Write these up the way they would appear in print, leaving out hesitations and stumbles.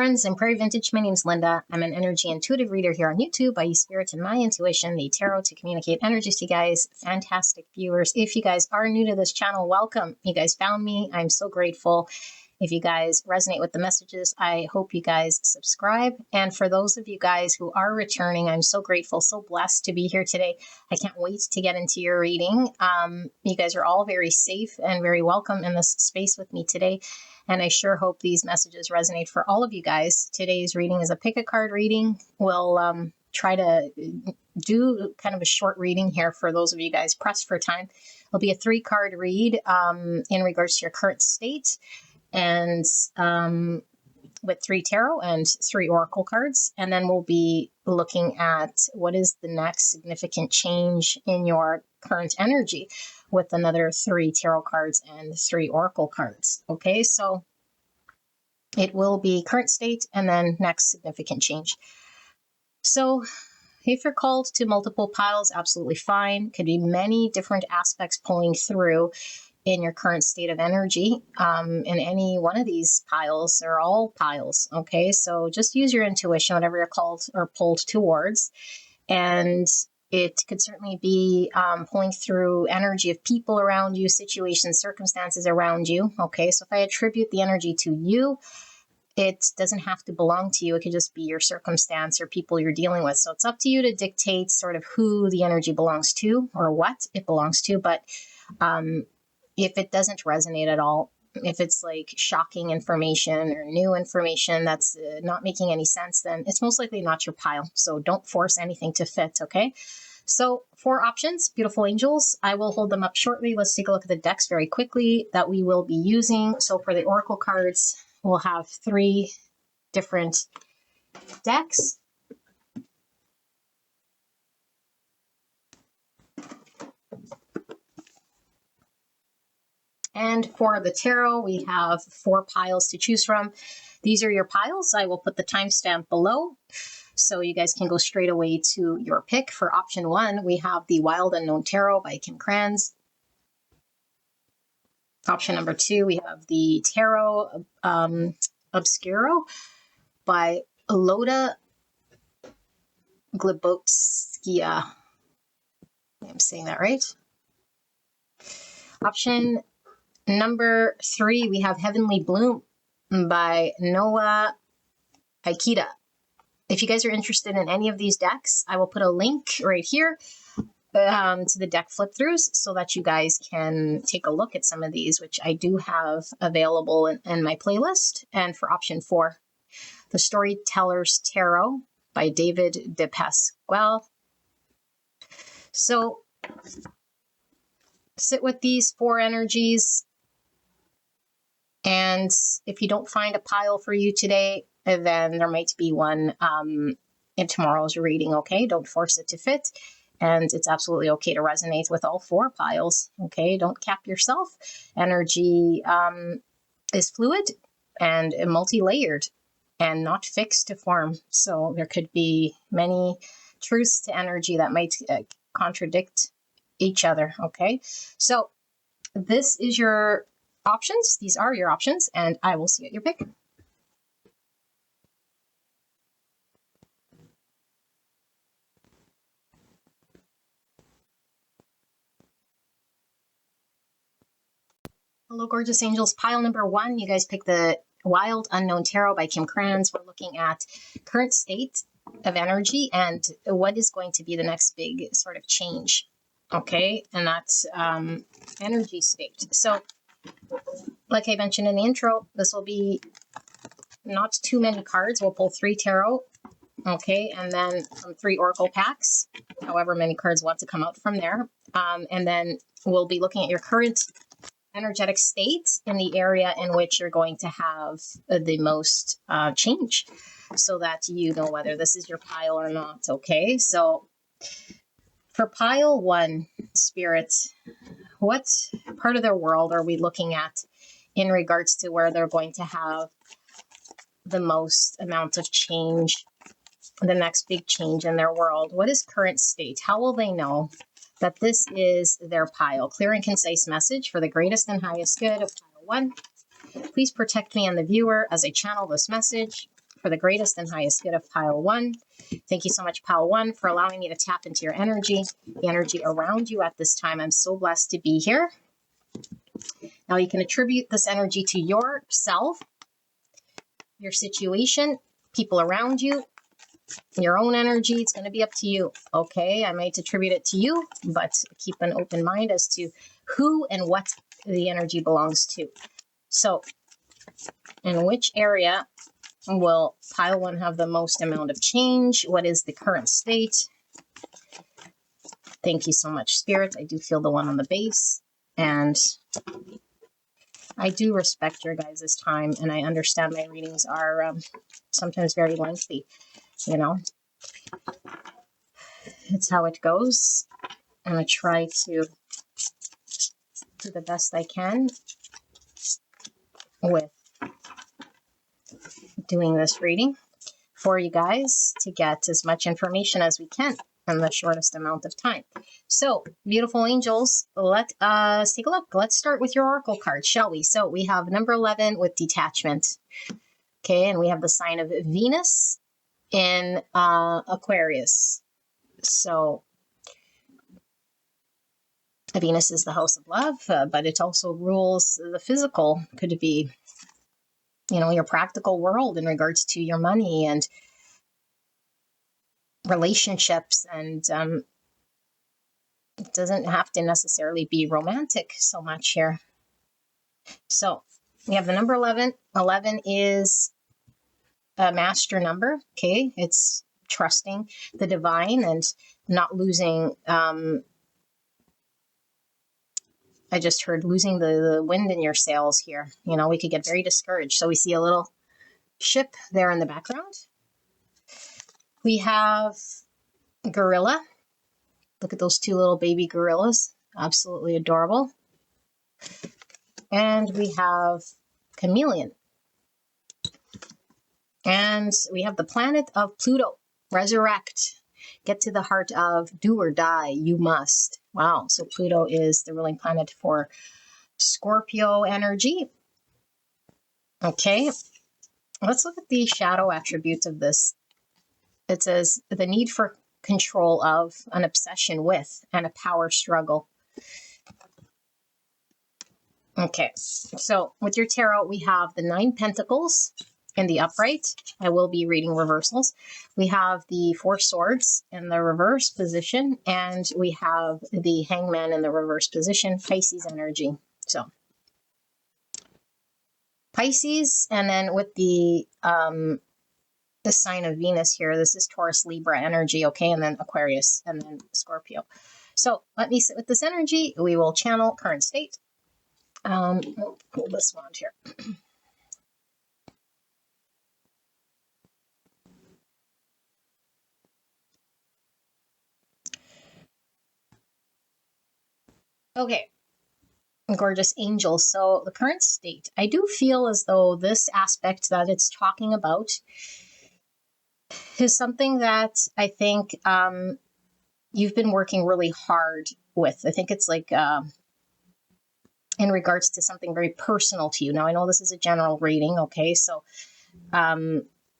Friends and Prairie Vintage, my name is Linda. I'm an energy intuitive reader here on YouTube. I use spirit and my intuition, the tarot, to communicate energies to you guys. Fantastic viewers. If you guys are new to this channel, welcome. You guys found me. I'm so grateful. If you guys resonate with the messages, I hope you guys subscribe. And for those of you guys who are returning, I'm so grateful, so blessed to be here today. I can't wait to get into your reading. You guys are all very safe and very welcome in this space with me today. And I sure hope these messages resonate for all of you guys. Today's reading is a pick a card reading. We'll try to do kind of a short reading here for those of you guys pressed for time. It'll be a 3-card read in regards to your current state, and with 3 tarot and 3 oracle cards. And then we'll be looking at what is the next significant change in your current energy with another 3 tarot cards and 3 oracle cards. Okay, so it will be current state and then next significant change. So if you're called to multiple piles, absolutely fine. Could be many different aspects pulling through in your current state of energy. In any one of these piles, they're all piles. Okay, so just use your intuition, whatever you're called or pulled towards. And it could certainly be pulling through energy of people around you, situations, circumstances around you. Okay, so if I attribute the energy to you, it doesn't have to belong to you. It could just be your circumstance or people you're dealing with. So it's up to you to dictate sort of who the energy belongs to or what it belongs to. But if it doesn't resonate at all, if it's like shocking information or new information that's not making any sense, then it's most likely not your pile. So don't force anything to fit, okay? So 4 options, beautiful angels. I will hold them up shortly. Let's take a look at the decks very quickly that we will be using. So for the oracle cards, we'll have 3 different decks. And for the tarot, we have 4 piles to choose from. These are your piles. I will put the timestamp below, so you guys can go straight away to your pick. For option 1, we have the Wild Unknown Tarot by Kim Kranz. Option number 2, we have the Tarot Obscuro by Loda Glebotskia. I'm saying that right. Option number 3, we have Heavenly Bloom by Noah Aikida. If you guys are interested in any of these decks, I will put a link right here to the deck flip throughs so that you guys can take a look at some of these, which I do have available in my playlist. And for option 4, The Storyteller's Tarot by David De Pasquale. So sit with these 4 energies. And if you don't find a pile for you today, then there might be one in tomorrow's reading, okay? Don't force it to fit. And it's absolutely okay to resonate with all 4 piles, okay? Don't cap yourself. Energy is fluid and multi-layered and not fixed to form. So there could be many truths to energy that might contradict each other, okay? So this is your options. These are your options, and I will see you at your pick. Hello, gorgeous angels. Pile number 1, you guys pick the Wild Unknown Tarot by Kim Kranz. We're looking at current state of energy and what is going to be the next big sort of change, okay? And that's energy state. So like I mentioned in the intro, this will be not too many cards. We'll pull 3 tarot, okay, and then 3 oracle packs, however many cards want to come out from there. And then we'll be looking at your current energetic state in the area in which you're going to have the most change, so that you know whether this is your pile or not, okay? So for pile 1, Spirit, what part of their world are we looking at in regards to where they're going to have the most amount of change, the next big change in their world? What is current state? How will they know that this is their pile? Clear and concise message for the greatest and highest good of pile 1. Please protect me and the viewer as I channel this message for the greatest and highest good of pile 1. Thank you so much, pile 1, for allowing me to tap into your energy, the energy around you at this time. I'm so blessed to be here. Now you can attribute this energy to yourself, your situation, people around you, your own energy. It's going to be up to you. Okay, I might attribute it to you, but keep an open mind as to who and what the energy belongs to. So, in which area will pile 1 have the most amount of change? What is the current state? Thank you so much, Spirit. I do feel the 1 on the base, and I do respect your guys' time, and I understand my readings are sometimes very lengthy. You know, it's how it goes. I'm going to try to do the best I can with doing this reading for you guys to get as much information as we can in the shortest amount of time. So, beautiful angels, let us take a look. Let's start with your oracle card, shall we? So, we have number 11 with detachment. Okay, and we have the sign of Venus in Aquarius. So, Venus is the house of love, but it also rules the physical. Could it be, your practical world in regards to your money and relationships, and it doesn't have to necessarily be romantic so much here. So we have the number 11. 11 is a master number. Okay, it's trusting the divine and not losing. I just heard losing the wind in your sails here. We could get very discouraged. So we see a little ship there in the background. We have gorilla. Look at those 2 little baby gorillas. Absolutely adorable. And we have chameleon. And we have the planet of Pluto. Resurrect. Get to the heart of do or die. You must. Wow. So Pluto is the ruling planet for Scorpio energy. Okay. Let's look at the shadow attributes of this. It says the need for control of, an obsession with, and a power struggle. Okay, so with your tarot, we have the 9 Pentacles in the upright. I will be reading reversals. We have the 4 Swords in the reverse position, and we have the Hangman in the reverse position, Pisces energy. So Pisces, and then with the sign of Venus here, this is Taurus, Libra energy, okay, and then Aquarius, and then Scorpio. So let me sit with this energy. We will channel current state. We'll pull this wand here. Okay, gorgeous angels. So the current state, I do feel as though this aspect that it's talking about is something that I think you've been working really hard with. I think it's like in regards to something very personal to you. Now, I know this is a general reading, okay? So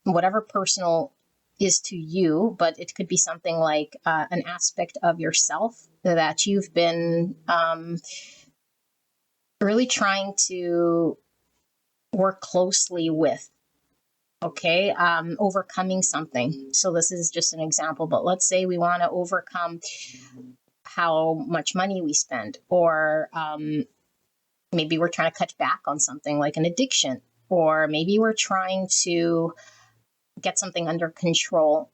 whatever personal is to you, but it could be something like an aspect of yourself that you've been really trying to work closely with, okay? Overcoming something. So this is just an example, but let's say we want to overcome how much money we spend, or maybe we're trying to cut back on something like an addiction, or maybe we're trying to get something under control.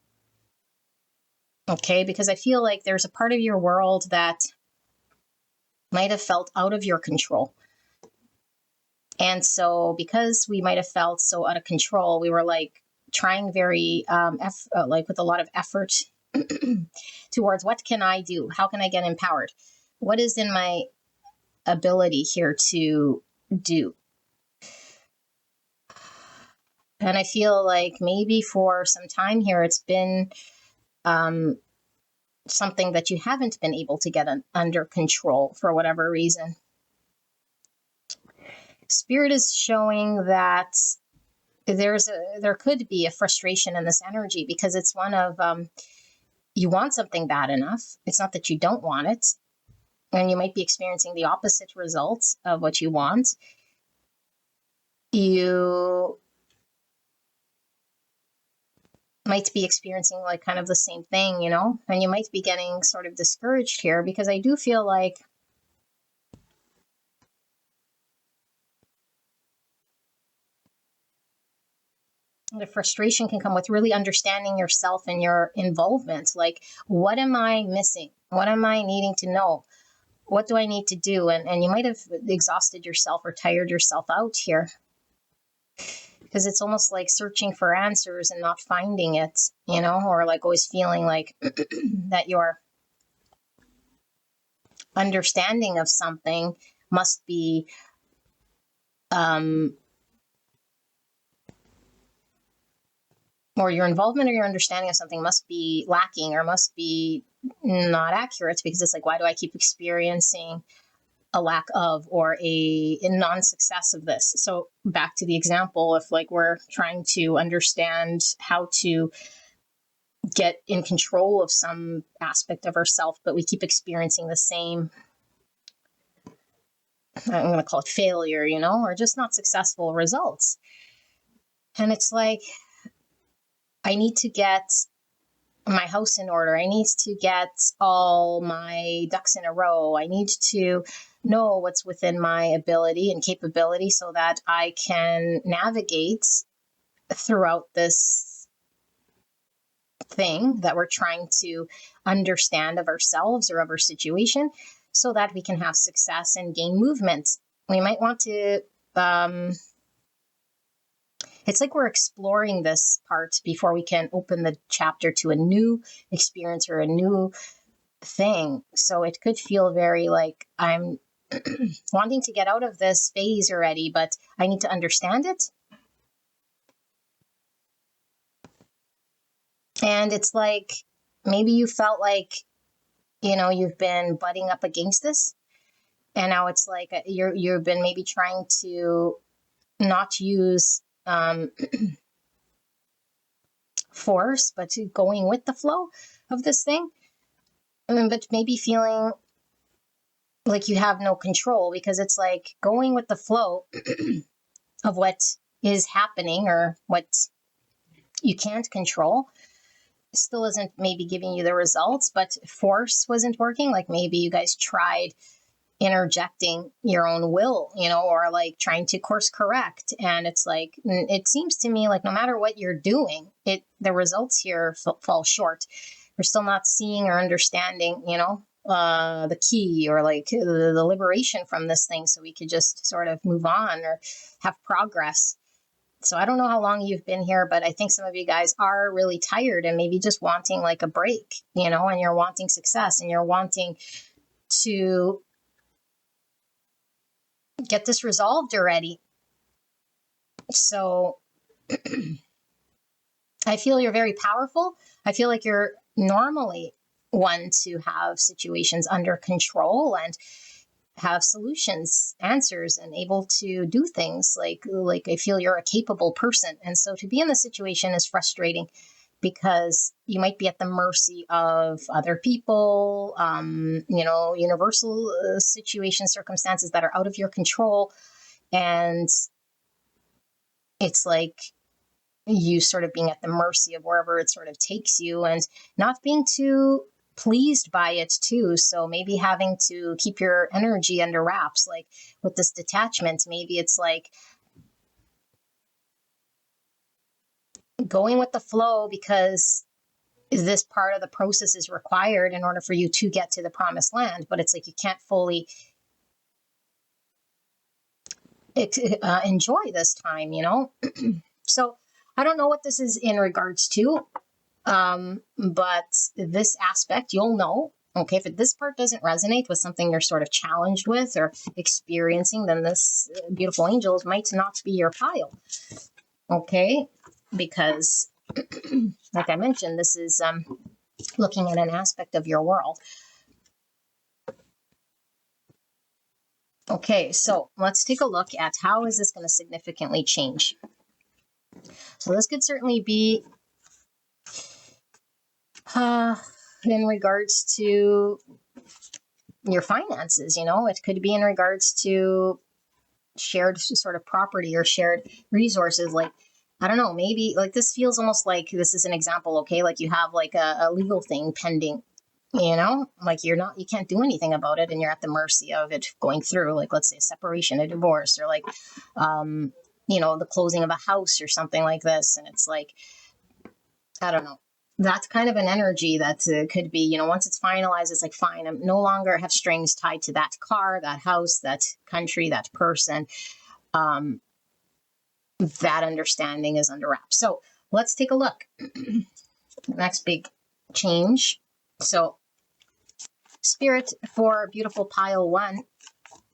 Okay, because I feel like there's a part of your world that might have felt out of your control. And so because we might have felt so out of control, we were like trying very, like with a lot of effort towards what can I do? How can I get empowered? What is in my ability here to do? And I feel like maybe for some time here, it's been something that you haven't been able to get under control for whatever reason. Spirit is showing that there could be a frustration in this energy, because it's one of, you want something bad enough. It's not that you don't want it. And you might be experiencing the opposite results of what you want. You might be experiencing like kind of the same thing, and you might be getting sort of discouraged here, because I do feel like the frustration can come with really understanding yourself and your involvement. Like, what am I missing? What am I needing to know? What do I need to do? And you might have exhausted yourself or tired yourself out here, because it's almost like searching for answers and not finding it, or like always feeling like that your understanding of something must be or your involvement or your understanding of something must be lacking or must be not accurate, because it's like, why do I keep experiencing a lack of or a non-success of this? So back to the example, if like we're trying to understand how to get in control of some aspect of ourselves, but we keep experiencing the same, I'm going to call it failure, or just not successful results. And it's like, I need to get my house in order. I need to get all my ducks in a row. I need to know what's within my ability and capability so that I can navigate throughout this thing that we're trying to understand of ourselves or of our situation, so that we can have success and gain movement. We might want to, it's like we're exploring this part before we can open the chapter to a new experience or a new thing. So it could feel very like I'm wanting to get out of this phase already, but I need to understand it. And it's like, maybe you felt like, you've been butting up against this. And now it's like you've been maybe trying to not use force, but to going with the flow of this thing. But maybe feeling like you have no control, because it's like going with the flow of what is happening or what you can't control still isn't maybe giving you the results, but force wasn't working. Like maybe you guys tried interjecting your own will, or like trying to course correct. And it's like, it seems to me like no matter what you're doing, the results here fall short. We're still not seeing or understanding, the key or like the liberation from this thing, so we could just sort of move on or have progress. So I don't know how long you've been here, but I think some of you guys are really tired and maybe just wanting like a break, and you're wanting success and you're wanting to get this resolved already. So I feel you're very powerful. I feel like you're normally one to have situations under control and have solutions, answers, and able to do things. Like I feel you're a capable person. And so to be in this situation is frustrating, because you might be at the mercy of other people, universal situations, circumstances that are out of your control. And it's like you sort of being at the mercy of wherever it sort of takes you, and not being too pleased by it too. So maybe having to keep your energy under wraps, like with this detachment, maybe it's like going with the flow because this part of the process is required in order for you to get to the promised land. But it's like you can't fully enjoy this time, So I don't know what this is in regards to, but this aspect, you'll know. Okay, if this part doesn't resonate with something you're sort of challenged with or experiencing, then this beautiful angels might not be your pile. Okay, because like I mentioned, this is looking at an aspect of your world. Okay, so let's take a look at how is this going to significantly change. So this could certainly be in regards to your finances, it could be in regards to shared sort of property or shared resources. Like, I don't know, maybe like this feels almost like this is an example, okay? Like you have like a legal thing pending, like you can't do anything about it and you're at the mercy of it going through, like let's say a separation, a divorce, or like, the closing of a house or something like this. And it's like, I don't know. That's kind of an energy that could be, once it's finalized, it's like, fine, I'm no longer have strings tied to that car, that house, that country, that person. That understanding is under wraps. So let's take a look. Next big change. So Spirit, for beautiful pile 1,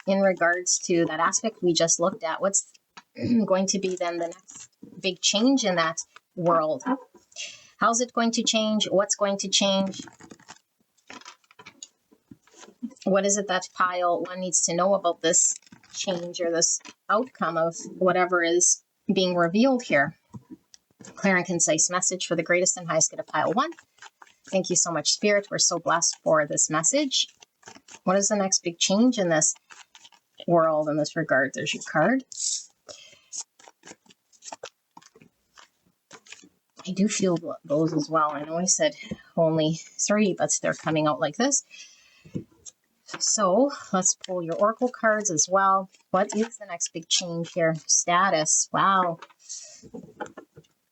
in regards to that aspect we just looked at, what's going to be then the next big change in that world? How's it going to change? What's going to change? What is it that pile 1 needs to know about this change or this outcome of whatever is being revealed here? Clear and concise message for the greatest and highest good of pile 1. Thank you so much, Spirit. We're so blessed for this message. What is the next big change in this world in this regard? There's your card. I do feel those as well. I know I said only 3, but they're coming out like this. So let's pull your oracle cards as well. What is the next big change here? Status. Wow.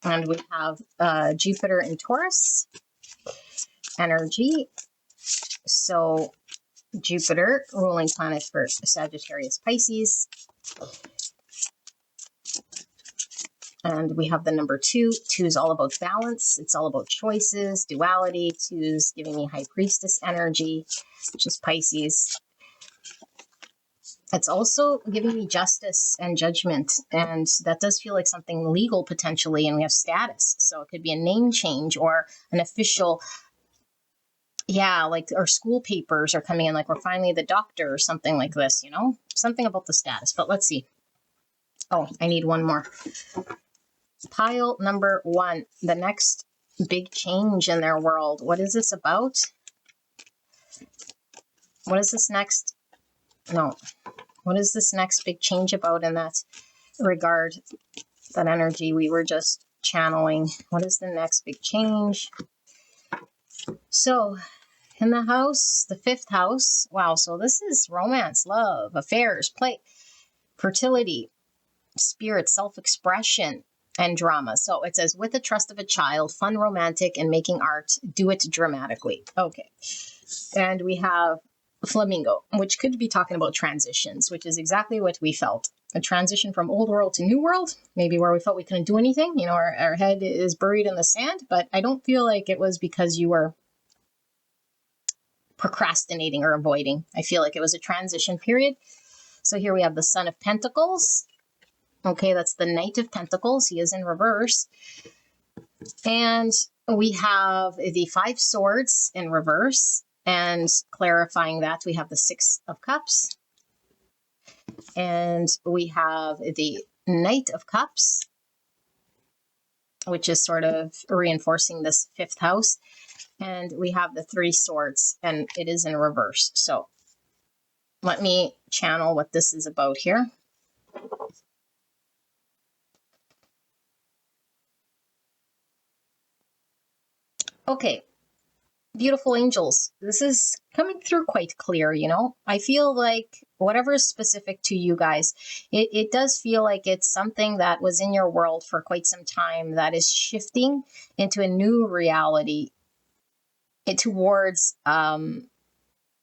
And we have Jupiter in Taurus energy. So Jupiter, ruling planet for Sagittarius, Pisces. And we have the number 2. 2 is all about balance. It's all about choices, duality. 2 is giving me High Priestess energy, which is Pisces. It's also giving me justice and judgment. And that does feel like something legal potentially. And we have status. So it could be a name change or an official, like our school papers are coming in, like we're finally the doctor or something like this, something about the status. But let's see. Oh, I need one more. Pile number 1, the next big change in their world. What is this about? What is this next? No. What is this next big change about in that regard? That energy we were just channeling. What is the next big change? So in the house, the 5th house. Wow. So this is romance, love, affairs, play, fertility, spirit, self-expression, and drama. So it says, with the trust of a child, fun, romantic, and making art, do it dramatically. Okay. And we have flamingo, which could be talking about transitions, which is exactly what we felt. A transition from old world to new world, maybe where we felt we couldn't do anything. Our head is buried in the sand, but I don't feel like it was because you were procrastinating or avoiding. I feel like it was a transition period. So here we have the Son of Pentacles. Okay, that's the Knight of Pentacles. He is in reverse. And we have the 5 Swords in reverse. And clarifying that, we have the 6 of Cups. And we have the Knight of Cups, which is sort of reinforcing this 5th house. And we have the 3 Swords, and it is in reverse. So let me channel what this is about here. Okay, beautiful angels. This is coming through quite clear, I feel like whatever is specific to you guys, it does feel like it's something that was in your world for quite some time that is shifting into a new reality towards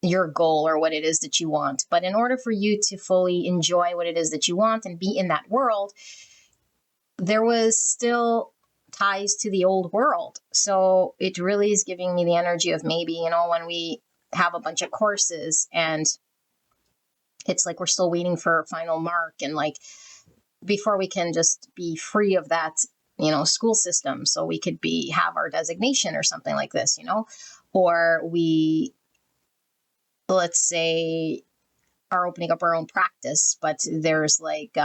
your goal or what it is that you want. But in order for you to fully enjoy what it is that you want and be in that world, there was still ties to the old world. So it really is giving me the energy of maybe, when we have a bunch of courses and it's like we're still waiting for a final mark, and like before we can just be free of that, school system, so we could have our designation or something like this, or we, let's say, are opening up our own practice, but there's like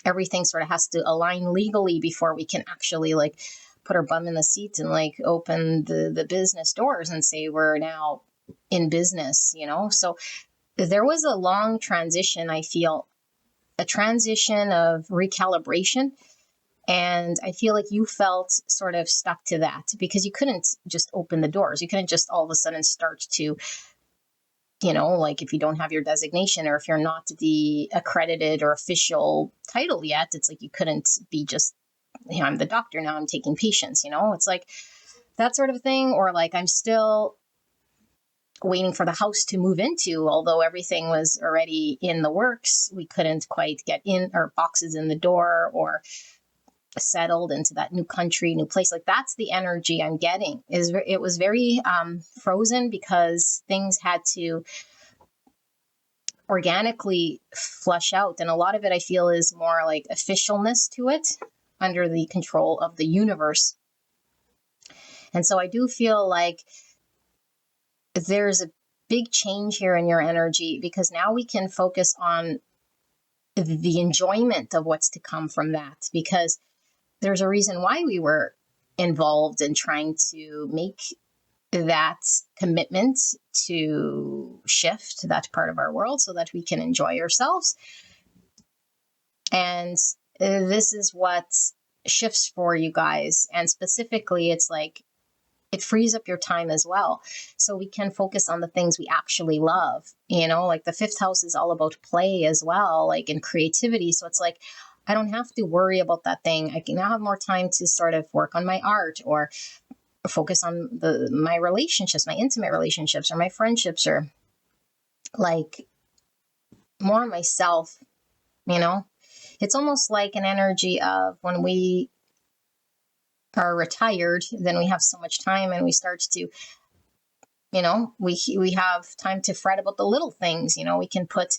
everything sort of has to align legally before we can actually like put our bum in the seat and like open the business doors and say we're now in business, you know? So there was a long transition, I feel, a transition of recalibration. And I feel like you felt sort of stuck to that because you couldn't just open the doors. You couldn't just all of a sudden start to, you know, like if you don't have your designation or if you're not the accredited or official title yet, it's like you couldn't be just, you know, I'm the doctor now, I'm taking patients, you know, it's like that sort of thing. Or like I'm still waiting for the house to move into, although everything was already in the works. We couldn't quite get in our boxes in the door or settled into that new country, new place. Like that's the energy I'm getting. It was very frozen because things had to organically flush out. And a lot of it I feel is more like officialness to it under the control of the universe. And so I do feel like there's a big change here in your energy because now we can focus on the enjoyment of what's to come from that, because there's a reason why we were involved in trying to make that commitment to shift that part of our world so that we can enjoy ourselves. And this is what shifts for you guys. And specifically, it's like it frees up your time as well. So we can focus on the things we actually love, you know, like the fifth house is all about play as well, like in creativity. So it's like, I don't have to worry about that thing. I can now have more time to sort of work on my art or focus on my relationships, my intimate relationships or my friendships, or like more on myself, you know. It's almost like an energy of when we are retired, then we have so much time and we start to, you know, we have time to fret about the little things, you know. We can put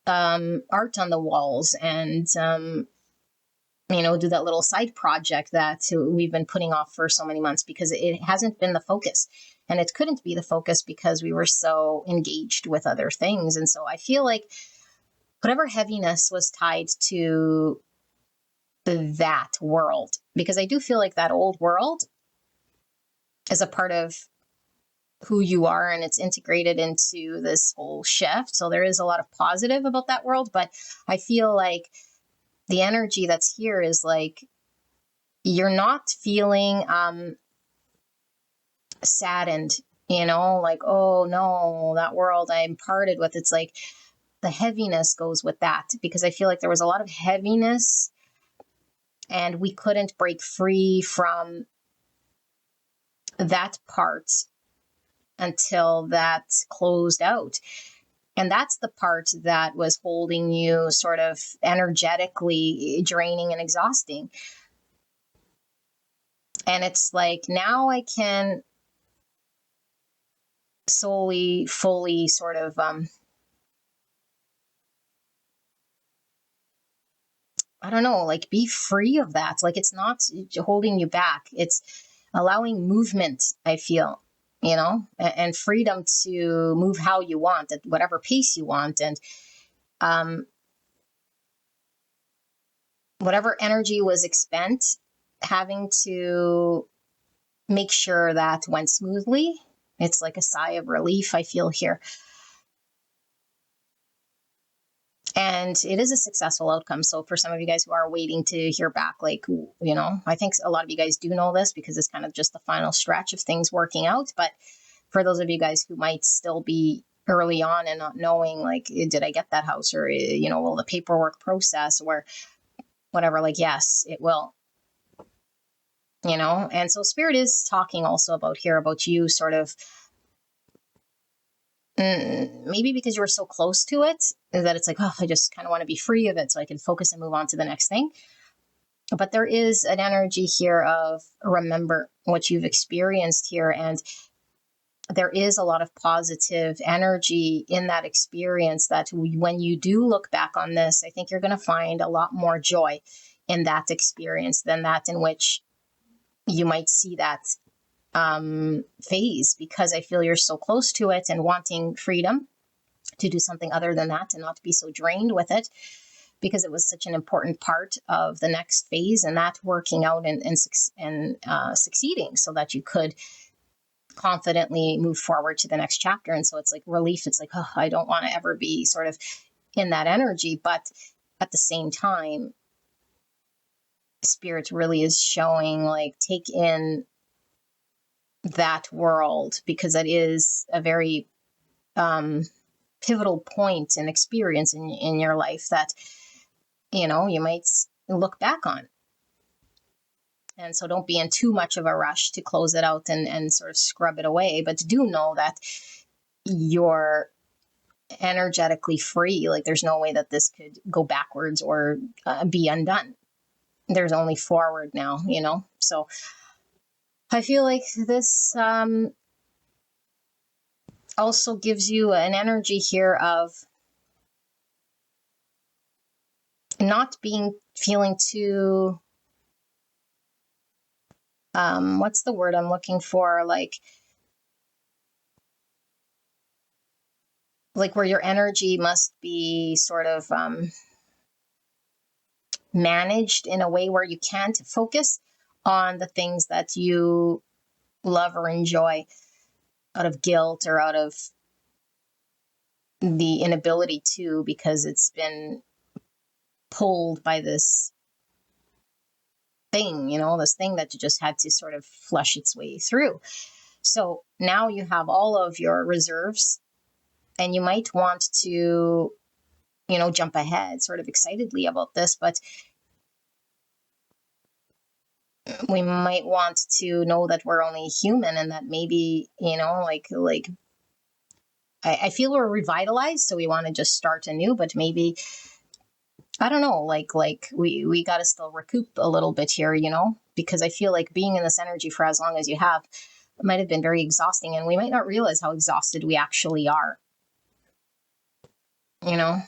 art on the walls and you know, do that little side project that we've been putting off for so many months because it hasn't been the focus. And it couldn't be the focus because we were so engaged with other things. And so I feel like whatever heaviness was tied to that world, because I do feel like that old world is a part of who you are and it's integrated into this whole shift. So there is a lot of positive about that world, but I feel like the energy that's here is like you're not feeling saddened, you know, like, oh no, that world I'm parted with. It's like the heaviness goes with that because I feel like there was a lot of heaviness and we couldn't break free from that part until that closed out. And that's the part that was holding you sort of energetically draining and exhausting. And it's like now I can solely, fully sort of I don't know, like be free of that. Like it's not holding you back. It's allowing movement, I feel, you know, and freedom to move how you want at whatever pace you want. And whatever energy was expended, having to make sure that went smoothly. It's like a sigh of relief I feel here. And it is a successful outcome. So for some of you guys who are waiting to hear back, like, you know, I think a lot of you guys do know this because it's kind of just the final stretch of things working out. But for those of you guys who might still be early on and not knowing, like, did I get that house, or, you know, will the paperwork process or whatever, like, yes, it will, you know. And so spirit is talking also about here about you sort of maybe because you were so close to it that it's like, oh, I just kind of want to be free of it so I can focus and move on to the next thing. But there is an energy here of remember what you've experienced here. And there is a lot of positive energy in that experience that when you do look back on this, I think you're going to find a lot more joy in that experience than that in which you might see that phase, because I feel you're so close to it and wanting freedom to do something other than that and not to be so drained with it. because it was such an important part of the next phase, and that working out and succeeding so that you could confidently move forward to the next chapter. And so it's like relief. It's like, oh, I don't want to ever be sort of in that energy. But at the same time, Spirit really is showing, like, take in that world, because it is a very pivotal point and experience in your life that, you know, you might look back on. And so don't be in too much of a rush to close it out and sort of scrub it away. But do know that you're energetically free. Like, there's no way that this could go backwards or be undone. There's only forward now, you know? So I feel like this also gives you an energy here of not feeling too, what's the word I'm looking for? Like where your energy must be sort of managed in a way where you can't focus on the things that you love or enjoy out of guilt or out of the inability to, because it's been pulled by this thing, you know, this thing that you just had to sort of flush its way through. So now you have all of your reserves, and you might want to, you know, jump ahead sort of excitedly about this, but we might want to know that we're only human, and that maybe, you know, like I feel we're revitalized, so we want to just start anew, but maybe, I don't know, like we got to still recoup a little bit here, you know, because I feel like being in this energy for as long as you have might have been very exhausting, and we might not realize how exhausted we actually are, you know?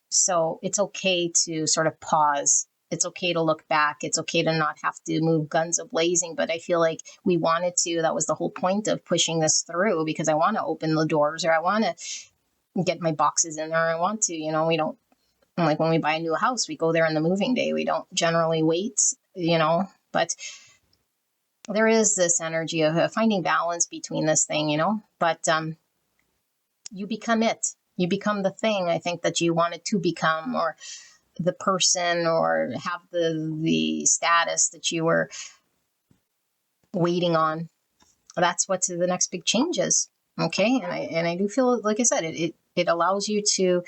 So it's okay to sort of pause. It's okay to look back. It's okay to not have to move guns a-blazing. But I feel like we wanted to. That was the whole point of pushing this through, because I want to open the doors, or I want to get my boxes in there. I want to, you know, we don't, like when we buy a new house, we go there on the moving day. We don't generally wait, you know, but there is this energy of finding balance between this thing, you know, but you become it. You become the thing, I think, that you wanted to become, or the person, or have the status that you were waiting on. That's what the next big change is. Okay. And I do feel, like I said, it allows you to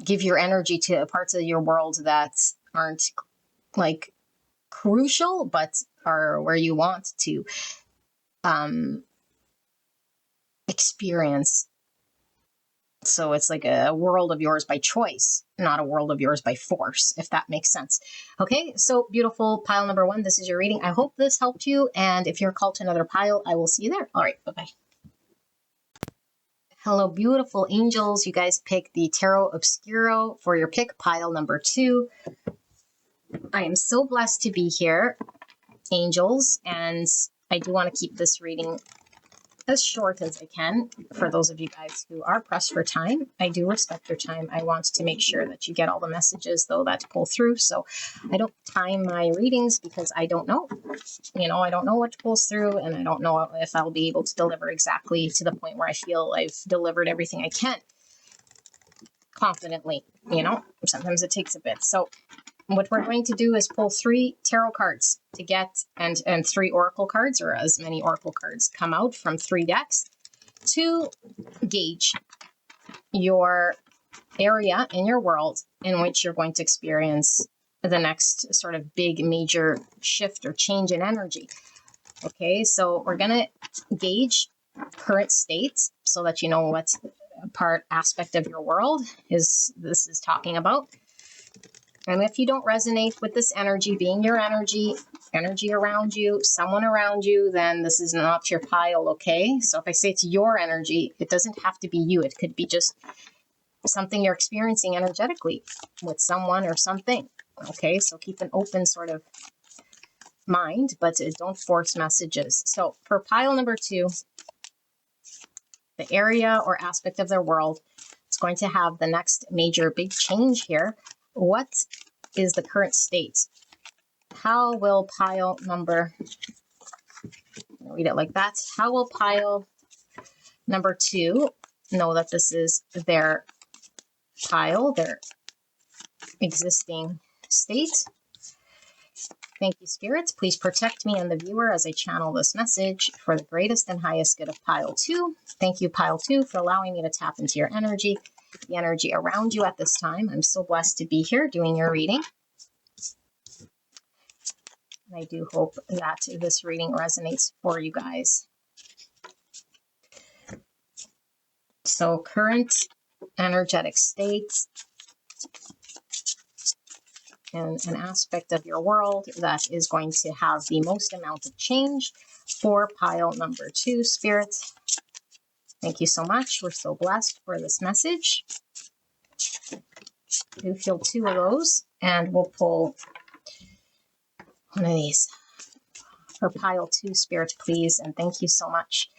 give your energy to parts of your world that aren't like crucial, but are where you want to experience. So it's like a world of yours by choice, not a world of yours by force, if that makes sense. Okay, so beautiful pile number 1. This is your reading. I hope this helped you. And if you're called to another pile, I will see you there. All right, bye-bye. Hello, beautiful angels. You guys pick the Tarot Obscuro for your pick, pile number 2. I am so blessed to be here, angels. And I do want to keep this reading as short as I can for those of you guys who are pressed for time. I do respect your time. I want to make sure that you get all the messages, though, that pull through. So I don't time my readings, because I don't know. You know, I don't know what pulls through, and I don't know if I'll be able to deliver exactly to the point where I feel I've delivered everything I can confidently. You know, sometimes it takes a bit. So what we're going to do is pull 3 tarot cards to get, and 3 oracle cards, or as many oracle cards come out from 3 decks, to gauge your area in your world in which you're going to experience the next sort of big major shift or change in energy. Okay, so we're going to gauge current state so that you know what aspect of your world this is talking about. And if you don't resonate with this energy being your energy around you, someone around you, then this is not your pile, okay? So if I say it's your energy, it doesn't have to be you. It could be just something you're experiencing energetically with someone or something, okay? So keep an open sort of mind, but don't force messages. So for pile number 2, the area or aspect of their world going to have the next major big change here. What is the current state? How will pile number, read it like that. How will pile number 2 know that this is their pile, their existing state? Thank you, spirits. Please protect me and the viewer as I channel this message for the greatest and highest good of pile 2. Thank you, pile 2, for allowing me to tap into your energy, the energy around you at this time. I'm so blessed to be here doing your reading. And I do hope that this reading resonates for you guys. So, current energetic states and an aspect of your world that is going to have the most amount of change for pile number 2, Spirit. Thank you so much. We're so blessed for this message. Do feel 2 of those, and we'll pull one of these for pile 2, Spirit, please, and thank you so much.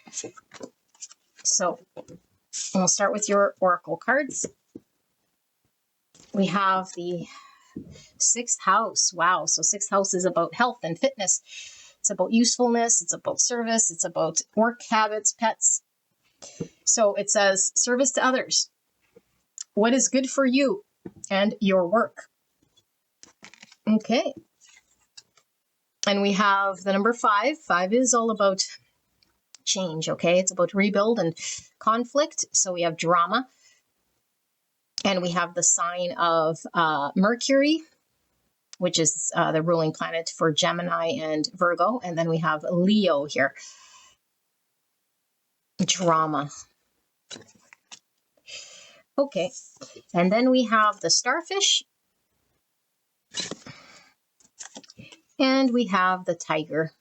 So we'll start with your oracle cards. We have the 6th house. Wow. So 6th house is about health and fitness. It's about usefulness. It's about service. It's about work habits, pets. So it says service to others. What is good for you and your work? Okay. And we have the number 5. 5 is all about change. Okay. It's about rebuild and conflict. So we have drama. And we have the sign of Mercury, which is the ruling planet for Gemini and Virgo. And then we have Leo here. Drama. Okay. And then we have the starfish. And we have the tiger.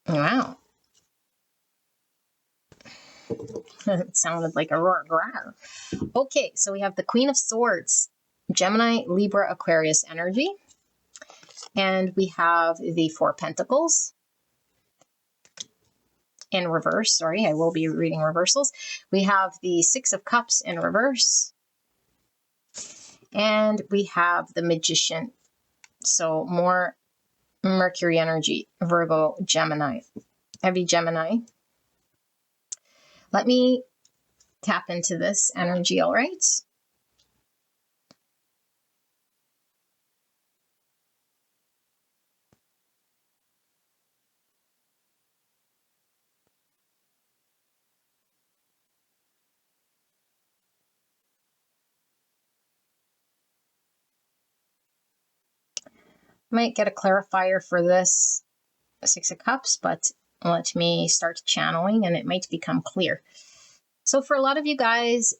Wow. It sounded like a roar. Okay, so we have the Queen of Swords, Gemini, Libra, Aquarius energy. And we have the 4 Pentacles in reverse. Sorry, I will be reading reversals. We have the 6 of Cups in reverse. And we have the Magician. So more Mercury energy, Virgo, Gemini, heavy Gemini. Let me tap into this energy, all right? Might get a clarifier for this 6 of Cups, but let me start channeling and it might become clear. So for a lot of you guys,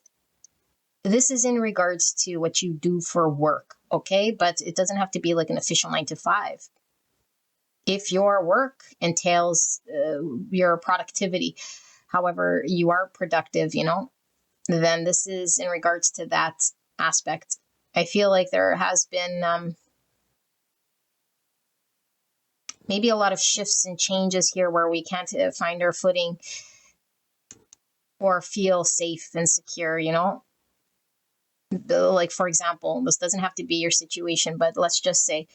this is in regards to what you do for work, okay? But it doesn't have to be like an official 9 to 5. If your work entails your productivity, however you are productive, then this is in regards to that aspect. I feel like there has been maybe a lot of shifts and changes here where we can't find our footing or feel safe and secure, Like, for example, this doesn't have to be your situation, but let's just say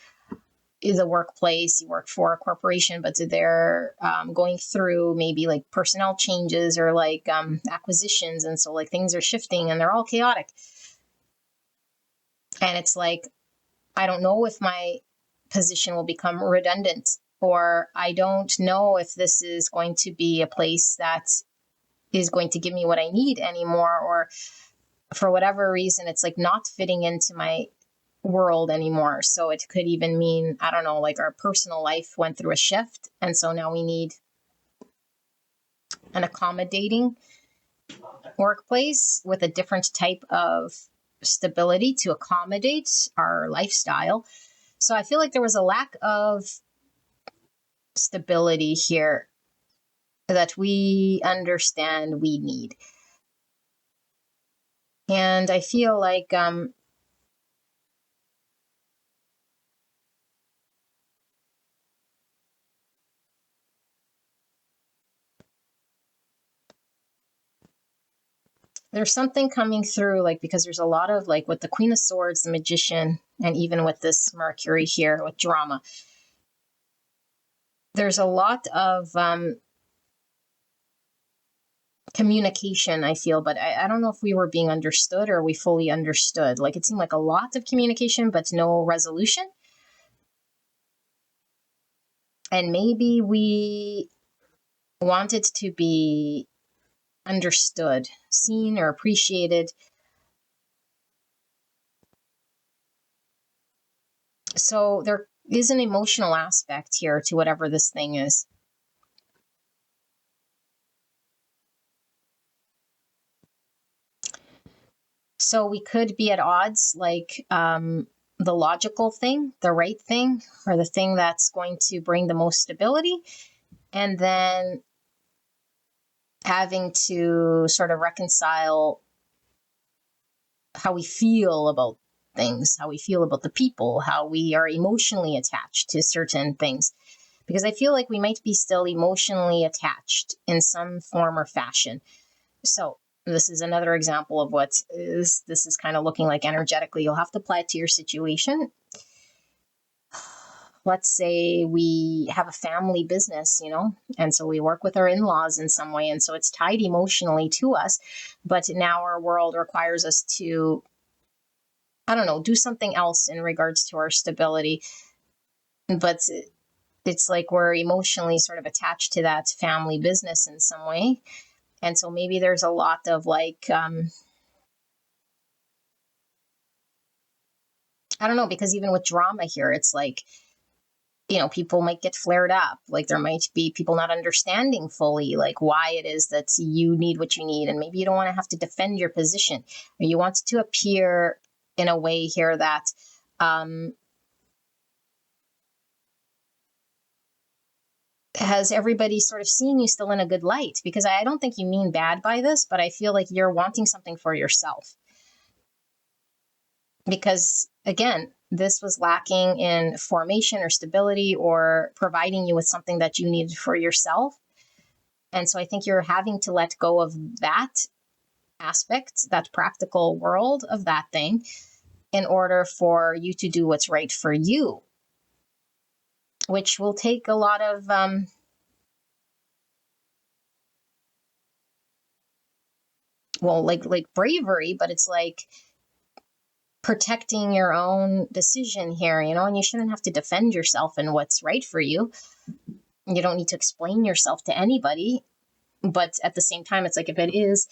is a workplace, you work for a corporation, but they're going through maybe like personnel changes or like acquisitions. And so like things are shifting and they're all chaotic. And it's like, I don't know if my position will become redundant, or I don't know if this is going to be a place that is going to give me what I need anymore, or for whatever reason, it's like not fitting into my world anymore. So it could even mean, I don't know, like our personal life went through a shift. And so now we need an accommodating workplace with a different type of stability to accommodate our lifestyle. So I feel like there was a lack of stability here that we understand we need. And I feel like there's something coming through, like, because there's a lot of, like, with the Queen of Swords, the Magician, and even with this Mercury here with drama, there's a lot of communication, I feel, but I don't know if we were being understood or we fully understood. Like, it seemed like a lot of communication, but no resolution. And maybe we wanted to be understood, seen, or appreciated. So there is an emotional aspect here to whatever this thing is. So we could be at odds, like the logical thing, the right thing, or the thing that's going to bring the most stability, and then having to sort of reconcile how we feel about things, how we feel about the people, how we are emotionally attached to certain things. Because I feel like we might be still emotionally attached in some form or fashion. So this is another example of what this is kind of looking like energetically. You'll have to apply it to your situation. Let's say we have a family business, and so we work with our in-laws in some way. And so it's tied emotionally to us. But now our world requires us to, I don't know, do something else in regards to our stability. But it's like we're emotionally sort of attached to that family business in some way. And so maybe there's a lot of like, I don't know, because even with drama here, it's like, people might get flared up. Like there might be people not understanding fully, like why it is that you need what you need. And maybe you don't want to have to defend your position, or you want to appear in a way here that, has everybody sort of seeing you still in a good light, because I don't think you mean bad by this, but I feel like you're wanting something for yourself. Because again, this was lacking in formation or stability or providing you with something that you needed for yourself. And so I think you're having to let go of that aspect, that practical world of that thing, in order for you to do what's right for you, which will take a lot of like bravery, but it's like protecting your own decision here, and you shouldn't have to defend yourself and what's right for you. You don't need to explain yourself to anybody. But at the same time, it's like, if it is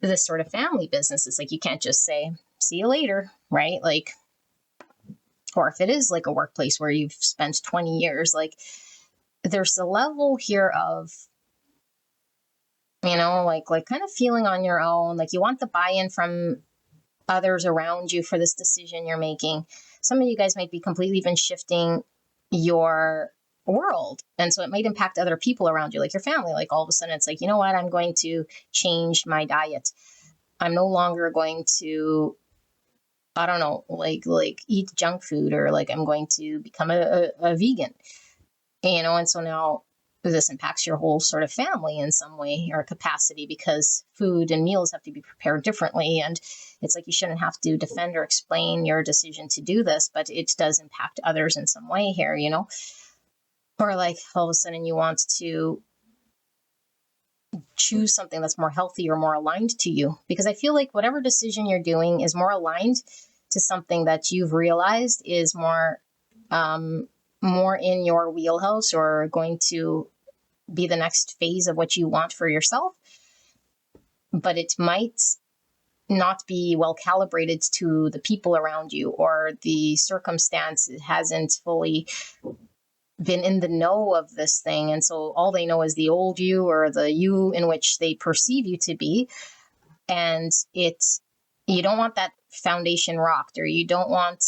this sort of family business, it's like you can't just say, see you later, right? Like, or if it is like a workplace where you've spent 20 years, like there's a level here of, like kind of feeling on your own, like you want the buy-in from others around you for this decision you're making. Some of you guys might be completely even shifting your world. And so it might impact other people around you, like your family. Like all of a sudden it's like, you know what, I'm going to change my diet. I'm no longer going to, I don't know, like eat junk food, or like I'm going to become a vegan, and so now this impacts your whole sort of family in some way or capacity, because food and meals have to be prepared differently. And it's like you shouldn't have to defend or explain your decision to do this, but it does impact others in some way here, or like all of a sudden you want to choose something that's more healthy or more aligned to you, because I feel like whatever decision you're doing is more aligned to something that you've realized is more in your wheelhouse, or going to be the next phase of what you want for yourself. But it might not be well calibrated to the people around you, or the circumstance hasn't fully been in the know of this thing. And so all they know is the old you, or the you in which they perceive you to be. And you don't want that foundation rocked, or you don't want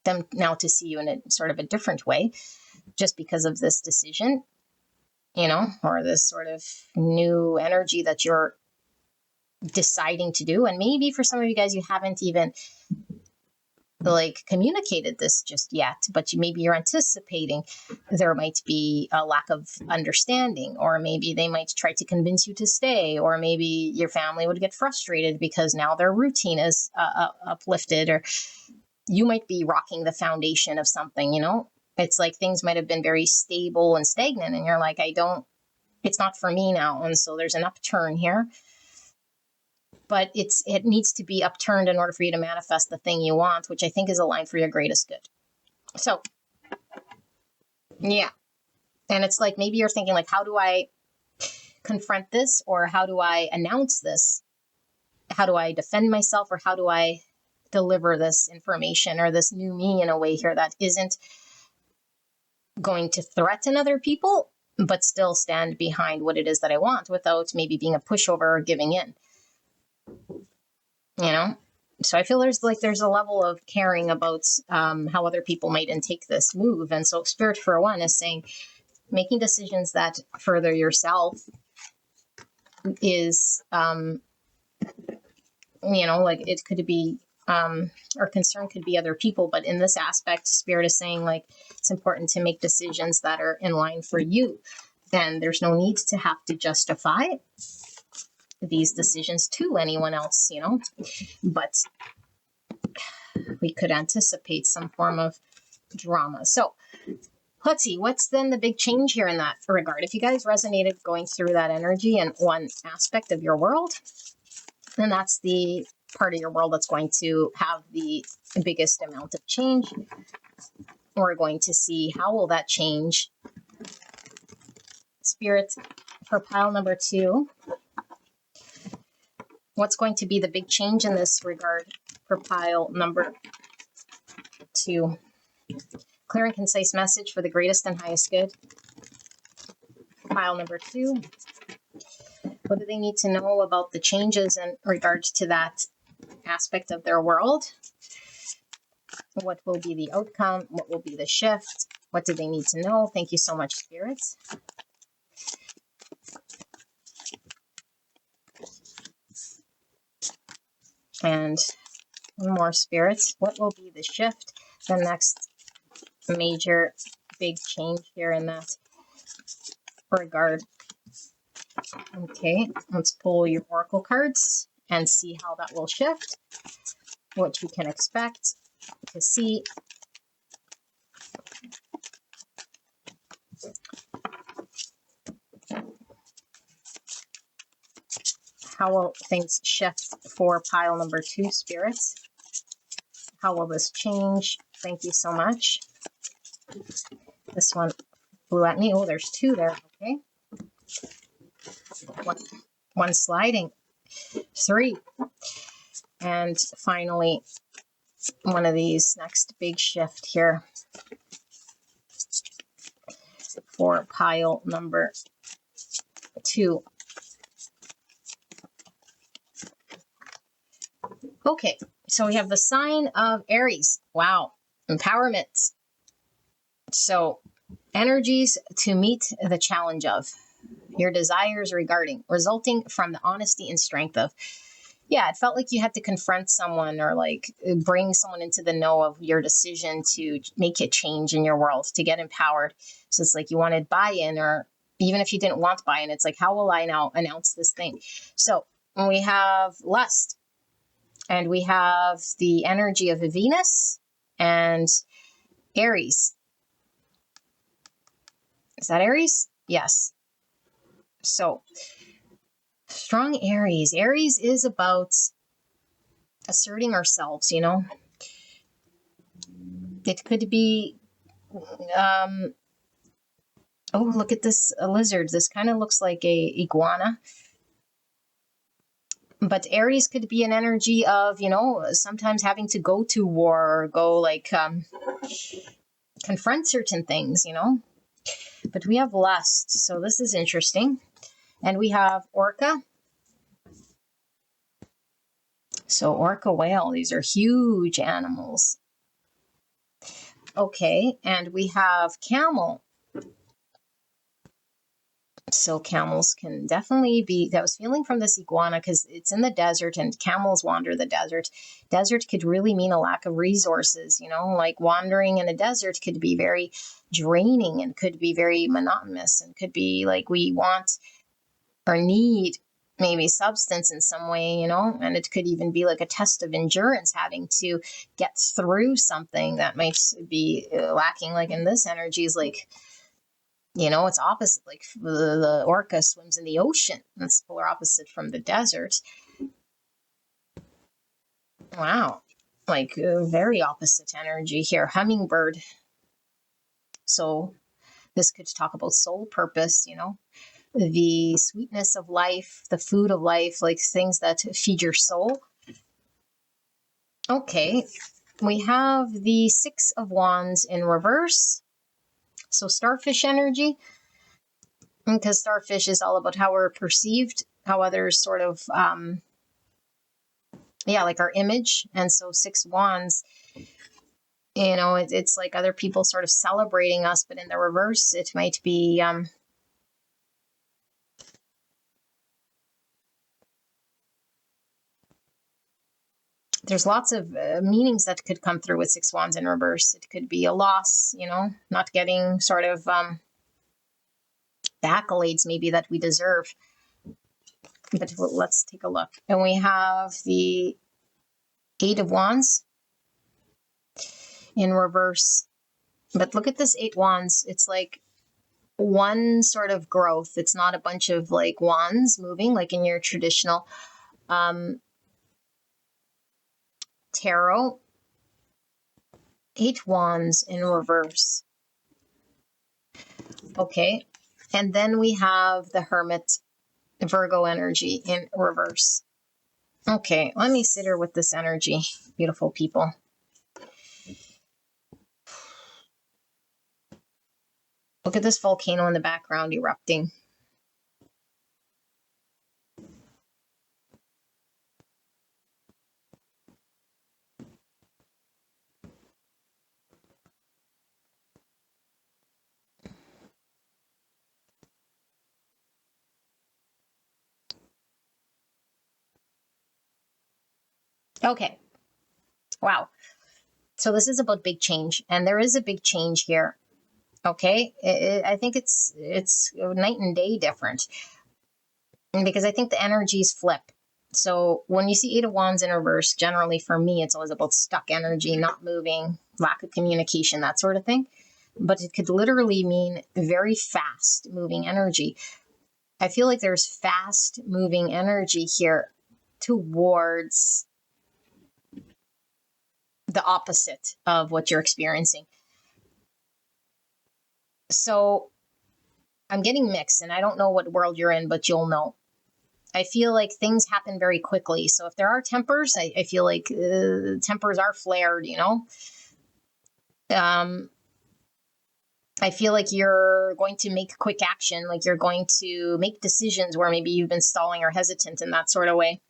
them now to see you in a sort of a different way just because of this decision, or this sort of new energy that you're deciding to do. And maybe for some of you guys, you haven't even like communicated this just yet, but maybe you're anticipating there might be a lack of understanding, or maybe they might try to convince you to stay, or maybe your family would get frustrated because now their routine is uplifted, or you might be rocking the foundation of something, you know? It's like things might have been very stable and stagnant, and you're like, it's not for me now. And so there's an upturn here, but it needs to be upturned in order for you to manifest the thing you want, which I think is aligned for your greatest good. So, yeah. And it's like, maybe you're thinking like, how do I confront this? Or how do I announce this? How do I defend myself? Or how do I deliver this information or this new me in a way here that isn't going to threaten other people, but still stand behind what it is that I want without maybe being a pushover or giving in, you know? So I feel there's a level of caring about how other people might intake this move. And so Spirit, for one, is saying making decisions that further yourself is, like it could be, or concern could be other people. But in this aspect, Spirit is saying like it's important to make decisions that are in line for you. And there's no need to have to justify these decisions to anyone else, you know, but we could anticipate some form of drama. So let's see, what's then the big change here in that regard? If you guys resonated going through that energy in one aspect of your world, then that's the part of your world that's going to have the biggest amount of change. We're going to see how will that change. Spirit, for pile number 2, what's going to be the big change in this regard for pile number 2? Clear and concise message for the greatest and highest good. Pile number 2. What do they need to know about the changes in regards to that aspect of their world? What will be the outcome? What will be the shift? What do they need to know? Thank you so much, Spirit. And more, Spirit. What will be the shift? The next major big change here in that regard. Okay, let's pull your oracle cards and see how that will shift, what you can expect to see. How will things shift for pile number 2, Spirit? How will this change? Thank you so much. This one flew at me. Oh, there's 2 there. Okay. One sliding. 3. And finally, one of these next big shift here for pile number 2. Okay, so we have the sign of Aries. Wow, empowerment. So energies to meet the challenge of your desires resulting from the honesty and strength of. Yeah, it felt like you had to confront someone or like bring someone into the know of your decision to make a change in your world, to get empowered. So it's like you wanted buy-in, or even if you didn't want buy-in, it's like, how will I now announce this thing? So when we have lust, and we have the energy of Venus and Aries. Is that Aries? Yes. So strong Aries. Aries is about asserting ourselves, you know. It could be, oh, look at this lizard. This kind of looks like a iguana. But Aries could be an energy of, you know, sometimes having to go to war or go like confront certain things, you know. But we have lust, so this is interesting. And we have orca. So orca whale, these are huge animals. Okay, and we have camel. So camels can definitely be, that was feeling from this iguana because it's in the desert and camels wander the desert. Desert could really mean a lack of resources, like wandering in a desert could be very draining and could be very monotonous and could be like we want or need maybe substance in some way, and it could even be like a test of endurance, having to get through something that might be lacking. Like in this energy is like, it's opposite. Like the orca swims in the ocean. That's polar opposite from the desert. Wow. Like very opposite energy here. Hummingbird. So this could talk about soul purpose, the sweetness of life, the food of life, like things that feed your soul. Okay. We have the Six of Wands in reverse. So starfish energy. Because starfish is all about how we're perceived, how others sort of, like our image. And so Six Wands, it's like other people sort of celebrating us, but in the reverse, it might be, there's lots of meanings that could come through with Six Wands in reverse. It could be a loss, not getting sort of the accolades maybe that we deserve. But let's take a look. And we have the Eight of Wands in reverse. But look at this Eight Wands. It's like one sort of growth. It's not a bunch of like wands moving like in your traditional tarot. Eight Wands in reverse. Okay. And then we have the Hermit, Virgo energy in reverse. Okay, let me sit here with this energy, beautiful people. Look at this volcano in the background erupting. Okay. Wow. So this is about big change, and there is a big change here. Okay. I think it's night and day different, because I think the energies flip. So when you see Eight of Wands in reverse, generally for me, it's always about stuck energy, not moving, lack of communication, that sort of thing. But it could literally mean very fast moving energy. I feel like there's fast moving energy here towards the opposite of what you're experiencing. So I'm getting mixed, and I don't know what world you're in, but you'll know. I feel like things happen very quickly. So if there are tempers, I feel like tempers are flared, I feel like you're going to make quick action, like you're going to make decisions where maybe you've been stalling or hesitant in that sort of way.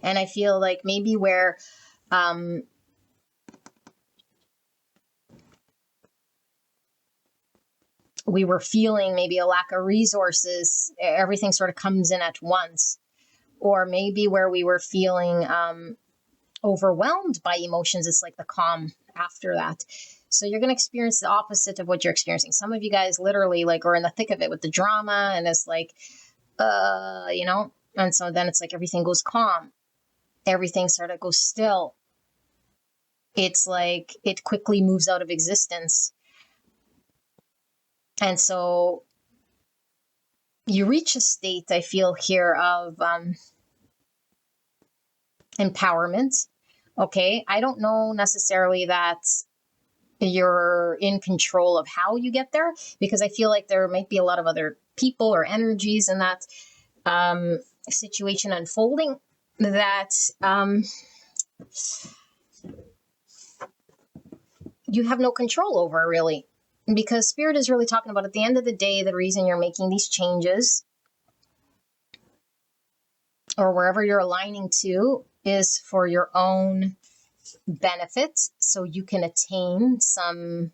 And I feel like maybe where we were feeling maybe a lack of resources, everything sort of comes in at once. Or maybe where we were feeling overwhelmed by emotions, it's like the calm after that. So you're going to experience the opposite of what you're experiencing. Some of you guys literally like are in the thick of it with the drama, and it's like, and so then it's like everything goes calm. Everything sort of goes still. It's like it quickly moves out of existence. And so you reach a state, I feel here, of empowerment. Okay. I don't know necessarily that you're in control of how you get there, because I feel like there might be a lot of other people or energies in that situation unfolding that you have no control over, really. Because Spirit is really talking about, at the end of the day, the reason you're making these changes or wherever you're aligning to is for your own benefit, so you can attain some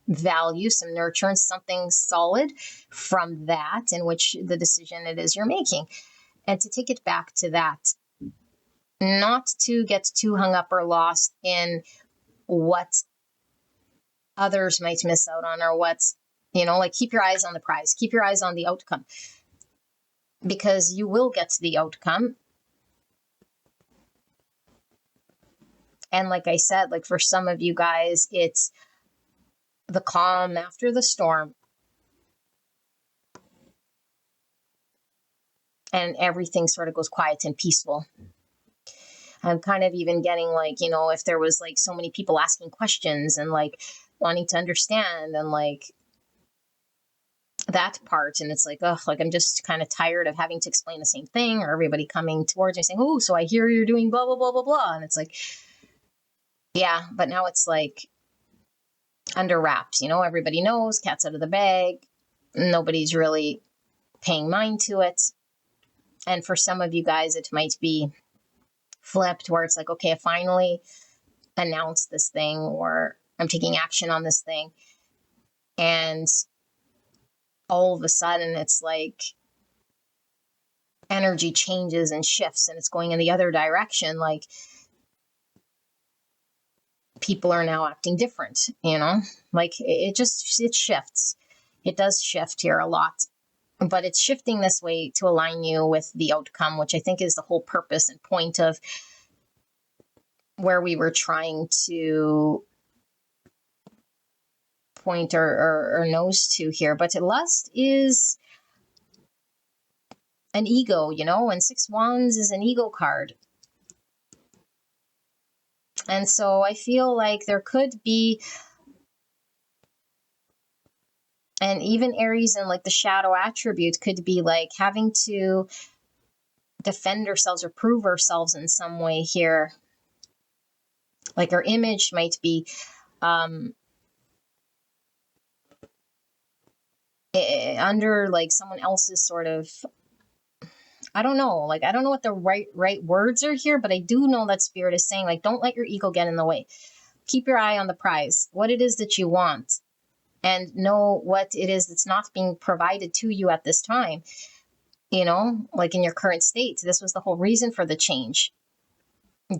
value, some nurturance, something solid from that, in which the decision it is you're making. And to take it back to that, not to get too hung up or lost in what others might miss out on, or what's, like, keep your eyes on the prize, keep your eyes on the outcome, because you will get to the outcome. And like I said, like for some of you guys, it's the calm after the storm. And everything sort of goes quiet and peaceful. I'm kind of even getting like, if there was like so many people asking questions and like wanting to understand and like that part. And it's like, oh, like I'm just kind of tired of having to explain the same thing, or everybody coming towards me saying, oh, so I hear you're doing blah, blah, blah, blah, blah. And it's like, yeah, but now it's like under wraps, everybody knows, cat's out of the bag. Nobody's really paying mind to it. And for some of you guys, it might be flipped where it's like, okay, I finally announced this thing, or I'm taking action on this thing. And all of a sudden it's like energy changes and shifts and it's going in the other direction. Like people are now acting different, like it shifts. It does shift here a lot, but it's shifting this way to align you with the outcome, which I think is the whole purpose and point of where we were trying to point our nose to here. But lust is an ego, and 6 Wands is an ego card. And so I feel like there could be, and even Aries and like the shadow attribute could be like having to defend ourselves or prove ourselves in some way here. Like our image might be under like someone else's sort of, I don't know what the right words are here, but I do know that Spirit is saying, like, don't let your ego get in the way. Keep your eye on the prize, what it is that you want, and know what it is that's not being provided to you at this time. Like in your current state, this was the whole reason for the change.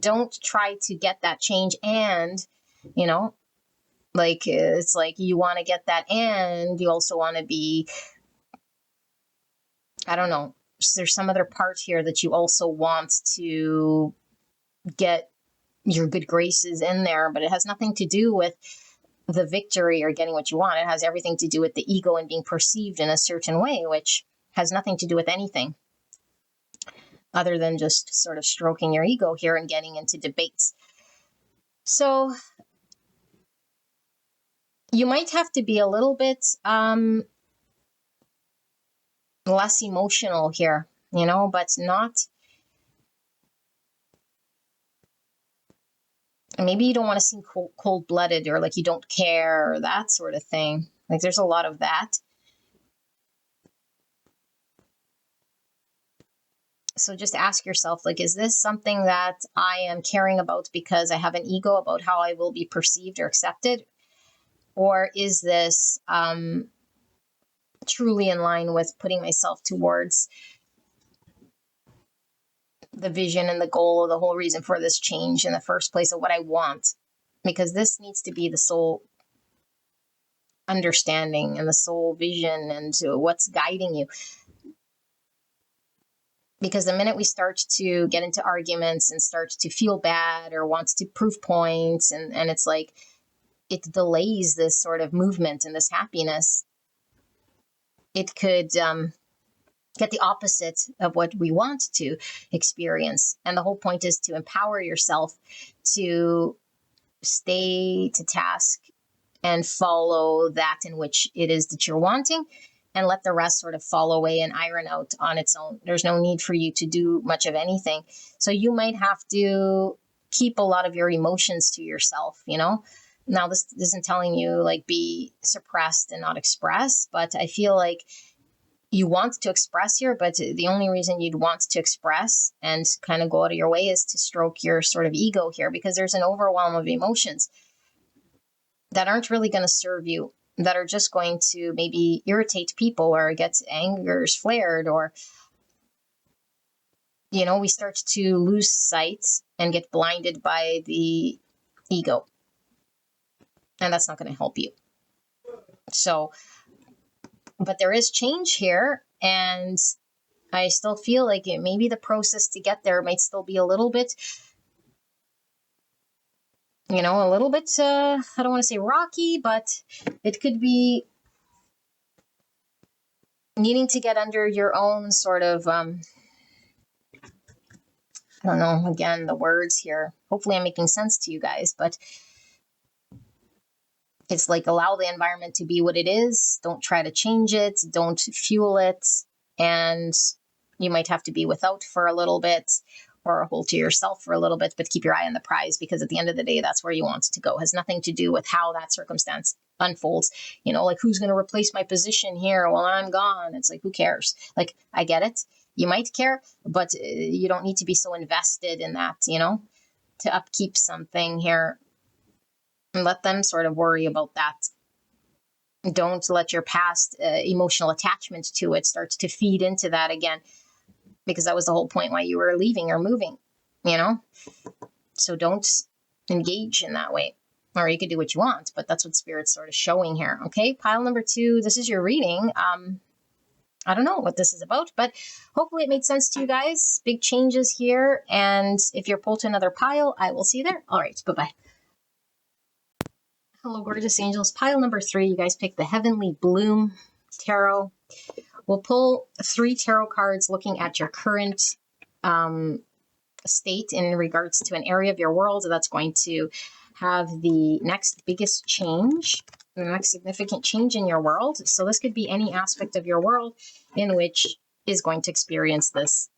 Don't try to get that change and, like it's like you want to get that and you also want to be, I don't know, there's some other part here that you also want to get your good graces in there, but it has nothing to do with the victory or getting what you want. It has everything to do with the ego and being perceived in a certain way, which has nothing to do with anything other than just sort of stroking your ego here and getting into debates. So you might have to be a little bit less emotional here, but not, maybe you don't want to seem cold-blooded or like you don't care or that sort of thing. Like there's a lot of that. So just ask yourself, like, is this something that I am caring about because I have an ego about how I will be perceived or accepted? Or is this truly in line with putting myself towards the vision and the goal, or the whole reason for this change in the first place, of what I want? Because this needs to be the soul understanding and the soul vision and what's guiding you. Because the minute we start to get into arguments and start to feel bad or want to prove points, and it's like it delays this sort of movement and this happiness, it could get the opposite of what we want to experience. And the whole point is to empower yourself to stay to task and follow that in which it is that you're wanting, and let the rest sort of fall away and iron out on its own. There's no need for you to do much of anything. So you might have to keep a lot of your emotions to yourself, Now, this isn't telling you like be suppressed and not express, but I feel like you want to express here, but the only reason you'd want to express and kind of go out of your way is to stroke your sort of ego here, because there's an overwhelm of emotions. that aren't really going to serve you, that are just going to maybe irritate people or get angers flared, or, we start to lose sight and get blinded by the ego. And that's not going to help you. So, but there is change here, and I still feel like maybe the process to get there might still be a little bit, I don't want to say rocky, but it could be needing to get under your own sort of, I don't know, again, the words here. Hopefully I'm making sense to you guys, but it's like allow the environment to be what it is. Don't try to change it. Don't fuel it. And you might have to be without for a little bit, or hold to yourself for a little bit, but keep your eye on the prize, because at the end of the day, that's where you want it to go. It has nothing to do with how that circumstance unfolds. Like, who's going to replace my position here while I'm gone? It's like, who cares? Like, I get it. You might care, but you don't need to be so invested in that, to upkeep something here. And let them sort of worry about that. Don't let your past emotional attachment to it start to feed into that again, because that was the whole point why you were leaving or moving, So don't engage in that way. Or you could do what you want, but that's what Spirit's sort of showing here. Okay, pile number 2, this is your reading. I don't know what this is about, but hopefully it made sense to you guys. Big changes here. And if you're pulled to another pile, I will see you there. All right, bye-bye. Hello, gorgeous angels. Pile number 3, you guys picked the Heavenly Bloom Tarot. We'll pull 3 tarot cards looking at your current state in regards to an area of your world that's going to have the next biggest change, the next significant change in your world. So this could be any aspect of your world in which is going to experience this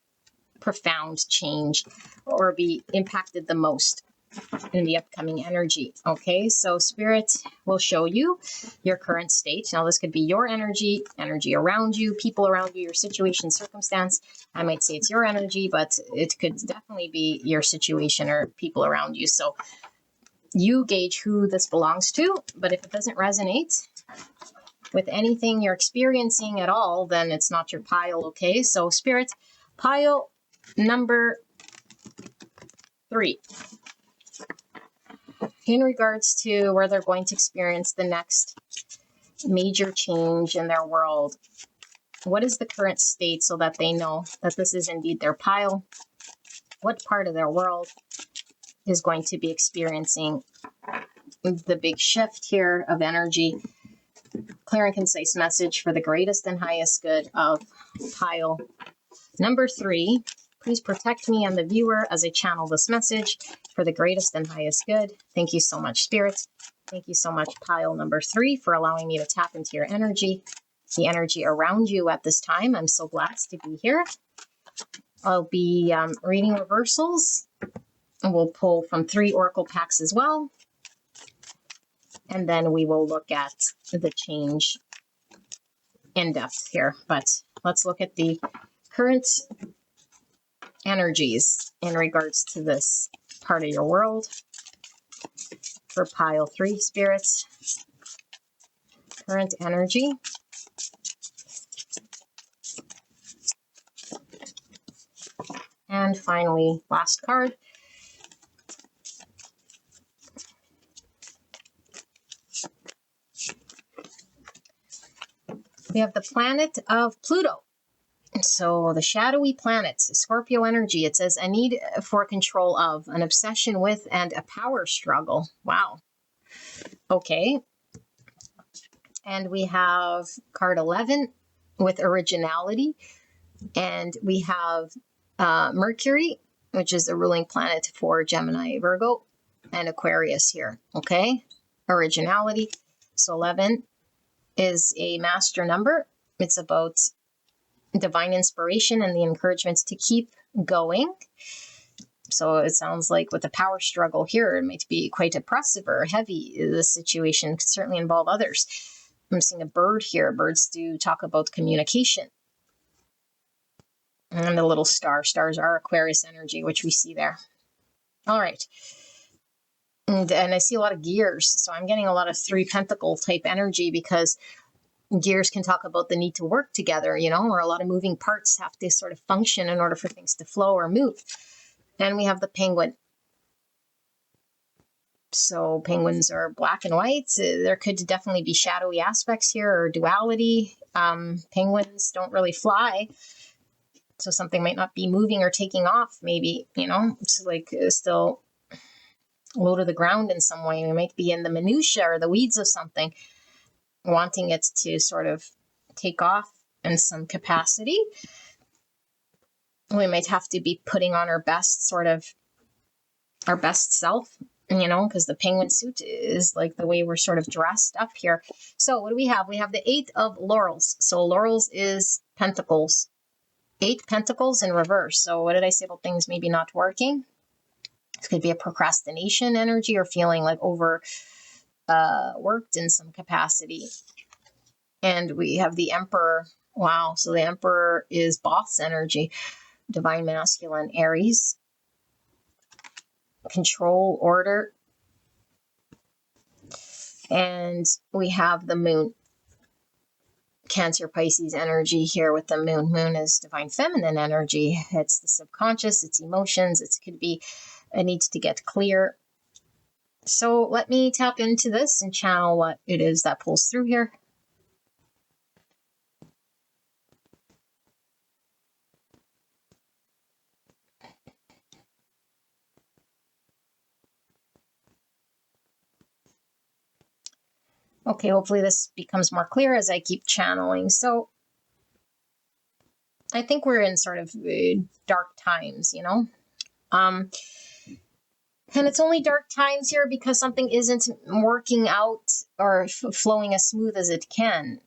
profound change or be impacted the most in the upcoming energy. Okay, so Spirit will show you your current state. Now, this could be your energy around you, people around you, your situation, circumstance. I might say it's your energy, but it could definitely be your situation or people around you. So you gauge who this belongs to, but if it doesn't resonate with anything you're experiencing at all, then it's not your pile, okay? So Spirit, pile number 3. In regards to where they're going to experience the next major change in their world, what is the current state so that they know that this is indeed their pile? What part of their world is going to be experiencing the big shift here of energy? Clear and concise message for the greatest and highest good of pile number 3. Please protect me and the viewer as I channel this message for the greatest and highest good. Thank you so much, Spirit. Thank you so much, pile number 3, for allowing me to tap into your energy, the energy around you at this time. I'm so blessed to be here. I'll be reading reversals, and we'll pull from 3 oracle packs as well. And then we will look at the change in depth here. But let's look at the current energies in regards to this part of your world for pile 3, spirits. Current energy. And finally, last card. We have the planet of Pluto. So the shadowy planet, Scorpio energy, it says a need for control of, an obsession with, and a power struggle. Wow. Okay. And we have card 11 with originality. And we have Mercury, which is the ruling planet for Gemini, Virgo, and Aquarius here. Okay. Originality. So 11 is a master number. It's about divine inspiration and the encouragement to keep going. So it sounds like with the power struggle here, it might be quite oppressive or heavy. This situation could certainly involve others. I'm seeing a bird here. Birds do talk about communication. And the little star. Stars are Aquarius energy, which we see there. All right. And I see a lot of gears. So I'm getting a lot of 3 pentacle type energy, because gears can talk about the need to work together, or a lot of moving parts have to sort of function in order for things to flow or move. And we have the penguin. So penguins are black and white. There could definitely be shadowy aspects here, or duality. Penguins don't really fly, so something might not be moving or taking off. Maybe, it's like still low to the ground in some way. We might be in the minutia or the weeds of something, wanting it to sort of take off in some capacity. We might have to be putting on our best self, because the penguin suit is like the way we're sort of dressed up here. So what do we have? We have the 8 of laurels. So laurels is pentacles. 8 pentacles in reverse. So what did I say about things maybe not working? This could be a procrastination energy, or feeling like over worked in some capacity. And we have the Emperor. Wow. So the Emperor is boss energy, divine masculine, Aries, control, order. And we have the Moon, Cancer, Pisces energy here with the Moon. Moon is divine feminine energy. It's the subconscious, it's emotions. It could be a need to get clear. So let me tap into this and channel what it is that pulls through here. Okay, hopefully this becomes more clear as I keep channeling. So I think we're in sort of dark times, and it's only dark times here because something isn't working out or flowing as smooth as it can.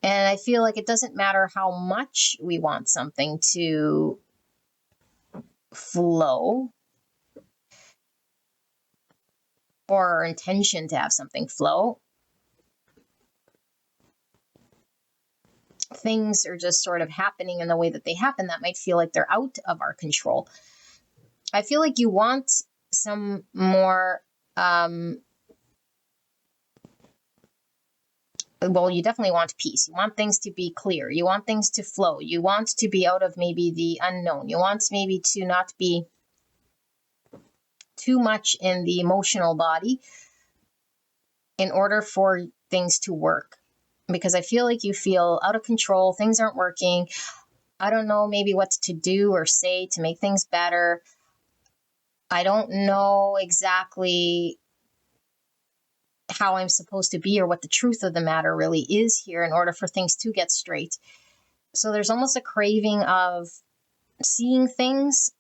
And I feel like it doesn't matter how much we want something to flow, or our intention to have something flow. Things are just sort of happening in the way that they happen that might feel like they're out of our control. I feel like you want some more, well, you definitely want peace. You want things to be clear. You want things to flow. You want to be out of maybe the unknown. You want maybe to not be too much in the emotional body in order for things to work. Because I feel like you feel out of control. Things aren't working. I don't know maybe what to do or say to make things better. I don't know exactly how I'm supposed to be, or what the truth of the matter really is here in order for things to get straight. So there's almost a craving of seeing things,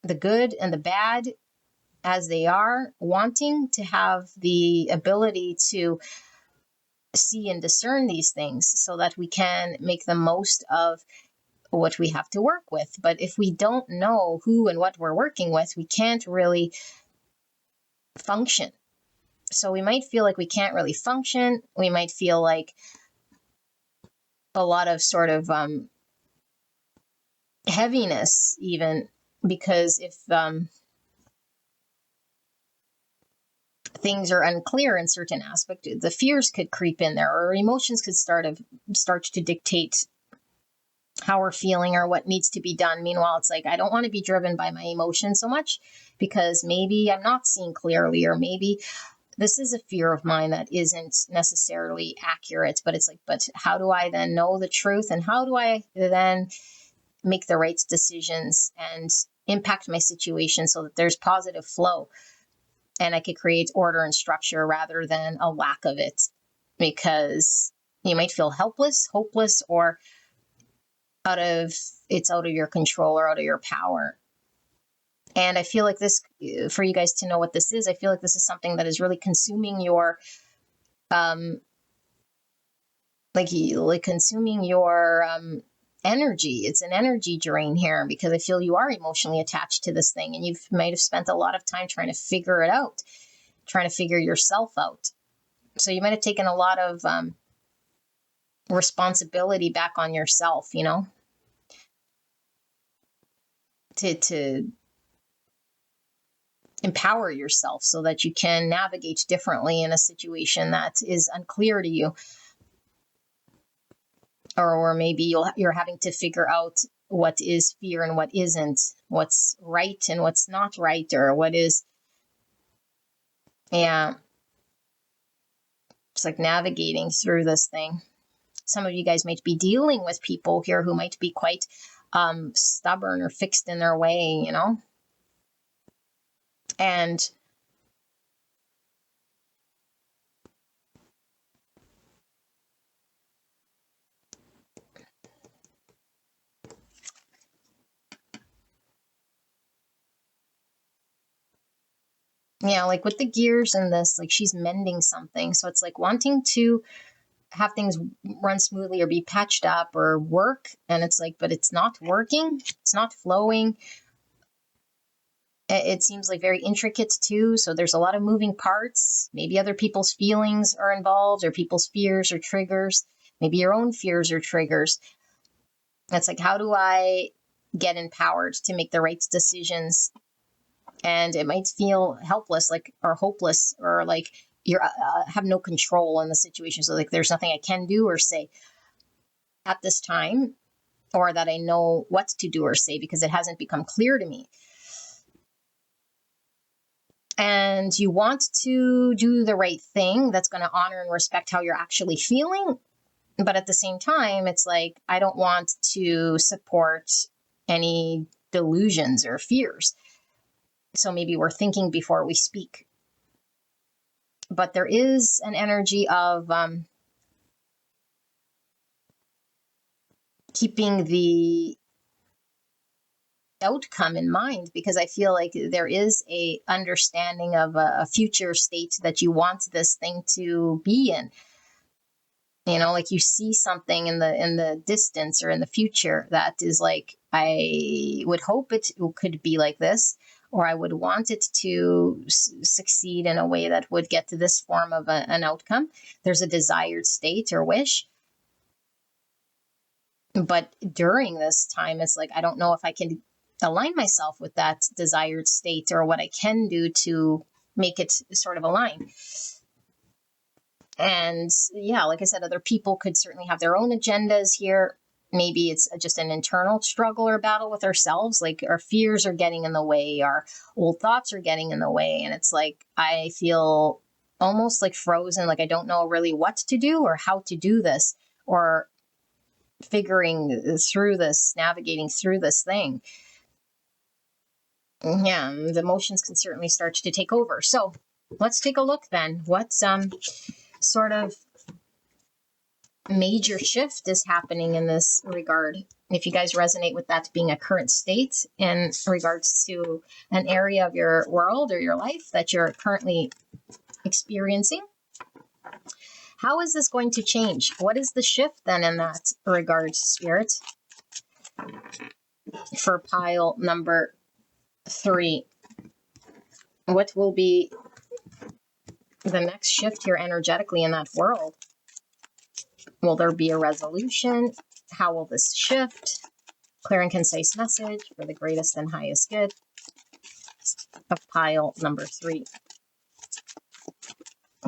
the good and the bad, as they are, wanting to have the ability to see and discern these things so that we can make the most of what we have to work with. But if we don't know who and what we're working with, we can't really function. So we might feel like we can't really function. We might feel like a lot of sort of heaviness, even, because if things are unclear in certain aspects, the fears could creep in there, or emotions could start to dictate how we're feeling or what needs to be done. Meanwhile, it's like, I don't want to be driven by my emotions so much, because maybe I'm not seeing clearly, or maybe this is a fear of mine that isn't necessarily accurate. But it's like, but how do I then know the truth? And how do I then make the right decisions and impact my situation so that there's positive flow and I could create order and structure rather than a lack of it? Because you might feel helpless, hopeless, or it's out of your control or out of your power. And I feel like this, for you guys to know what this is, I feel like this is something that is really consuming your, consuming your energy. It's an energy drain here, because I feel you are emotionally attached to this thing, and you might have spent a lot of time trying to figure it out, trying to figure yourself out. So you might have taken a lot of responsibility back on yourself, to empower yourself so that you can navigate differently in a situation that is unclear to you. Or maybe you're having to figure out what is fear and what isn't, what's right and what's not right, or what is, yeah, it's like navigating through this thing. Some of you guys might be dealing with people here who might be quite stubborn or fixed in their way, you know? And yeah, like with the gears in this, like she's mending something. So it's like wanting to have things run smoothly or be patched up or work. And it's like, but it's not working. It's not flowing. It seems like very intricate too. So there's a lot of moving parts. Maybe other people's feelings are involved, or people's fears or triggers. Maybe your own fears or triggers. It's like, how do I get empowered to make the right decisions? And it might feel helpless, like, or hopeless, or like you're have no control in the situation. So like there's nothing I can do or say at this time, or that I know what to do or say because it hasn't become clear to me. And you want to do the right thing that's going to honor and respect how you're actually feeling. But at the same time, it's like, I don't want to support any delusions or fears. So maybe we're thinking before we speak. But there is an energy of keeping the outcome in mind, because I feel like there is a understanding of a future state that you want this thing to be in. You know, like you see something in the distance or in the future that is like, I would hope it could be like this, or I would want it to succeed in a way that would get to this form of an outcome. There's a desired state or wish. But during this time, it's like, I don't know if I can align myself with that desired state, or what I can do to make it sort of align. And yeah, like I said, other people could certainly have their own agendas here. Maybe it's just an internal struggle or battle with ourselves. Like our fears are getting in the way, our old thoughts are getting in the way. And it's like, I feel almost like frozen, like I don't know really what to do or how to do this, or figuring through this, navigating through this thing. Yeah, the emotions can certainly start to take over. So let's take a look then. What's sort of major shift is happening in this regard? If you guys resonate with that being a current state in regards to an area of your world or your life that you're currently experiencing, how is this going to change? What is the shift then in that regard, Spirit? For pile number 3, what will be the next shift here energetically in that world? Will there be a resolution? How will this shift? Clear and concise message for the greatest and highest good of pile number 3.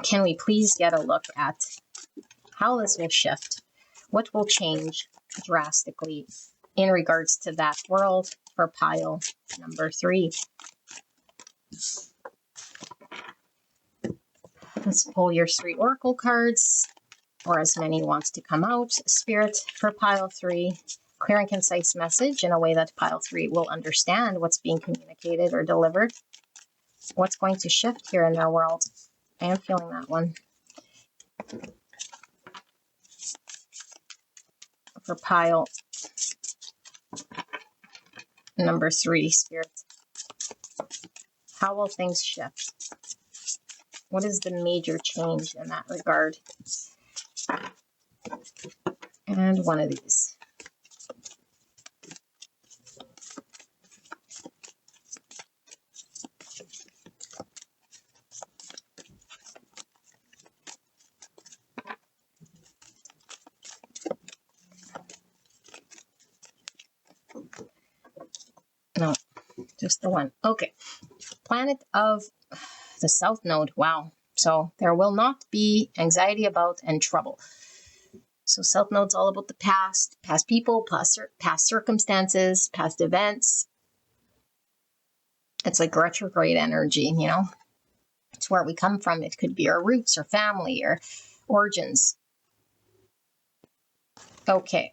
Can we please get a look at how this will shift? What will change drastically in regards to that world for pile number 3? Let's pull your 3 oracle cards, or as many wants to come out. Spirit for pile 3. Clear and concise message in a way that pile 3 will understand what's being communicated or delivered. What's going to shift here in their world? I am feeling that one. For pile number 3, Spirit. How will things shift? What is the major change in that regard? And one of these. No, just the one. Okay. planet of the South Node. Wow. So there will not be anxiety about and trouble. So South Node's all about the past people, past circumstances, past events. It's like retrograde energy, you know? It's where we come from. It could be our roots or family or origins. Okay.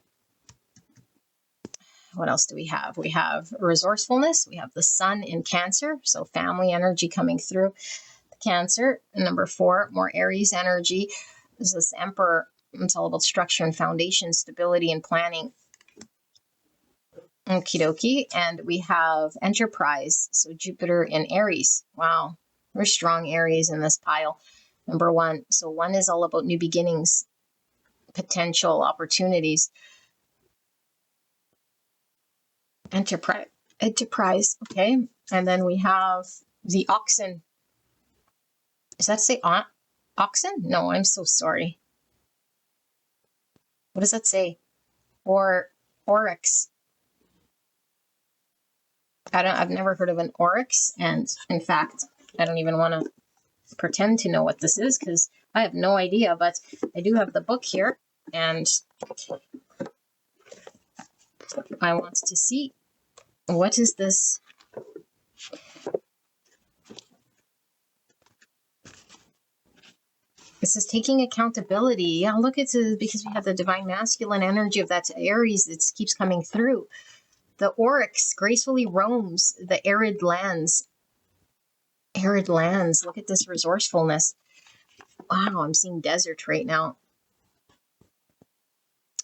What else do we have? We have resourcefulness. We have the sun in Cancer. So family energy coming through the Cancer. And number 4, more Aries energy. This is this Emperor. It's all about structure and foundation, stability and planning. Okie dokie. And we have enterprise. So Jupiter in Aries. Wow. We're strong Aries in this pile. Number 1. So 1 is all about new beginnings, potential opportunities. Enterprise. Okay. And then we have the oxen. Does that say oxen? No, I'm so sorry. What does that say? Or oryx. I've never heard of an oryx, and in fact, I don't even want to pretend to know what this is because I have no idea, but I do have the book here, and I want to see what is this. This is taking accountability. Yeah, look, it's because we have the divine masculine energy of that Aries. It keeps coming through. The oryx gracefully roams the arid lands. Arid lands. Look at this resourcefulness. Wow, I'm seeing desert right now.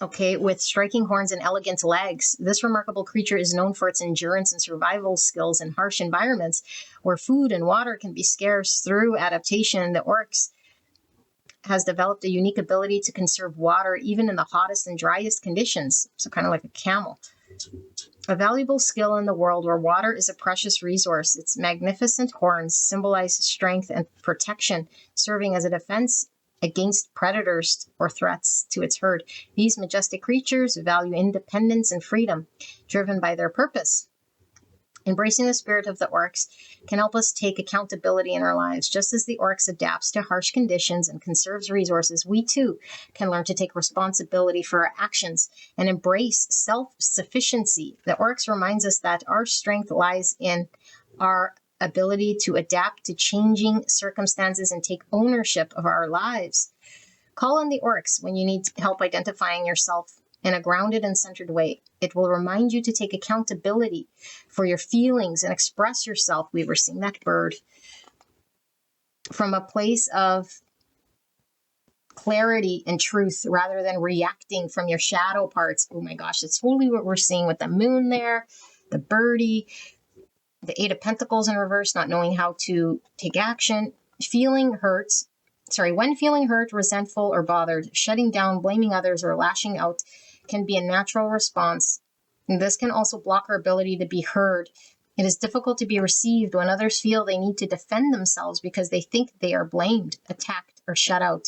Okay, with striking horns and elegant legs, this remarkable creature is known for its endurance and survival skills in harsh environments where food and water can be scarce. Through adaptation, the oryx has developed a unique ability to conserve water even in the hottest and driest conditions. So kind of like a camel. A valuable skill in the world where water is a precious resource. Its magnificent horns symbolize strength and protection, serving as a defense against predators or threats to its herd. These majestic creatures value independence and freedom, driven by their purpose. Embracing the spirit of the oryx can help us take accountability in our lives. Just as the oryx adapts to harsh conditions and conserves resources, we too can learn to take responsibility for our actions and embrace self-sufficiency. The oryx reminds us that our strength lies in our ability to adapt to changing circumstances and take ownership of our lives. Call on the oryx when you need help identifying yourself in a grounded and centered way. It will remind you to take accountability for your feelings and express yourself. We were seeing that bird from a place of clarity and truth rather than reacting from your shadow parts. Oh my gosh, it's totally what we're seeing with the moon there, the birdie, the 8 of Pentacles in reverse, not knowing how to take action, when feeling hurt, resentful, or bothered, shutting down, blaming others, or lashing out can be a natural response. And this can also block our ability to be heard. It is difficult to be received when others feel they need to defend themselves because they think they are blamed, attacked, or shut out.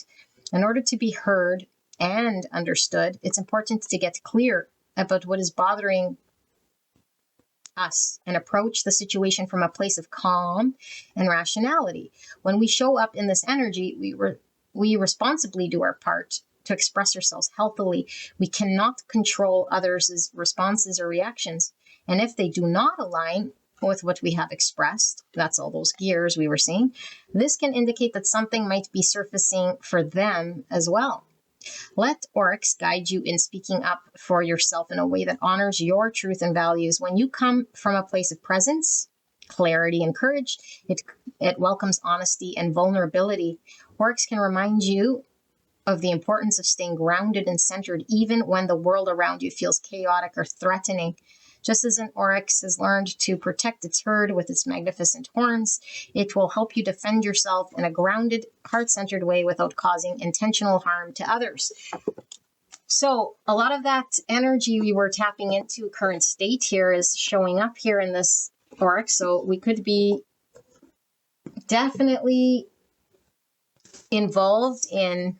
In order to be heard and understood, it's important to get clear about what is bothering us and approach the situation from a place of calm and rationality. When we show up in this energy, we responsibly do our part to express ourselves healthily. We cannot control others' responses or reactions. And if they do not align with what we have expressed, that's all those gears we were seeing, this can indicate that something might be surfacing for them as well. Let Oryx guide you in speaking up for yourself in a way that honors your truth and values. When you come from a place of presence, clarity, and courage, it welcomes honesty and vulnerability. Oryx can remind you of the importance of staying grounded and centered even when the world around you feels chaotic or threatening. Just as an oryx has learned to protect its herd with its magnificent horns, it will help you defend yourself in a grounded, heart-centered way without causing intentional harm to others. So a lot of that energy we were tapping into, current state here, is showing up here in this oryx. So we could be definitely involved in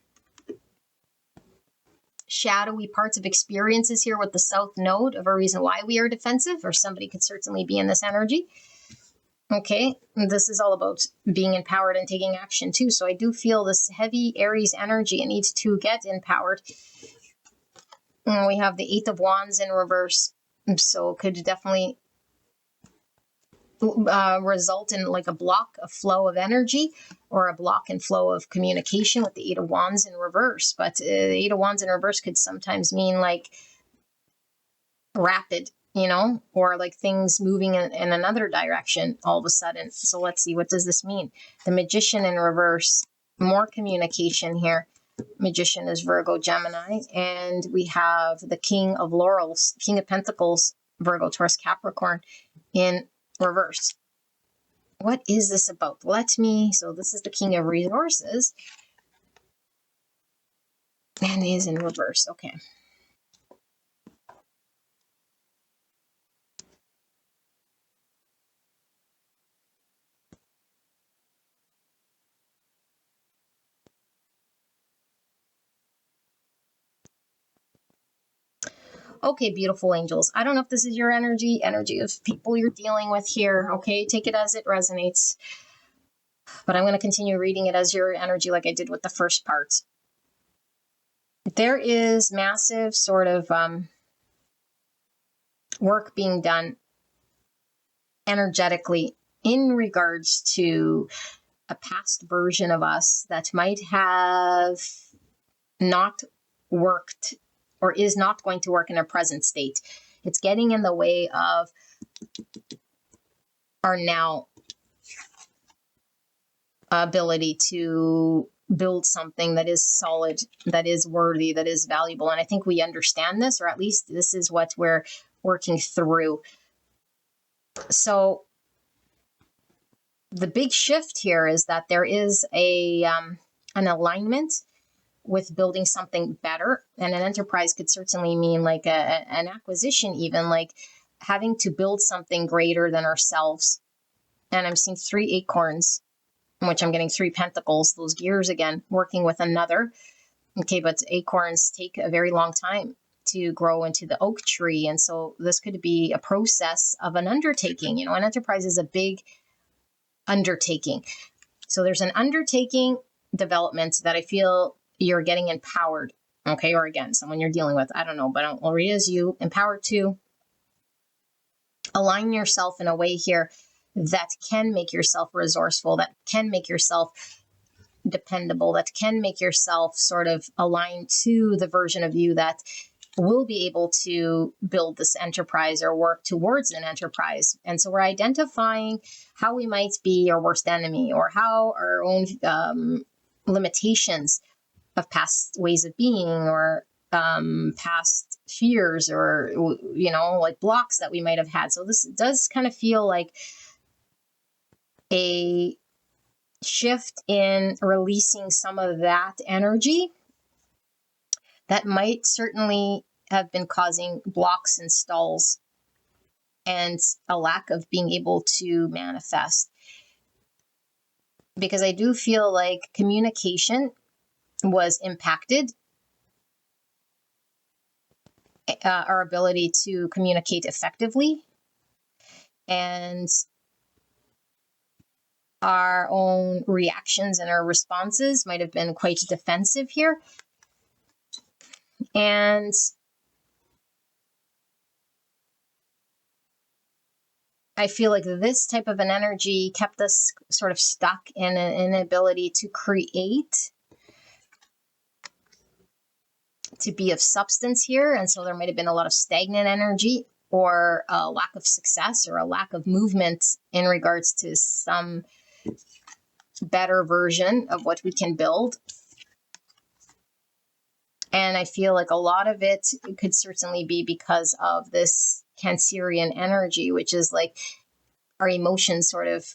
shadowy parts of experiences here with the South Node of a reason why we are defensive, or somebody could certainly be in this energy. Okay, this is all about being empowered and taking action too. So I do feel this heavy Aries energy. It needs to get empowered. And we have the Eight of Wands in reverse. So it could definitely result in like a block, a flow of energy, or a block and flow of communication with the Eight of Wands in reverse. But the Eight of Wands in reverse could sometimes mean like rapid, or like things moving in another direction all of a sudden. So let's see, what does this mean? The Magician in reverse, more communication here. Magician is Virgo, Gemini, and we have the King of Laurels, King of Pentacles, Virgo, Taurus, Capricorn in reverse. What is this about? So this is the King of Resources, and it is in reverse. Okay. Okay, beautiful angels. I don't know if this is your energy of people you're dealing with here. Okay, take it as it resonates. But I'm going to continue reading it as your energy like I did with the first part. There is massive sort of work being done energetically in regards to a past version of us that might have not worked or is not going to work in our present state. It's getting in the way of our now ability to build something that is solid, that is worthy, that is valuable. And I think we understand this, or at least this is what we're working through. So the big shift here is that there is an alignment with building something better. And an enterprise could certainly mean like an acquisition, even like having to build something greater than ourselves. And I'm seeing 3 acorns, in which I'm getting 3 pentacles, those gears again, working with another. Okay, but acorns take a very long time to grow into the oak tree. And so this could be a process of an undertaking. An enterprise is a big undertaking. So there's an undertaking development that I feel you're getting empowered. Okay, or again, someone you're dealing with. I don't know, but I'll read as you empowered to align yourself in a way here that can make yourself resourceful, that can make yourself dependable, that can make yourself sort of aligned to the version of you that will be able to build this enterprise or work towards an enterprise. And so we're identifying how we might be our worst enemy, or how our own limitations of past ways of being, or past fears, or like blocks that we might have had. So this does kind of feel like a shift in releasing some of that energy that might certainly have been causing blocks and stalls and a lack of being able to manifest. Because I do feel like communication was impacted, our ability to communicate effectively, and our own reactions and our responses might have been quite defensive here. And I feel like this type of an energy kept us sort of stuck in an inability to create, to be of substance here. And so there might have been a lot of stagnant energy, or a lack of success, or a lack of movement in regards to some better version of what we can build. And I feel like a lot of it could certainly be because of this Cancerian energy, which is like our emotions sort of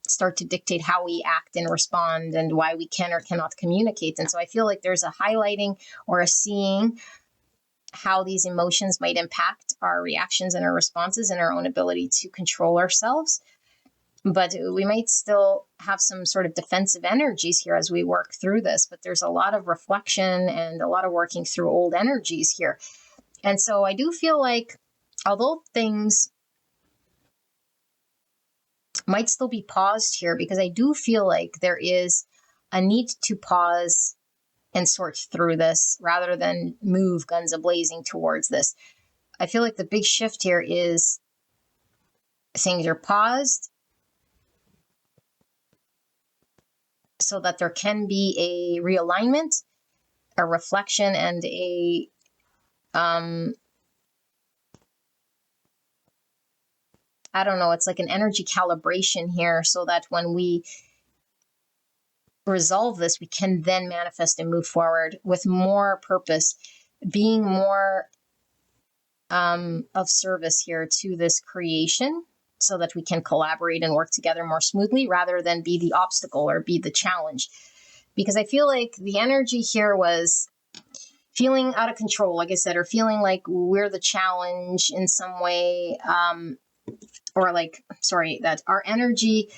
start to dictate how we act and respond, and why we can or cannot communicate. And so I feel like there's a highlighting or a seeing how these emotions might impact our reactions and our responses and our own ability to control ourselves. But we might still have some sort of defensive energies here as we work through this. But there's a lot of reflection and a lot of working through old energies here. And so I do feel like, although things might still be paused here, because I do feel like there is a need to pause and sort through this rather than move guns a-blazing towards this. I feel like the big shift here is things are paused so that there can be a realignment, a reflection, and a I don't know, it's like an energy calibration here, so that when we resolve this, we can then manifest and move forward with more purpose, being more of service here to this creation, so that we can collaborate and work together more smoothly rather than be the obstacle or be the challenge. Because I feel like the energy here was feeling out of control, like I said, or feeling like we're the challenge in some way, or like, sorry, that our energy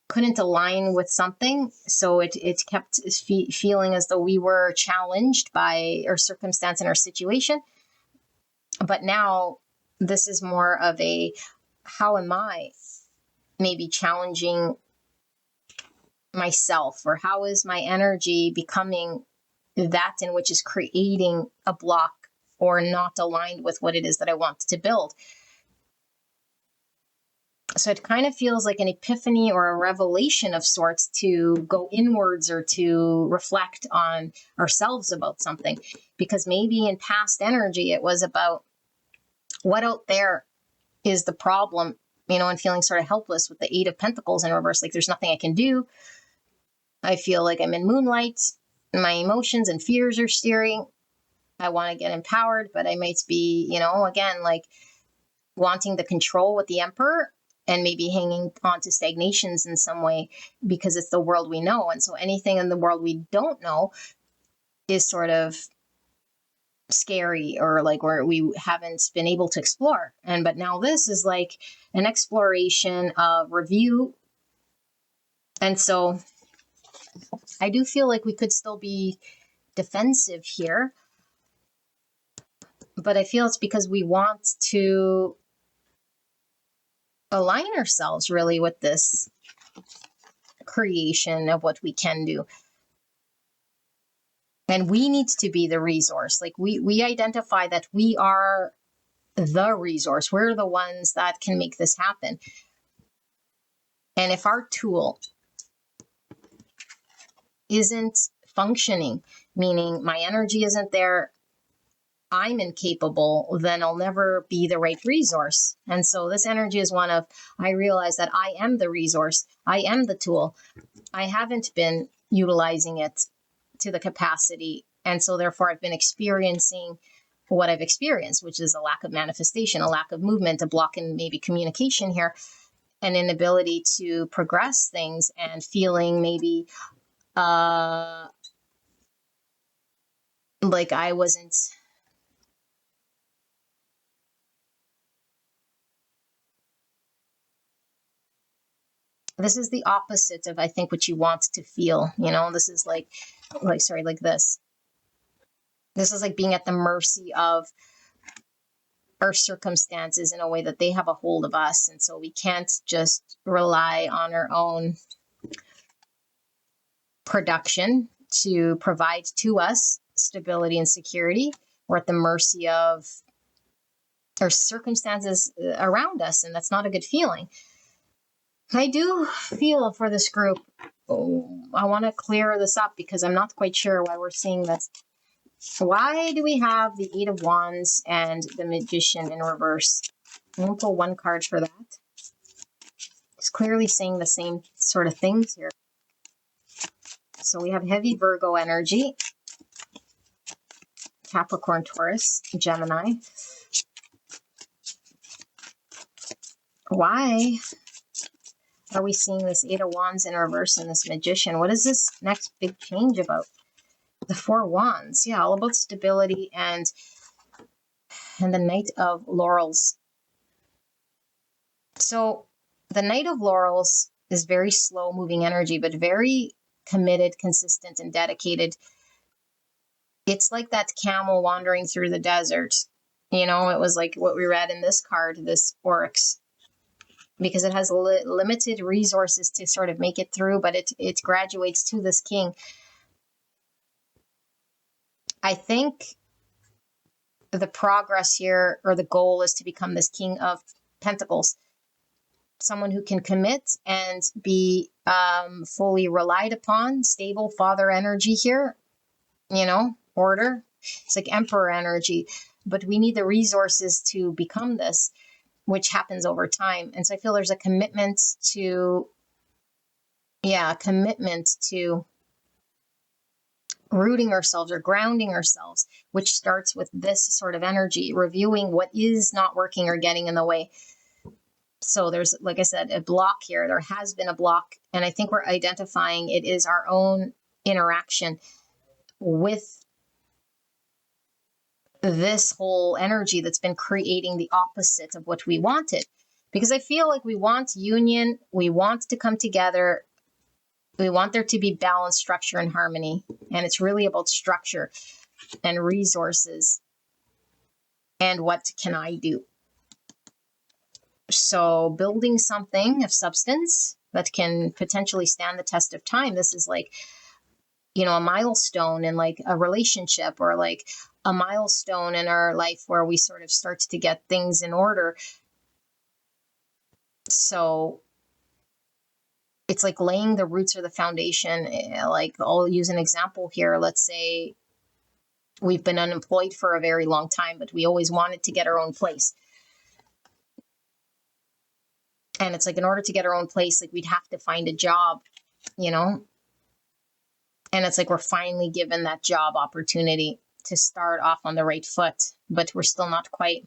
couldn't align with something. So it kept feeling as though we were challenged by our circumstance and our situation. But now this is more of a, how am I maybe challenging myself, or how is my energy becoming that in which is creating a block or not aligned with what it is that I want to build. So it kind of feels like an epiphany or a revelation of sorts to go inwards or to reflect on ourselves about something. Because maybe in past energy, it was about what out there is the problem, and feeling sort of helpless with the Eight of Pentacles in reverse. Like there's nothing I can do. I feel like I'm in moonlight. My emotions and fears are steering. I want to get empowered, but I might be, again, like wanting the control with the Emperor, and maybe hanging on to stagnations in some way because it's the world we know. And so anything in the world we don't know is sort of scary, or like where we haven't been able to explore. But now this is like an exploration of review. And so I do feel like we could still be defensive here, but I feel it's because we want to align ourselves really with this creation of what we can do. And we need to be the resource. Like we identify that we are the resource. We're the ones that can make this happen. And if our tool isn't functioning, meaning my energy isn't there, I'm incapable, then I'll never be the right resource. And so this energy is one of, I realize that I am the resource. I am the tool. I haven't been utilizing it to the capacity. And so therefore I've been experiencing what I've experienced, which is a lack of manifestation, a lack of movement, a block in maybe communication here, an inability to progress things, and feeling maybe like I wasn't this is the opposite of, I think, what you want to feel. This is like this. This is like being at the mercy of our circumstances in a way that they have a hold of us. And so we can't just rely on our own production to provide to us stability and security. We're at the mercy of our circumstances around us, and that's not a good feeling. I do feel for this group, I want to clear this up because I'm not quite sure why we're seeing this. Why do we have the Eight of Wands and the Magician in reverse? I'm going to pull one card for that. It's clearly saying the same sort of things here. So we have heavy Virgo energy, Capricorn, Taurus, Gemini. Why are we seeing this Eight of Wands in reverse and this Magician? What is this next big change about? The Four of Wands. Yeah, all about stability and the Knight of Laurels. So the Knight of Laurels is very slow moving energy, but very committed, consistent, and dedicated. It's like that camel wandering through the desert. It was like what we read in this card, this oryx. because it has limited resources to sort of make it through, but it graduates to this king. I think the progress here, or the goal, is to become this King of Pentacles, someone who can commit and be fully relied upon, stable father energy here, order. It's like emperor energy, but we need the resources to become this, which happens over time. And so I feel there's a commitment to rooting ourselves or grounding ourselves, which starts with this sort of energy, reviewing what is not working or getting in the way. So there's, like I said, a block here. There has been a block, and I think we're identifying it is our own interaction with this whole energy that's been creating the opposite of what we wanted. Because I feel like we want union, we want to come together, we want there to be balance, structure, and harmony. And it's really about structure and resources and what can I do. So building something of substance that can potentially stand the test of time. This is like, a milestone in like a relationship, or like a milestone in our life where we sort of start to get things in order. So it's like laying the roots or the foundation. Like, I'll use an example here. Let's say we've been unemployed for a very long time, but we always wanted to get our own place. And it's like, in order to get our own place, like, we'd have to find a job, And it's like, we're finally given that job opportunity to start off on the right foot, but we're still not quite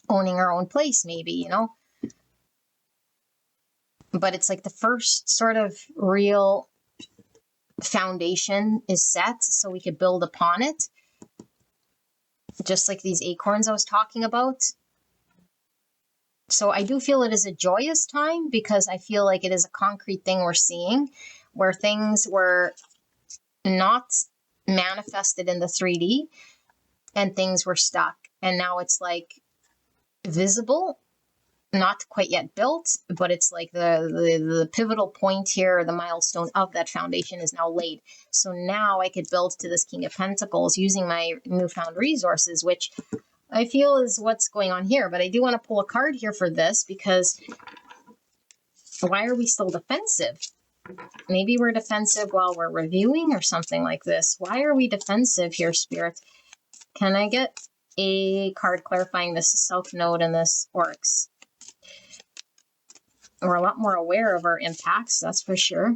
owning our own place, maybe, But it's like the first sort of real foundation is set, so we could build upon it. Just like these acorns I was talking about. So I do feel it is a joyous time, because I feel like it is a concrete thing we're seeing, where things were not manifested in the 3D and things were stuck. And now it's like visible, not quite yet built, but it's like the pivotal point here, the milestone of that foundation is now laid. So now I could build to this King of Pentacles using my newfound resources, which I feel is what's going on here. But I do want to pull a card here for this, because why are we still defensive? Maybe we're defensive while we're reviewing or something like this. Why are we defensive here, Spirit? Can I get a card clarifying this South Node and this Oryx? We're a lot more aware of our impacts, that's for sure.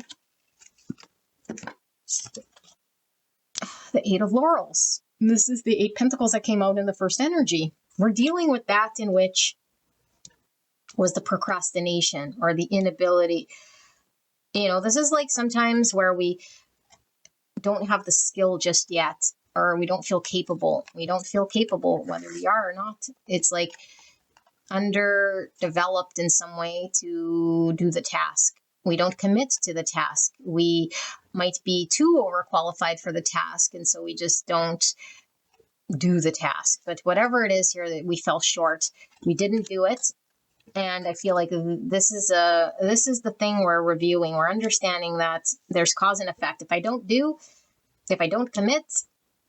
The Eight of Laurels. This is the 8 Pentacles that came out in the first energy. We're dealing with that, in which was the procrastination or the inability. This is like sometimes where we don't have the skill just yet, or we don't feel capable. We don't feel capable whether we are or not. It's like underdeveloped in some way to do the task. We don't commit to the task. We might be too overqualified for the task, and so we just don't do the task. But whatever it is here that we fell short, we didn't do it. And I feel like this is the thing we're reviewing. We're understanding that there's cause and effect. If I don't commit,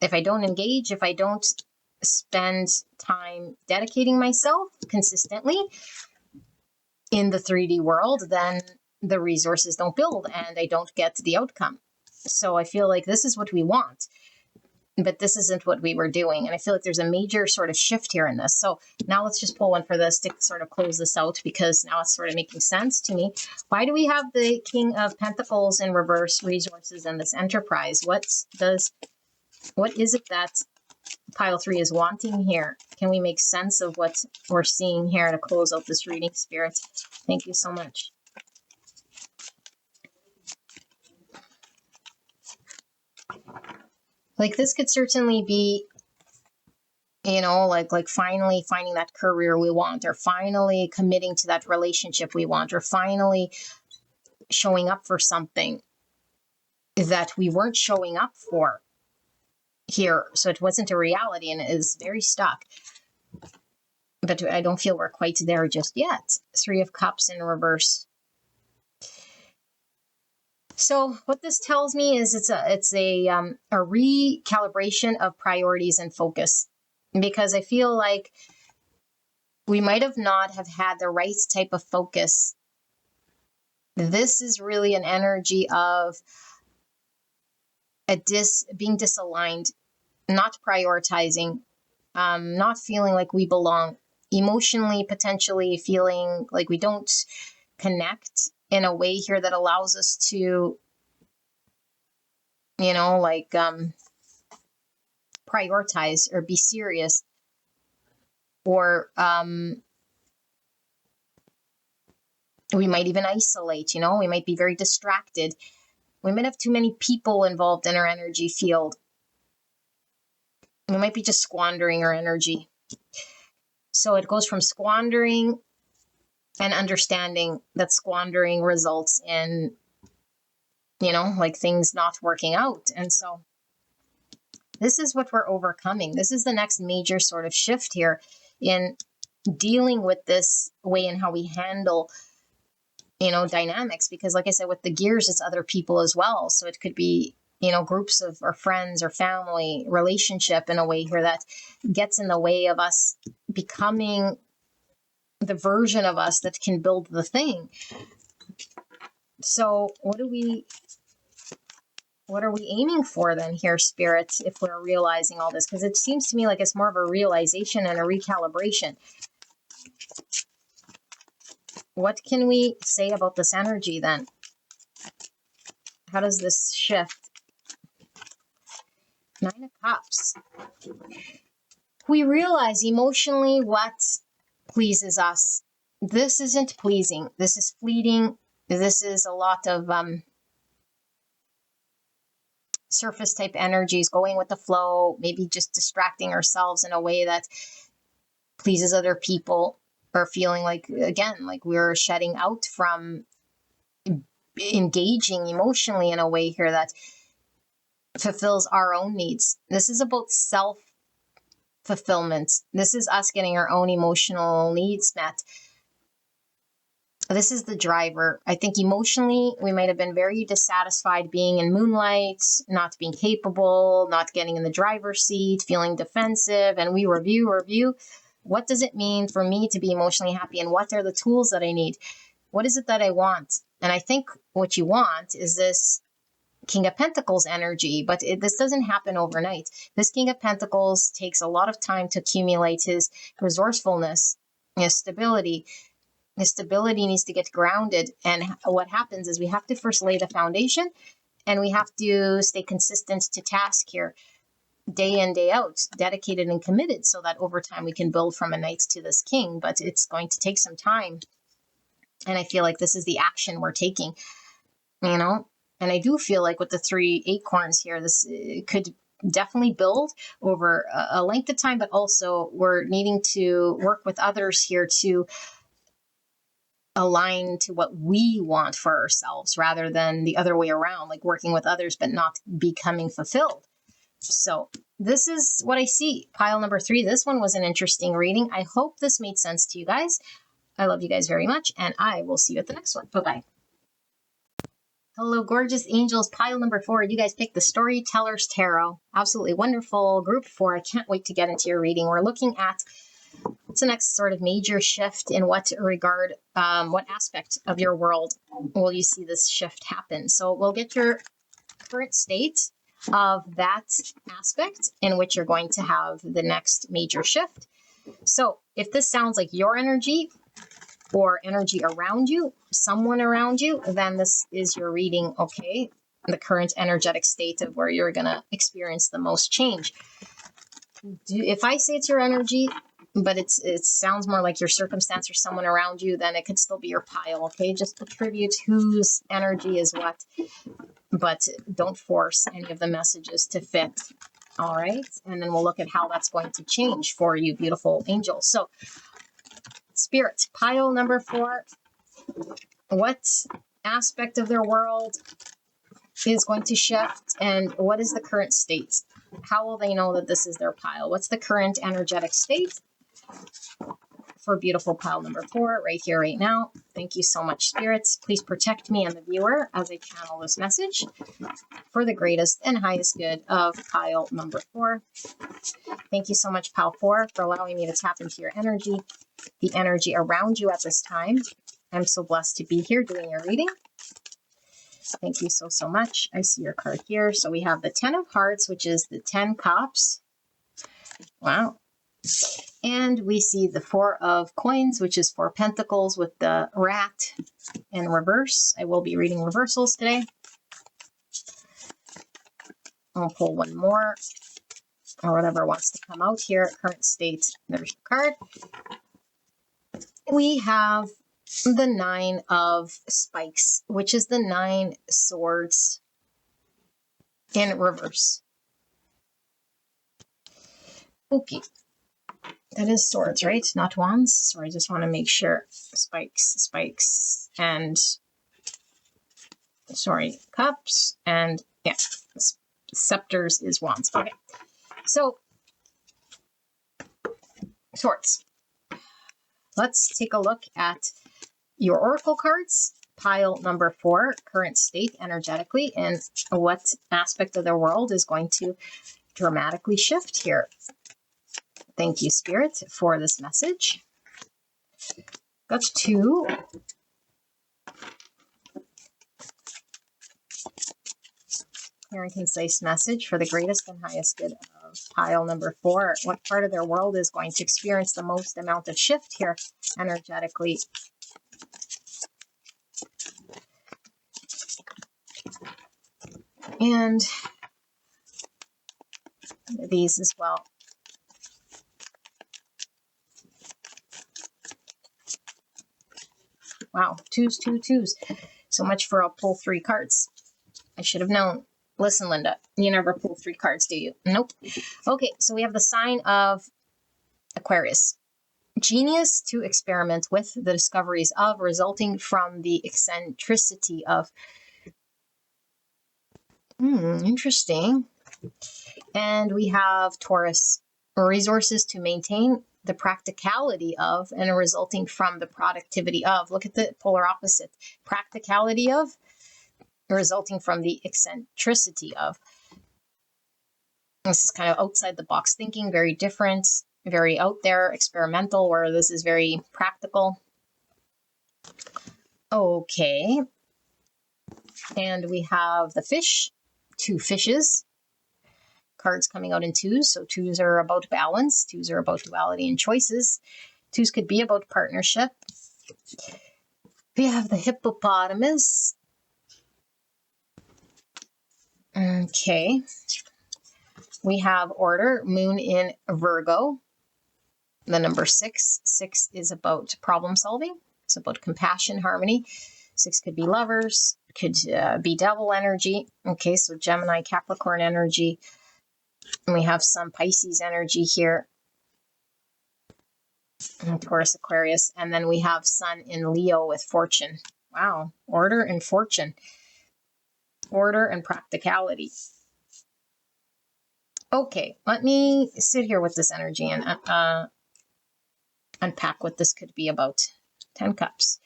if I don't engage, if I don't spend time dedicating myself consistently in the 3D world, then the resources don't build and I don't get the outcome. So I feel like this is what we want, but this isn't what we were doing. And I feel like there's a major sort of shift here in this. So now let's just pull one for this to sort of close this out, because now it's sort of making sense to me. Why do we have the King of Pentacles in reverse, resources, and this Enterprise? What is it that pile 3 is wanting here? Can we make sense of what we're seeing here to close out this reading, Spirit? Thank you so much. Like, this could certainly be, like finally finding that career we want, or finally committing to that relationship we want, or finally showing up for something that we weren't showing up for here. So it wasn't a reality and it is very stuck. but I don't feel we're quite there just yet. Three of Cups in reverse. So what this tells me is it's a recalibration of priorities and focus, because I feel like we might have not have had the right type of focus. This is really an energy of being disaligned, not prioritizing, not feeling like we belong, emotionally, potentially feeling like we don't connect in a way here that allows us to, prioritize or be serious, or we might even isolate, we might be very distracted. We might have too many people involved in our energy field. We might be just squandering our energy. So it goes from squandering and understanding that squandering results in, things not working out. And so this is what we're overcoming. This is the next major sort of shift here in dealing with this way and how we handle, dynamics. Because like I said, with the gears, it's other people as well. So it could be, groups of or friends or family, relationship in a way here that gets in the way of us becoming the version of us that can build the thing. So what are we aiming for then here, Spirit, if we're realizing all this? Because it seems to me like it's more of a realization and a recalibration. What can we say about this energy then? How does this shift? Nine of Cups. We realize emotionally what pleases us. This isn't pleasing. This is fleeting. This is a lot of surface type energies, going with the flow, maybe just distracting ourselves in a way that pleases other people, or feeling like, again, like we're shedding out from engaging emotionally in a way here that fulfills our own needs. This is about self-fulfillment. This is us getting our own emotional needs met. This is the driver. I think emotionally, we might have been very dissatisfied being in moonlight, not being capable, not getting in the driver's seat, feeling defensive, and we review. What does it mean for me to be emotionally happy, and what are the tools that I need? What is it that I want? And I think what you want is this King of Pentacles energy, but this doesn't happen overnight. This King of Pentacles takes a lot of time to accumulate his resourcefulness, his stability. His stability needs to get grounded. And what happens is we have to first lay the foundation, and we have to stay consistent to task here, day in, day out, dedicated and committed, so that over time we can build from a knight to this king. But it's going to take some time. And I feel like this is the action we're taking, And I do feel like with the 3 acorns here, this could definitely build over a length of time, but also we're needing to work with others here to align to what we want for ourselves, rather than the other way around, like working with others but not becoming fulfilled. So this is what I see. Pile number 3. This one was an interesting reading. I hope this made sense to you guys. I love you guys very much, and I will see you at the next one. Bye-bye. Hello, gorgeous angels. Pile number 4. You guys picked the Storyteller's Tarot. Absolutely wonderful. Group 4. I can't wait to get into your reading. We're looking at what's the next sort of major shift in what regard, what aspect of your world will you see this shift happen? So we'll get your current state of that aspect in which you're going to have the next major shift. So if this sounds like your energy or energy around you, someone around you, then this is your reading, okay? The current energetic state of where you're going to experience the most change. If I say it's your energy, but it sounds more like your circumstance or someone around you, then it could still be your pile, okay? Just attribute whose energy is what, but don't force any of the messages to fit, all right? And then we'll look at how that's going to change for you, beautiful angels. So, Spirit, pile number 4, what aspect of their world is going to shift, and what is the current state? How will they know that this is their pile? What's the current energetic state? for beautiful pile number 4 right here, right now. Thank you so much, spirits. Please protect me and the viewer as I channel this message for the greatest and highest good of pile number 4. Thank you so much, pile 4, for allowing me to tap into your energy, the energy around you at this time. I'm so blessed to be here doing your reading. Thank you so, so much. I see your card here. So we have the 10 of Hearts, which is the 10 Cups. Wow. And we see the 4 of Coins, which is 4 Pentacles with the rat in reverse. I will be reading reversals today. I'll pull one more or whatever wants to come out here. Current state, there's the card. We have the 9 of Spikes, which is the 9 swords in reverse. Okay. That is swords, right? Not wands. So I just want to make sure. Spikes, and sorry, cups, and yeah, scepters is wands. Okay. So, swords. Let's take a look at your oracle cards, pile number 4, current state energetically, and what aspect of the world is going to dramatically shift here. Thank you, Spirit, for this message. Got 2. Clear and concise message for the greatest and highest good of pile number 4. What part of their world is going to experience the most amount of shift here energetically? And these as well. Wow, 2s, 2, 2s. So much for I'll pull 3 cards. I should have known. Listen, Linda, you never pull 3 cards, do you? Nope. Okay, so we have the sign of Aquarius. Genius to experiment with the discoveries of, resulting from the eccentricity of. Interesting. And we have Taurus. Resources to maintain the practicality of, and resulting from the productivity of. Look at the polar opposite. Practicality of, resulting from the eccentricity of. This is kind of outside the box thinking, very different, very out there, experimental, where this is very practical. Okay. And we have the fish, 2 fishes. Cards coming out in 2s. So 2s are about balance. 2s are about duality and choices. 2s could be about partnership. We have the hippopotamus. Okay. We have order, moon in Virgo. The number 6. 6 is about problem solving. It's about compassion, harmony. 6 could be lovers, could be devil energy. Okay, so Gemini, Capricorn energy. And we have some Pisces energy here. And Taurus, Aquarius. And then we have Sun in Leo with fortune. Wow, order and fortune. Order and practicality. Okay, let me sit here with this energy and unpack what this could be about. 10 cups.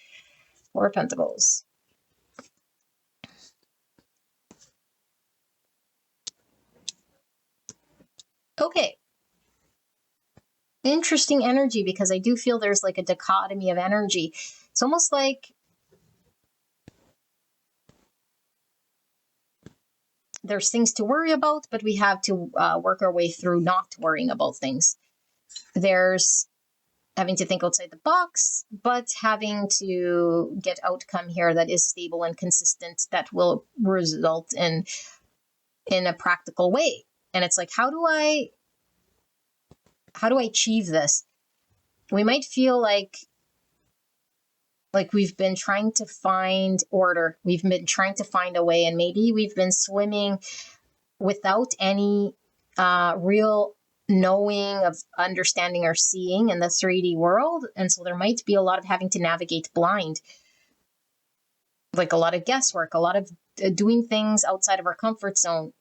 4 pentacles. Okay. Interesting energy, because I do feel there's like a dichotomy of energy. It's almost like there's things to worry about, but we have to work our way through not worrying about things. There's having to think outside the box, but having to get outcome here that is stable and consistent, that will result in a practical way. And it's like, how do I achieve this? We might feel like we've been trying to find order. We've been trying to find a way, and maybe we've been swimming without any real knowing of understanding or seeing in the 3D world. And so there might be a lot of having to navigate blind, like a lot of guesswork, a lot of doing things outside of our comfort zone,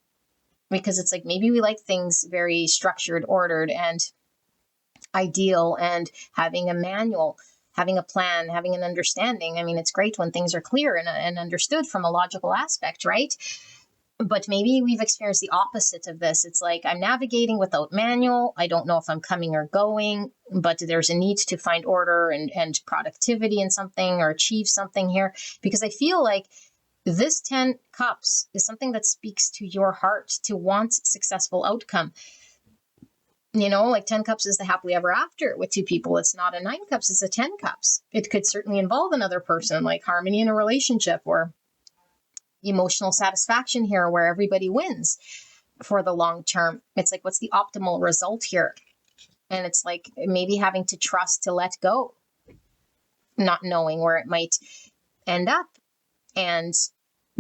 because it's like maybe we like things very structured, ordered, and ideal and having a manual, having a plan, having an understanding. I mean, it's great when things are clear and understood from a logical aspect, right? But maybe we've experienced the opposite of this. It's like I'm navigating without manual. I don't know if I'm coming or going, but there's a need to find order and productivity in something or achieve something here. Because I feel like this 10 cups is something that speaks to your heart to want successful outcome. Like 10 cups is the happily ever after with two people. It's not a 9 cups, it's a 10 cups. It could certainly involve another person, like harmony in a relationship or emotional satisfaction here where everybody wins for the long term. It's like, what's the optimal result here? And it's like maybe having to trust to let go, not knowing where it might end up, and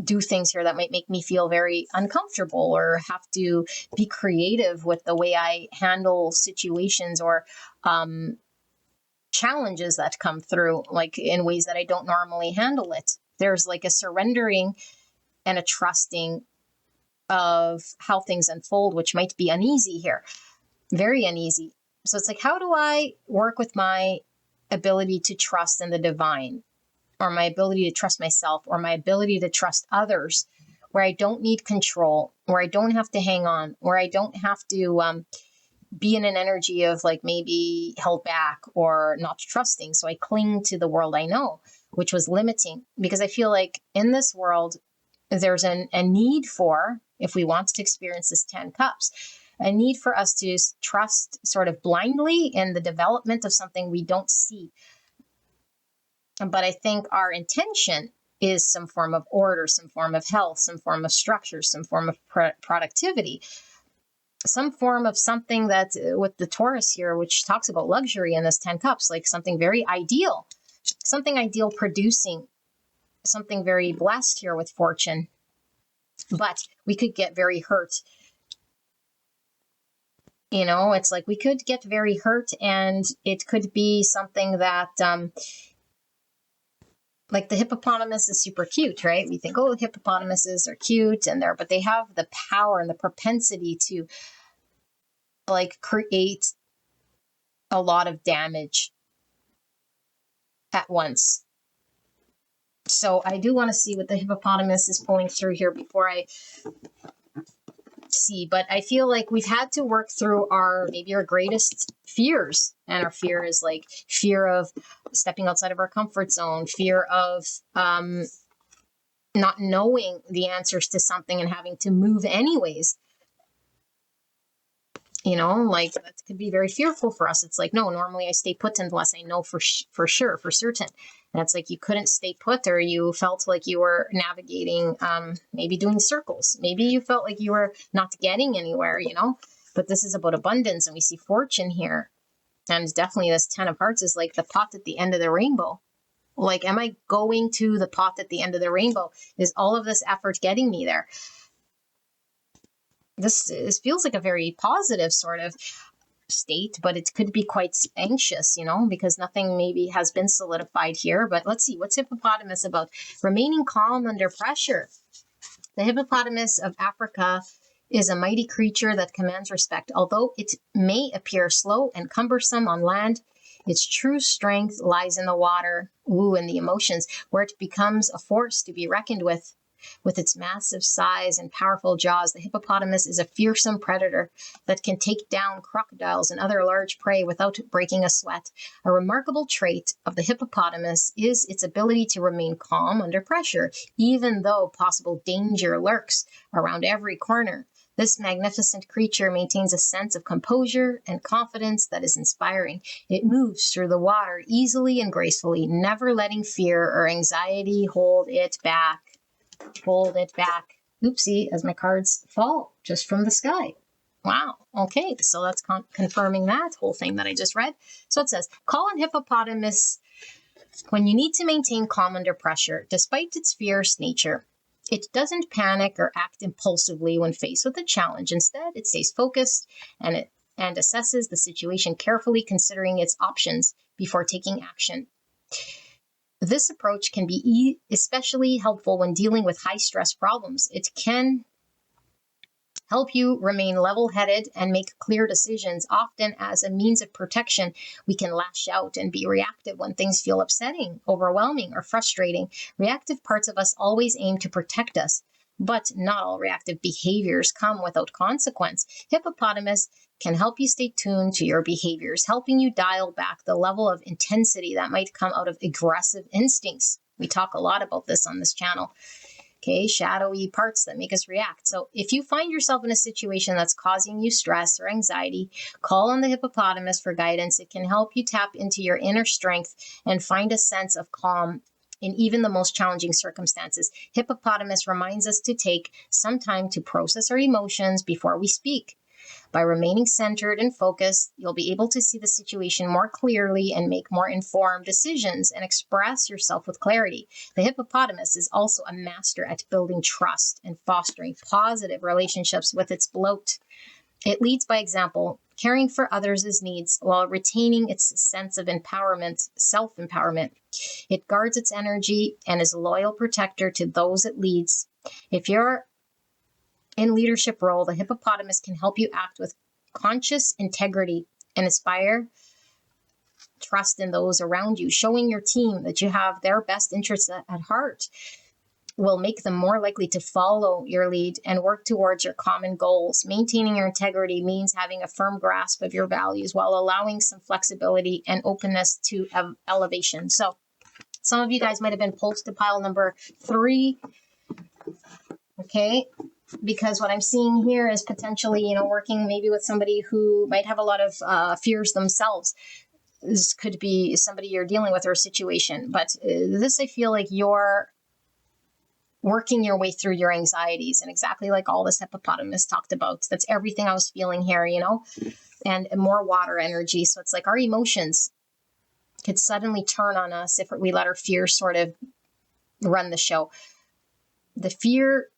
do things here that might make me feel very uncomfortable or have to be creative with the way I handle situations or challenges that come through, like in ways that I don't normally handle it. There's like a surrendering and a trusting of how things unfold, which might be uneasy here, very uneasy. So it's like, how do I work with my ability to trust in the divine, or my ability to trust myself, or my ability to trust others, where I don't need control, where I don't have to hang on, where I don't have to be in an energy of like maybe held back or not trusting. So I cling to the world I know, which was limiting, because I feel like in this world, there's a need for, if we want to experience this 10 cups, a need for us to trust sort of blindly in the development of something we don't see. But I think our intention is some form of order, some form of health, some form of structure, some form of productivity, some form of something that with the Taurus here, which talks about luxury in this 10 cups, like something very ideal, producing something very blessed here with fortune. But we could get very hurt. It's like we could get very hurt, and it could be something that like the hippopotamus is super cute, right? We think, oh, hippopotamuses are cute but they have the power and the propensity to like create a lot of damage at once. So I do want to see what the hippopotamus is pulling through here before I see. But I feel like we've had to work through maybe our greatest fears. And our fear is like fear of stepping outside of our comfort zone, fear of not knowing the answers to something and having to move anyways. Like that could be very fearful for us. It's like, no, normally I stay put unless I know for sure, for certain. And it's like you couldn't stay put, or you felt like you were navigating, maybe doing circles. Maybe you felt like you were not getting anywhere, But this is about abundance, and we see fortune here. And definitely this 10 of hearts is like the pot at the end of the rainbow. Like, am I going to the pot at the end of the rainbow? Is all of this effort getting me there? This feels like a very positive sort of state, but it could be quite anxious, because nothing maybe has been solidified here. But let's see, what's hippopotamus about? Remaining calm under pressure. The hippopotamus of Africa is a mighty creature that commands respect. Although it may appear slow and cumbersome on land, its true strength lies in the water, in the emotions, where it becomes a force to be reckoned with. With its massive size and powerful jaws, the hippopotamus is a fearsome predator that can take down crocodiles and other large prey without breaking a sweat. A remarkable trait of the hippopotamus is its ability to remain calm under pressure, even though possible danger lurks around every corner. This magnificent creature maintains a sense of composure and confidence that is inspiring. It moves through the water easily and gracefully, never letting fear or anxiety hold it back. Hold it back. Oopsie, as my cards fall just from the sky. Wow. Okay, so that's confirming that whole thing that I just read. So it says, call on hippopotamus when you need to maintain calm under pressure, despite its fierce nature. It doesn't panic or act impulsively when faced with a challenge. Instead, it stays focused and assesses the situation carefully, considering its options before taking action. This approach can be especially helpful when dealing with high-stress problems. It can help you remain level-headed and make clear decisions. Often as a means of protection, we can lash out and be reactive when things feel upsetting, overwhelming, or frustrating. Reactive parts of us always aim to protect us, but not all reactive behaviors come without consequence. Hippopotamus can help you stay tuned to your behaviors, helping you dial back the level of intensity that might come out of aggressive instincts. We talk a lot about this on this channel. Okay, shadowy parts that make us react. So if you find yourself in a situation that's causing you stress or anxiety, call on the hippopotamus for guidance. It can help you tap into your inner strength and find a sense of calm in even the most challenging circumstances. Hippopotamus reminds us to take some time to process our emotions before we speak. By remaining centered and focused, you'll be able to see the situation more clearly and make more informed decisions and express yourself with clarity. The hippopotamus is also a master at building trust and fostering positive relationships with its bloat. It leads by example, caring for others' needs while retaining its sense of empowerment, self-empowerment. It guards its energy and is a loyal protector to those it leads. If you're in leadership role, the hippopotamus can help you act with conscious integrity and inspire trust in those around you. Showing your team that you have their best interests at heart will make them more likely to follow your lead and work towards your common goals. Maintaining your integrity means having a firm grasp of your values while allowing some flexibility and openness to elevation. So some of you guys might have been pulled to pile number 3. Okay. Because what I'm seeing here is potentially, working maybe with somebody who might have a lot of fears themselves. This could be somebody you're dealing with or a situation. But this, I feel like you're working your way through your anxieties. And exactly like all this hippopotamus talked about. That's everything I was feeling here, and more water energy. So it's like our emotions could suddenly turn on us if we let our fear sort of run the show. The fear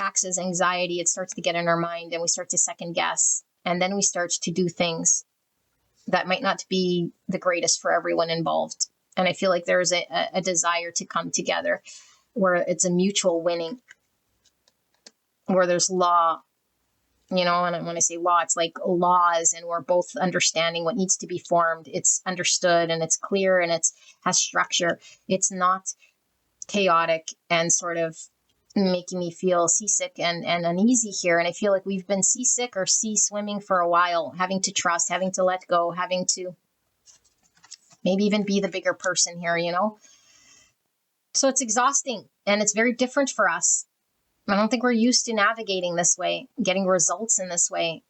acts as anxiety. It starts to get in our mind and we start to second guess. And then we start to do things that might not be the greatest for everyone involved. And I feel like there's a desire to come together where it's a mutual winning, where there's law, and when I say law, it's like laws, and we're both understanding what needs to be formed. It's understood and it's clear and it has structure. It's not chaotic and sort of making me feel seasick and uneasy here. And I feel like we've been seasick or sea swimming for a while, having to trust, having to let go, having to maybe even be the bigger person here, So it's exhausting and it's very different for us. I don't think we're used to navigating this way, getting results in this way,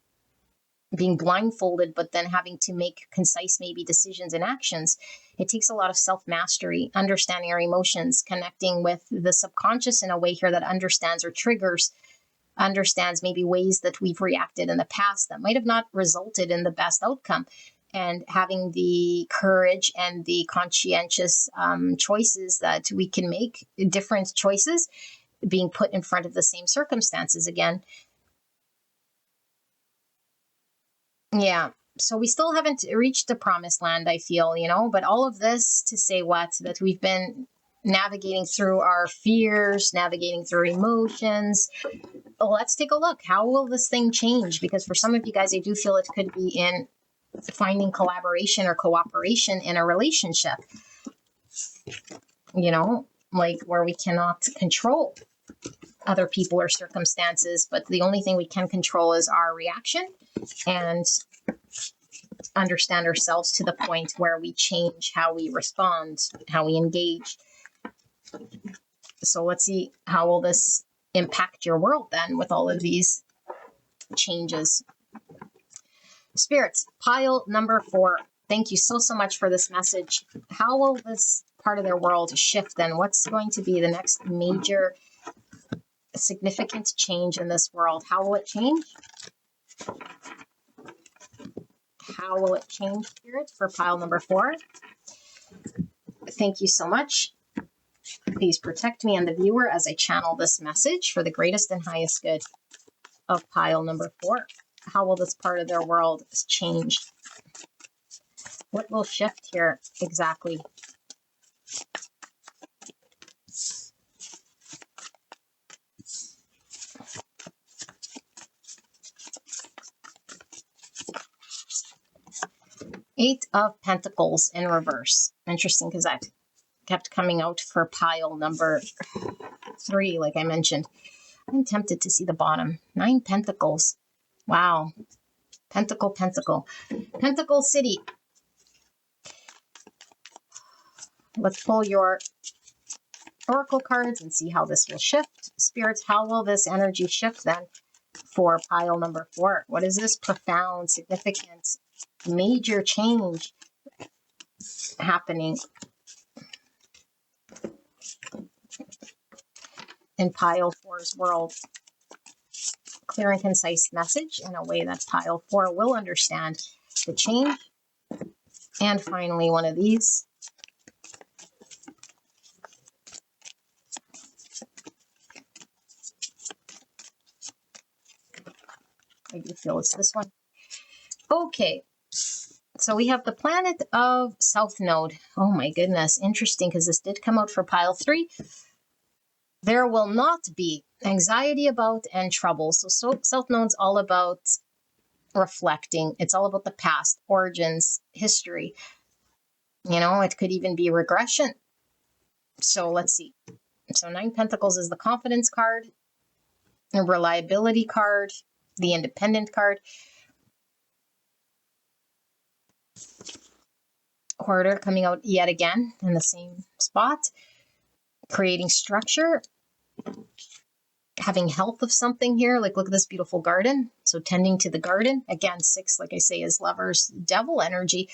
being blindfolded, but then having to make concise maybe decisions and actions. It takes a lot of self-mastery, understanding our emotions, connecting with the subconscious in a way here that understands our triggers, understands maybe ways that we've reacted in the past that might have not resulted in the best outcome, and having the courage and the conscientious choices that we can make, different choices being put in front of the same circumstances again. Yeah. So we still haven't reached the promised land, I feel, but all of this to say that we've been navigating through our fears, navigating through emotions. Let's take a look. How will this thing change? Because for some of you guys, I do feel it could be in finding collaboration or cooperation in a relationship, like where we cannot control other people or circumstances, but the only thing we can control is our reaction and understand ourselves to the point where we change how we respond, how we engage. So let's see, how will this impact your world then with all of these changes? Spirits, pile number 4. Thank you so much for this message. How will this part of their world shift then? What's going to be the next major significant change in this world? How will it change? How will it change, Spirit, for pile number 4? Thank you so much. Please protect me and the viewer as I channel this message for the greatest and highest good of pile number 4. How will this part of their world change? What will shift here exactly? Eight of Pentacles in reverse. Interesting, because that kept coming out for pile number 3, like I mentioned. I'm tempted to see the bottom. 9 Pentacles. Wow. Pentacle, Pentacle. Pentacle City. Let's pull your oracle cards and see how this will shift. Spirits, how will this energy shift then for pile number 4? What is this profound, significant, major change happening in pile 4's world? Clear and concise message in a way that pile 4 will understand the change. And finally, one of these. I do feel it's this one. Okay. So we have the planet of South Node. Oh my goodness. Interesting, because this did come out for pile 3. There will not be anxiety about and trouble. So South Node's all about reflecting. It's all about the past, origins, history. You know, it could even be regression. So let's see. So 9 Pentacles is the confidence card, the reliability card, the independent card. Hoarder coming out yet again in the same spot. Creating structure. Having health of something here. Like, look at this beautiful garden. So tending to the garden. Again, 6, like I say, is lovers, devil energy.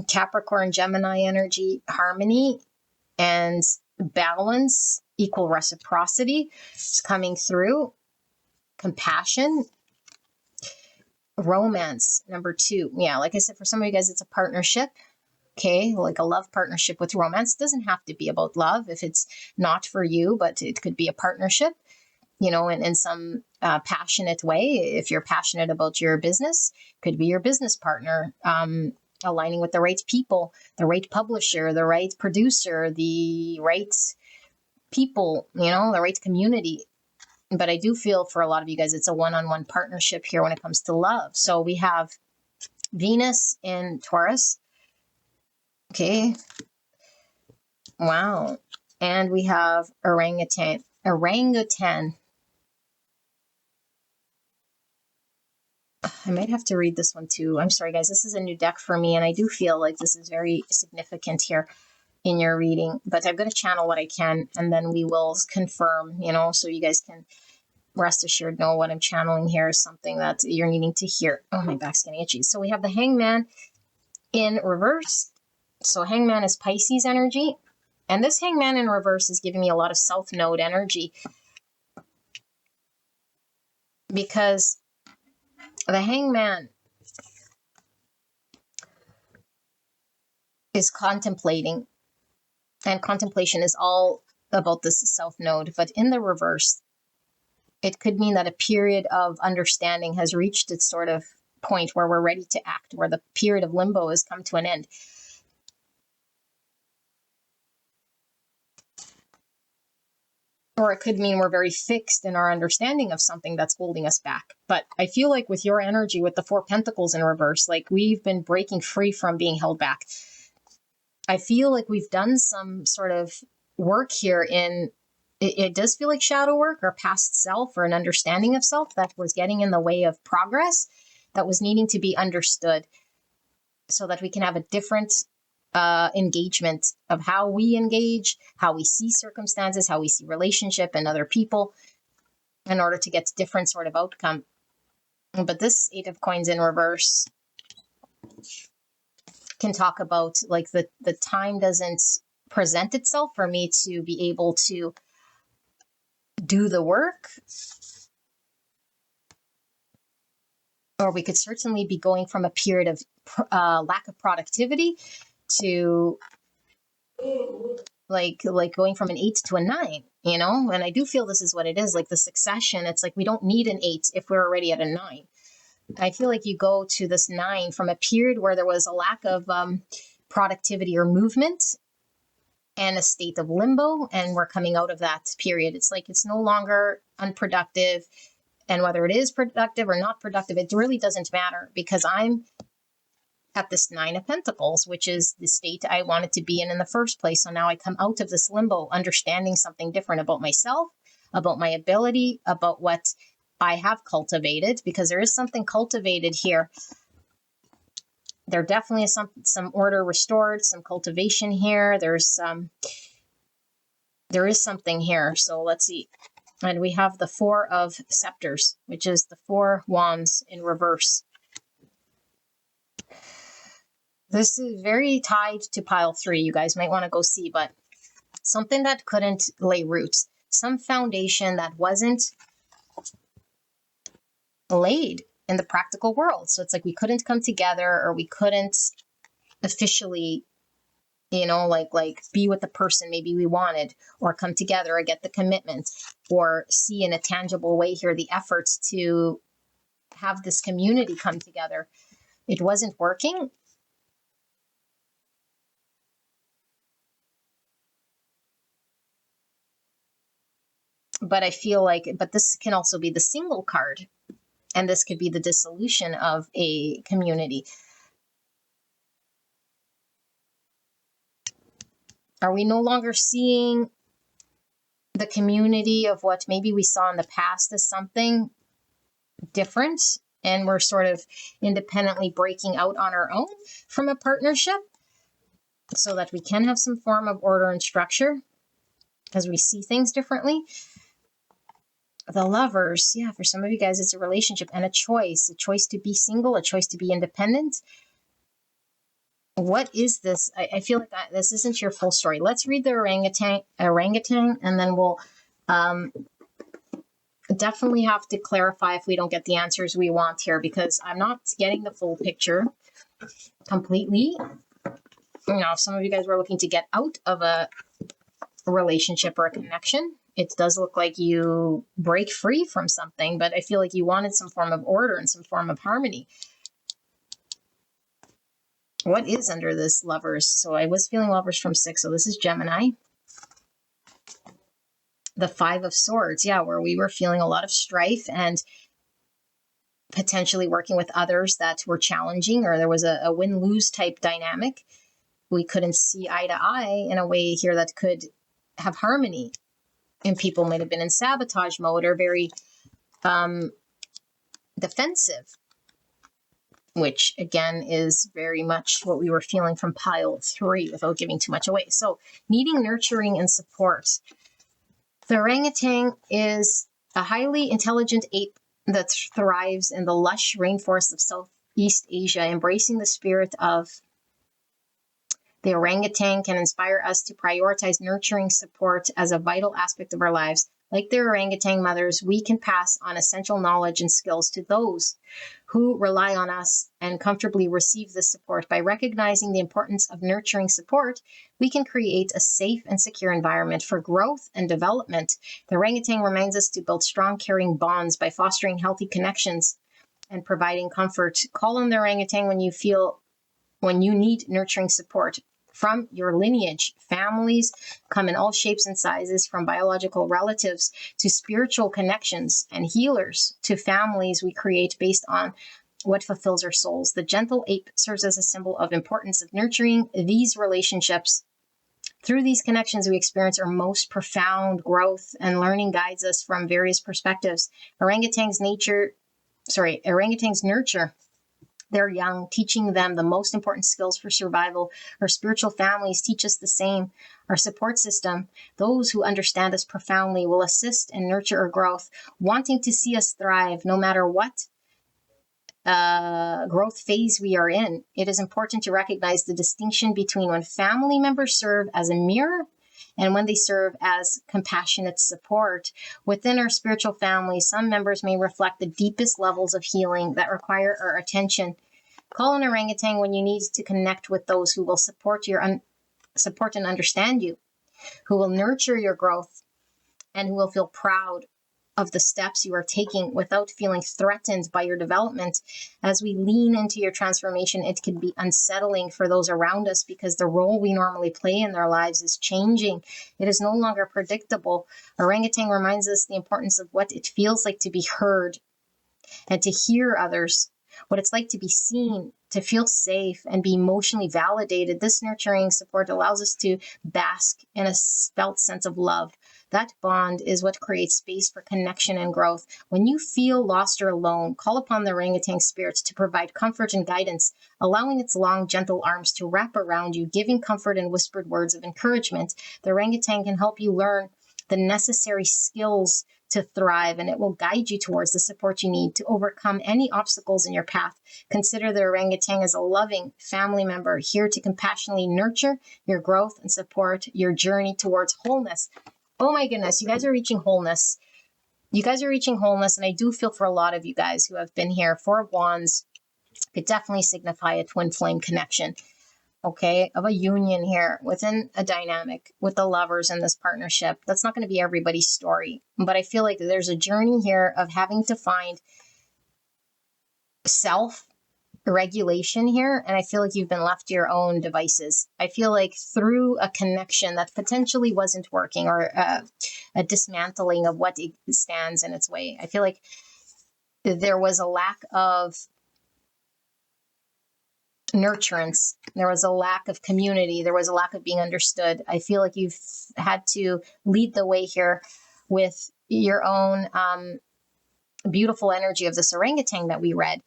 Capricorn, Gemini energy, harmony and balance, equal reciprocity is coming through. Compassion. Romance, number 2. Yeah, like I said, for some of you guys, it's a partnership. Okay, like a love partnership with romance. It doesn't have to be about love if it's not for you, but it could be a partnership, you know, in some passionate way. If you're passionate about your business, could be your business partner, aligning with the right people, the right publisher, the right producer, the right people, you know, the right community. But I do feel for a lot of you guys, it's a one-on-one partnership here when it comes to love. So we have Venus in Taurus. Okay. Wow. And we have orangutan. I might have to read this one too. I'm sorry, guys. This is a new deck for me, and I do feel like this is very significant here in your reading. But I'm going to channel what I can, and then we will confirm, you know, so you guys can rest assured know what I'm channeling here is something that you're needing to hear. Oh, my back's getting itchy. So we have the Hangman in reverse. So Hangman is Pisces energy. And this Hangman in reverse is giving me a lot of South Node energy. Because the Hangman is contemplating. And contemplation is all about this South Node. But in the reverse, it could mean that a period of understanding has reached its sort of point where we're ready to act, where the period of limbo has come to an end. Or it could mean we're very fixed in our understanding of something that's holding us back. But I feel like with your energy, with the 4 Pentacles in reverse, like we've been breaking free from being held back. I feel like we've done some sort of work here in, it does feel like shadow work or past self or an understanding of self that was getting in the way of progress, that was needing to be understood so that we can have a different engagement of how we engage, how we see circumstances, how we see relationship and other people in order to get to different sort of outcome. But this 8 of Coins in reverse can talk about like the time doesn't present itself for me to be able to do the work. Or we could certainly be going from a period of lack of productivity to like going from an 8 to a 9, you know? And I do feel this is what it is, like the succession. It's like we don't need an 8 if we're already at a 9. I feel like you go to this 9 from a period where there was a lack of productivity or movement and a state of limbo, and we're coming out of that period. It's like it's no longer unproductive, and whether it is productive or not productive, it really doesn't matter, because I'm at this Nine of Pentacles, which is the state I wanted to be in the first place. So now I come out of this limbo, understanding something different about myself, about my ability, about what I have cultivated, because there is something cultivated here. There definitely is some order restored, some cultivation here. There is something here. So let's see. And we have the Four of Scepters, which is the Four Wands in reverse. This is very tied to pile 3. You guys might want to go see, but something that couldn't lay roots, some foundation that wasn't laid in the practical world. So it's like we couldn't come together, or we couldn't officially, like be with the person maybe we wanted, or come together or get the commitment, or see in a tangible way here the efforts to have this community come together. It wasn't working. But I feel like, but this can also be the single card, and this could be the dissolution of a community. Are we no longer seeing the community of what maybe we saw in the past as something different, and we're sort of independently breaking out on our own from a partnership so that we can have some form of order and structure as we see things differently? The Lovers, yeah, for some of you guys, it's a relationship and a choice to be single, a choice to be independent. What is this? I feel like this isn't your full story. Let's read the orangutan, and then we'll definitely have to clarify if we don't get the answers we want here, because I'm not getting the full picture completely. If some of you guys were looking to get out of a relationship or a connection, it does look like you break free from something, but I feel like you wanted some form of order and some form of harmony. What is under this Lovers? So I was feeling Lovers from 6. So this is Gemini. The Five of Swords. Yeah, where we were feeling a lot of strife and potentially working with others that were challenging, or there was a win-lose type dynamic. We couldn't see eye to eye in a way here that could have harmony. And people might have been in sabotage mode or very defensive, which again is very much what we were feeling from pile 3 without giving too much away. So needing nurturing and support. The orangutan is a highly intelligent ape that thrives in the lush rainforests of Southeast Asia. Embracing the spirit of the orangutan can inspire us to prioritize nurturing support as a vital aspect of our lives. Like their orangutan mothers, we can pass on essential knowledge and skills to those who rely on us and comfortably receive this support. By recognizing the importance of nurturing support, we can create a safe and secure environment for growth and development. The orangutan reminds us to build strong, caring bonds by fostering healthy connections and providing comfort. Call on the orangutan when you need nurturing support from your lineage. Families come in all shapes and sizes, from biological relatives to spiritual connections, and healers to families we create based on what fulfills our souls. The gentle ape serves as a symbol of importance of nurturing these relationships. Through these connections, we experience our most profound growth, and learning guides us from various perspectives. Orangutans nurture their young, teaching them the most important skills for survival. Our spiritual families teach us the same. Our support system, those who understand us profoundly, will assist and nurture our growth, wanting to see us thrive no matter what growth phase we are in. It is important to recognize the distinction between when family members serve as a mirror and when they serve as compassionate support. Within our spiritual family, some members may reflect the deepest levels of healing that require our attention. Call an orangutan when you need to connect with those who will support and understand you, who will nurture your growth, and who will feel proud of the steps you are taking without feeling threatened by your development. As we lean into your transformation, it can be unsettling for those around us because the role we normally play in their lives is changing. It is no longer predictable. Orangutan reminds us the importance of what it feels like to be heard and to hear others. what it's like to be seen, to feel safe, and be emotionally validated. This nurturing support allows us to bask in a felt sense of love. That bond is what creates space for connection and growth. When you feel lost or alone, call upon the orangutan spirits to provide comfort and guidance, allowing its long, gentle arms to wrap around you, giving comfort and whispered words of encouragement. The orangutan can help you learn the necessary skills to thrive, and it will guide you towards the support you need to overcome any obstacles in your path. Consider the orangutan as a loving family member here to compassionately nurture your growth and support your journey towards wholeness. Oh my goodness, you guys are reaching wholeness. You guys are reaching wholeness, and I do feel for a lot of you guys who have been here. Four of Wands could definitely signify a twin flame connection, okay, of a union here within a dynamic with the lovers in this partnership. That's not going to be everybody's story, but I feel like there's a journey here of having to find self-regulation here, and I feel like you've been left to your own devices. I feel like through a connection that potentially wasn't working, or a dismantling of what stands in its way, I feel like there was a lack of nurturance, there was a lack of community, there was a lack of being understood. I feel like you've had to lead the way here with your own beautiful energy of this orangutan that we read.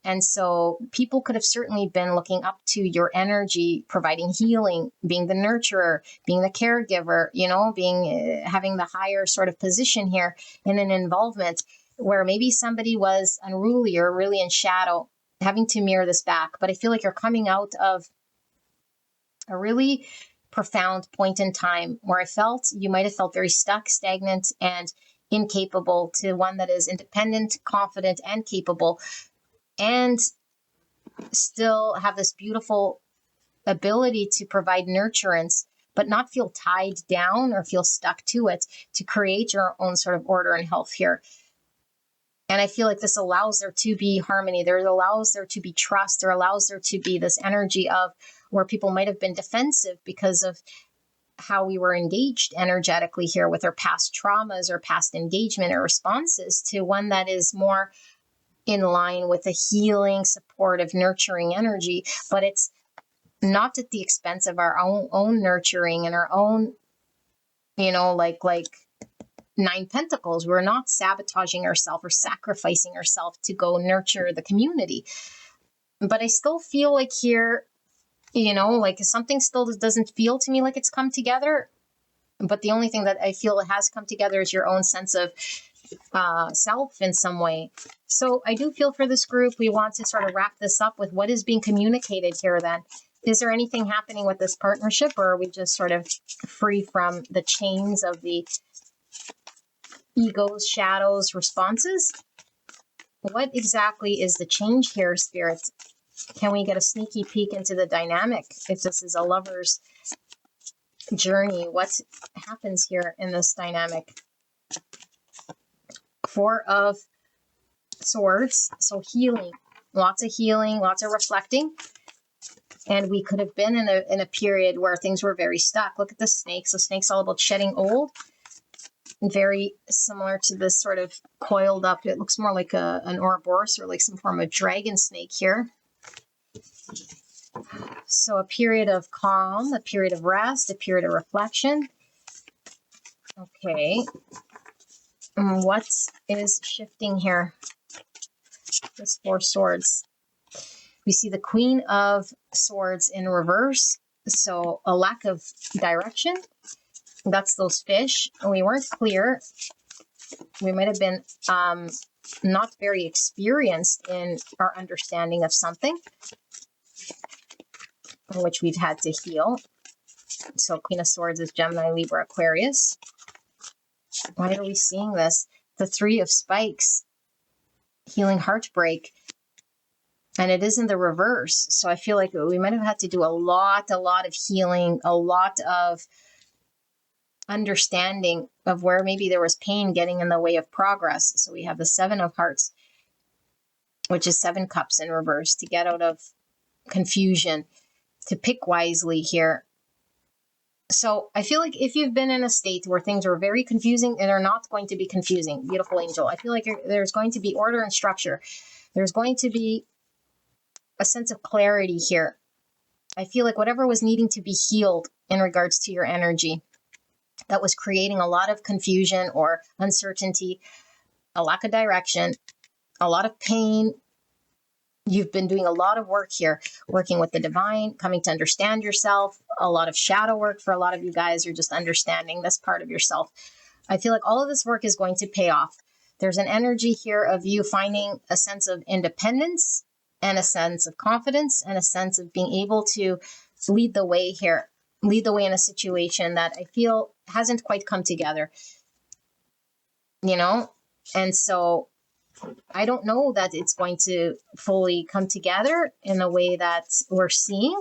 And so people could have certainly been looking up to your energy, providing healing, being the nurturer, being the caregiver, being having the higher sort of position here in an involvement where maybe somebody was unruly or really in shadow, having to mirror this back. But I feel like you're coming out of a really profound point in time where you might have felt very stuck, stagnant, and incapable, to one that is independent, confident, and capable, and still have this beautiful ability to provide nurturance, but not feel tied down or feel stuck to it, to create your own sort of order and health here. And I feel like this allows there to be harmony. There allows there to be trust. There allows there to be this energy of where people might have been defensive because of how we were engaged energetically here with our past traumas or past engagement or responses, to one that is more in line with a healing, supportive, nurturing energy. But it's not at the expense of our own nurturing and our own, like Nine Pentacles. We're not sabotaging ourselves or sacrificing ourselves to go nurture the community. But I still feel like here, like something still doesn't feel to me like it's come together. But the only thing that I feel it has come together is your own sense of self in some way. So I do feel for this group. We want to sort of wrap this up with what is being communicated here then. Is there anything happening with this partnership, or are we just sort of free from the chains of the egos, shadows, responses? What exactly is the change here, Spirit? Can we get a sneaky peek into the dynamic? If this is a lover's journey, what happens here in this dynamic? Four of Swords, so healing, lots of reflecting. And we could have been in a period where things were very stuck. Look at the snake. So snake's all about shedding old. Very similar to this sort of coiled up. It looks more like an Ouroboros or like some form of dragon snake here. So a period of calm, a period of rest, a period of reflection. Okay. What is shifting here? This Four Swords. We see the Queen of Swords in reverse. So a lack of direction. That's those fish. And we weren't clear. We might have been not very experienced in our understanding of something, which we've had to heal. So Queen of Swords is Gemini, Libra, Aquarius. Why are we seeing this? The Three of Spikes, healing heartbreak. And it is in the reverse. So I feel like we might have had to do a lot of healing, a lot of understanding of where maybe there was pain getting in the way of progress. So we have the Seven of Hearts, which is 7 cups in reverse, to get out of confusion, to pick wisely here. So I feel like if you've been in a state where things are very confusing, and they're not going to be confusing, beautiful angel, I feel like there's going to be order and structure. There's going to be a sense of clarity here. I feel like whatever was needing to be healed in regards to your energy that was creating a lot of confusion or uncertainty, a lack of direction, a lot of pain. You've been doing a lot of work here, working with the divine, coming to understand yourself, a lot of shadow work for a lot of you guys. You're just understanding this part of yourself. I feel like all of this work is going to pay off. There's an energy here of you finding a sense of independence and a sense of confidence and a sense of being able to lead the way here, lead the way in a situation that I feel hasn't quite come together, you know? And so I don't know that it's going to fully come together in the way that we're seeing,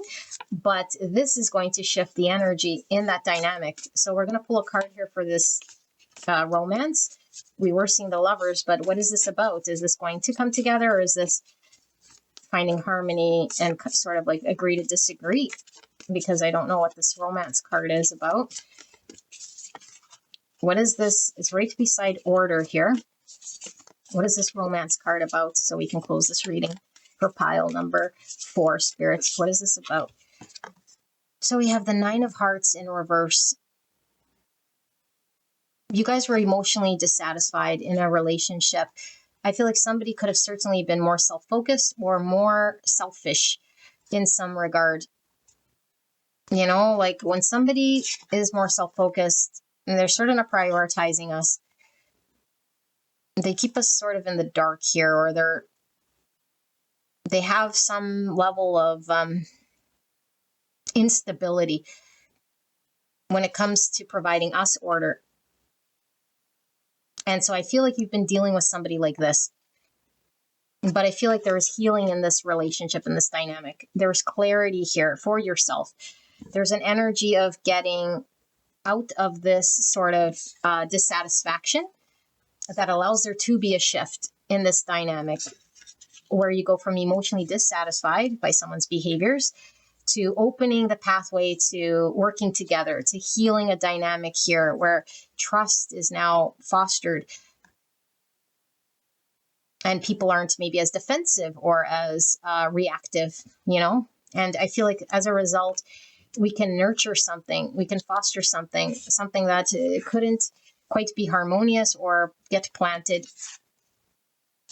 but this is going to shift the energy in that dynamic. So we're going to pull a card here for this romance. We were seeing the lovers, but what is this about? Is this going to come together, or is this finding harmony and sort of like agree to disagree? Because I don't know what this romance card is about. What is this? It's right beside order here. What is this romance card about? So we can close this reading for pile number 4, spirits. What is this about? So we have the 9 of Hearts in reverse. You guys were emotionally dissatisfied in a relationship. I feel like somebody could have certainly been more self-focused or more selfish in some regard. You know, like when somebody is more self-focused and they're sort of not prioritizing us, they keep us sort of in the dark here, or they have some level of instability when it comes to providing us order. And so I feel like you've been dealing with somebody like this, but I feel like there is healing in this relationship, in this dynamic. There's clarity here for yourself. There's an energy of getting out of this sort of dissatisfaction that allows there to be a shift in this dynamic where you go from emotionally dissatisfied by someone's behaviors to opening the pathway to working together, to healing a dynamic here where trust is now fostered and people aren't maybe as defensive or as reactive, you know? And I feel like as a result, we can nurture something, we can foster something that couldn't quite be harmonious or get planted.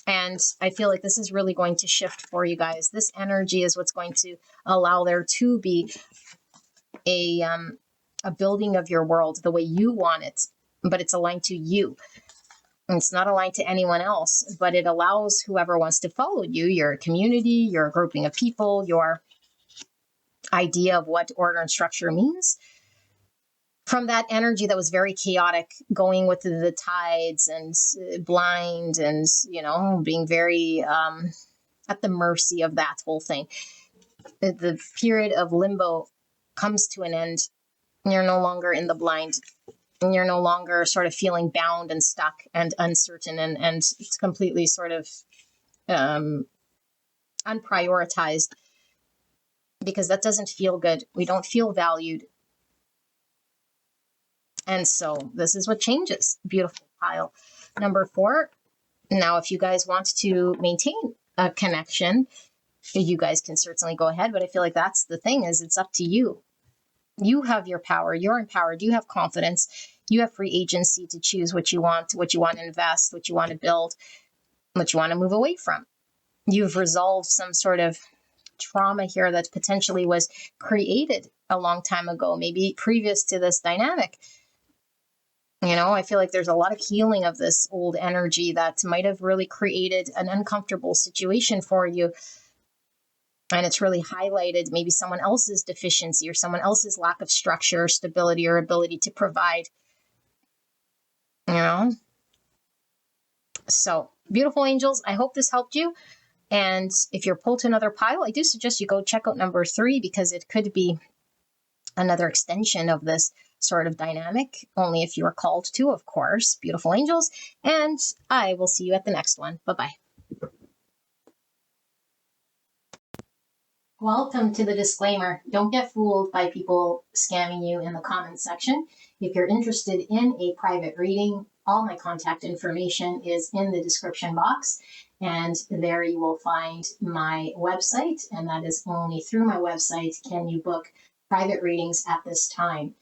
And I feel like this is really going to shift for you guys. This energy is what's going to allow there to be a building of your world the way you want it, but it's aligned to you. And it's not aligned to anyone else, but it allows whoever wants to follow you, your community, your grouping of people, your idea of what order and structure means, from that energy that was very chaotic, going with the tides and blind and, you know, being very at the mercy of that whole thing. The period of limbo comes to an end. You're no longer in the blind. And you're no longer sort of feeling bound and stuck and uncertain and it's completely sort of unprioritized, because that doesn't feel good. We don't feel valued. And so this is what changes. Beautiful pile. Number 4. Now, if you guys want to maintain a connection, you guys can certainly go ahead. But I feel like that's the thing, is it's up to you. You have your power. You're empowered. You have confidence. You have free agency to choose what you want to invest, what you want to build, what you want to move away from. You've resolved some sort of trauma here that potentially was created a long time ago, maybe previous to this dynamic. You know, I feel like there's a lot of healing of this old energy that might have really created an uncomfortable situation for you. And it's really highlighted maybe someone else's deficiency or someone else's lack of structure or stability or ability to provide, you know? So, beautiful angels, I hope this helped you. And if you're pulled to another pile, I do suggest you go check out number 3, because it could be another extension of this sort of dynamic, only if you are called to, of course. Beautiful angels. And I will see you at the next one. Bye-bye. Welcome to the disclaimer. Don't get fooled by people scamming you in the comments section. If you're interested in a private reading, all my contact information is in the description box. And there you will find my website. And that is only through my website can you book private readings at this time.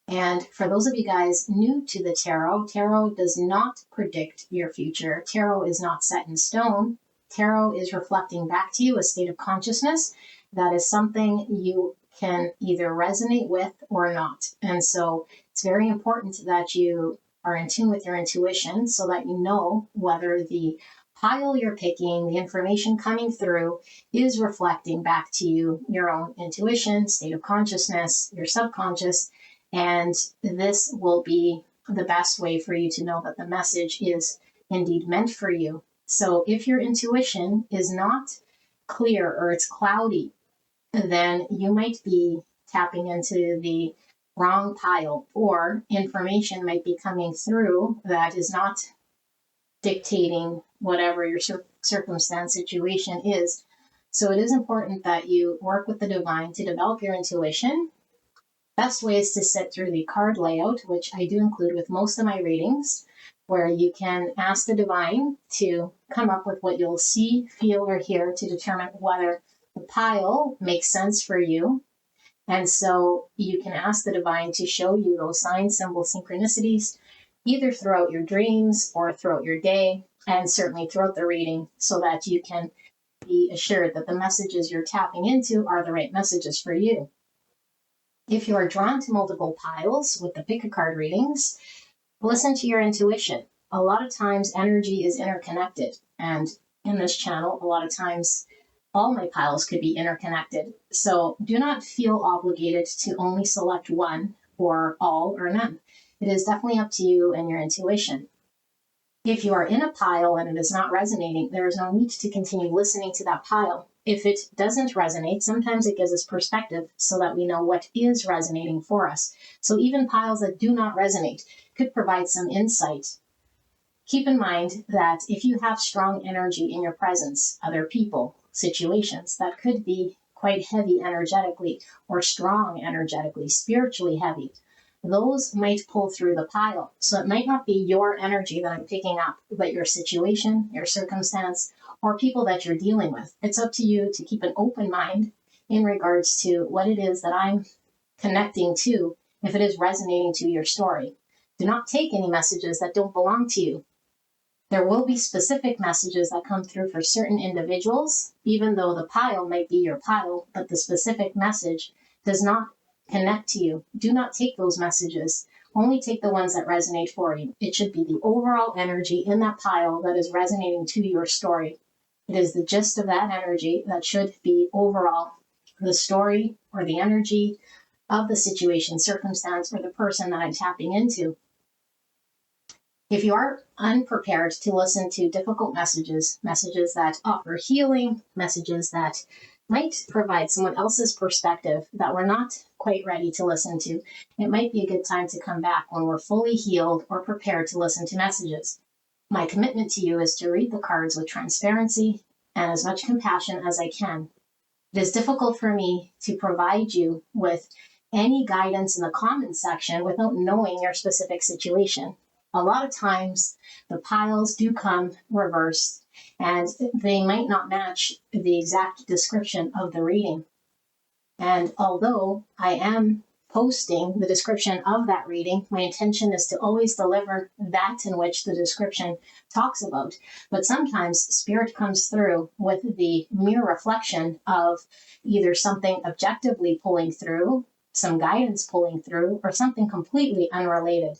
And for those of you guys new to the tarot, tarot does not predict your future. Tarot is not set in stone. Tarot is reflecting back to you a state of consciousness that is something you can either resonate with or not. And so it's very important that you are in tune with your intuition so that you know whether the pile you're picking, the information coming through, is reflecting back to you your own intuition, state of consciousness, your subconscious. And this will be the best way for you to know that the message is indeed meant for you. So if your intuition is not clear or it's cloudy, then you might be tapping into the wrong pile, or information might be coming through that is not dictating whatever your circumstance situation is. So it is important that you work with the divine to develop your intuition. Best way is to sit through the card layout, which I do include with most of my readings, where you can ask the divine to come up with what you'll see, feel, or hear to determine whether the pile makes sense for you. And so you can ask the divine to show you those signs, symbols, synchronicities, either throughout your dreams or throughout your day, and certainly throughout the reading, so that you can be assured that the messages you're tapping into are the right messages for you. If you are drawn to multiple piles with the pick a card readings, listen to your intuition. A lot of times energy is interconnected, and in this channel, a lot of times all my piles could be interconnected. So do not feel obligated to only select one or all or none. It is definitely up to you and your intuition. If you are in a pile and it is not resonating, there is no need to continue listening to that pile. If it doesn't resonate, sometimes it gives us perspective so that we know what is resonating for us. So even piles that do not resonate could provide some insight. Keep in mind that if you have strong energy in your presence, other people, situations, that could be quite heavy energetically or strong energetically, spiritually heavy, those might pull through the pile. So it might not be your energy that I'm picking up, but your situation, your circumstance, or people that you're dealing with. It's up to you to keep an open mind in regards to what it is that I'm connecting to, if it is resonating to your story. Do not take any messages that don't belong to you. There will be specific messages that come through for certain individuals, even though the pile might be your pile, but the specific message does not connect to you. Do not take those messages. Only take the ones that resonate for you. It should be the overall energy in that pile that is resonating to your story. It is the gist of that energy that should be overall the story or the energy of the situation, circumstance, or the person that I'm tapping into. If you are unprepared to listen to difficult messages, messages that offer healing, messages that might provide someone else's perspective that we're not quite ready to listen to, it might be a good time to come back when we're fully healed or prepared to listen to messages. My commitment to you is to read the cards with transparency and as much compassion as I can. It is difficult for me to provide you with any guidance in the comments section without knowing your specific situation. A lot of times the piles do come reversed and they might not match the exact description of the reading. And although I am posting the description of that reading, my intention is to always deliver that in which the description talks about. But sometimes spirit comes through with the mere reflection of either something objectively pulling through, some guidance pulling through, or something completely unrelated.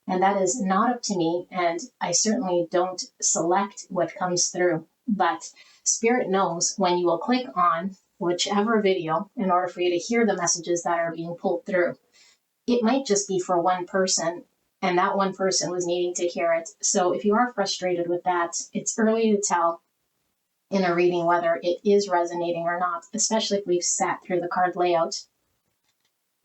And that is not up to me, and I certainly don't select what comes through. But Spirit knows when you will click on whichever video in order for you to hear the messages that are being pulled through. It might just be for one person, and that one person was needing to hear it. So if you are frustrated with that, it's early to tell in a reading whether it is resonating or not, especially if we've sat through the card layout.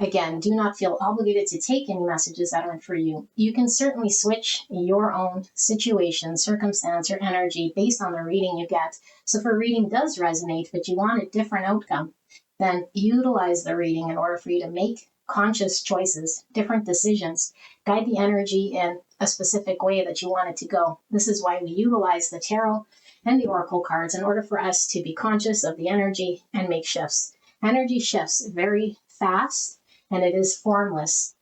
Again, do not feel obligated to take any messages that aren't for you. You can certainly switch your own situation, circumstance, or energy based on the reading you get. So if a reading does resonate, but you want a different outcome, then utilize the reading in order for you to make conscious choices, different decisions. Guide the energy in a specific way that you want it to go. This is why we utilize the tarot and the oracle cards in order for us to be conscious of the energy and make shifts. Energy shifts very fast, and it is formless,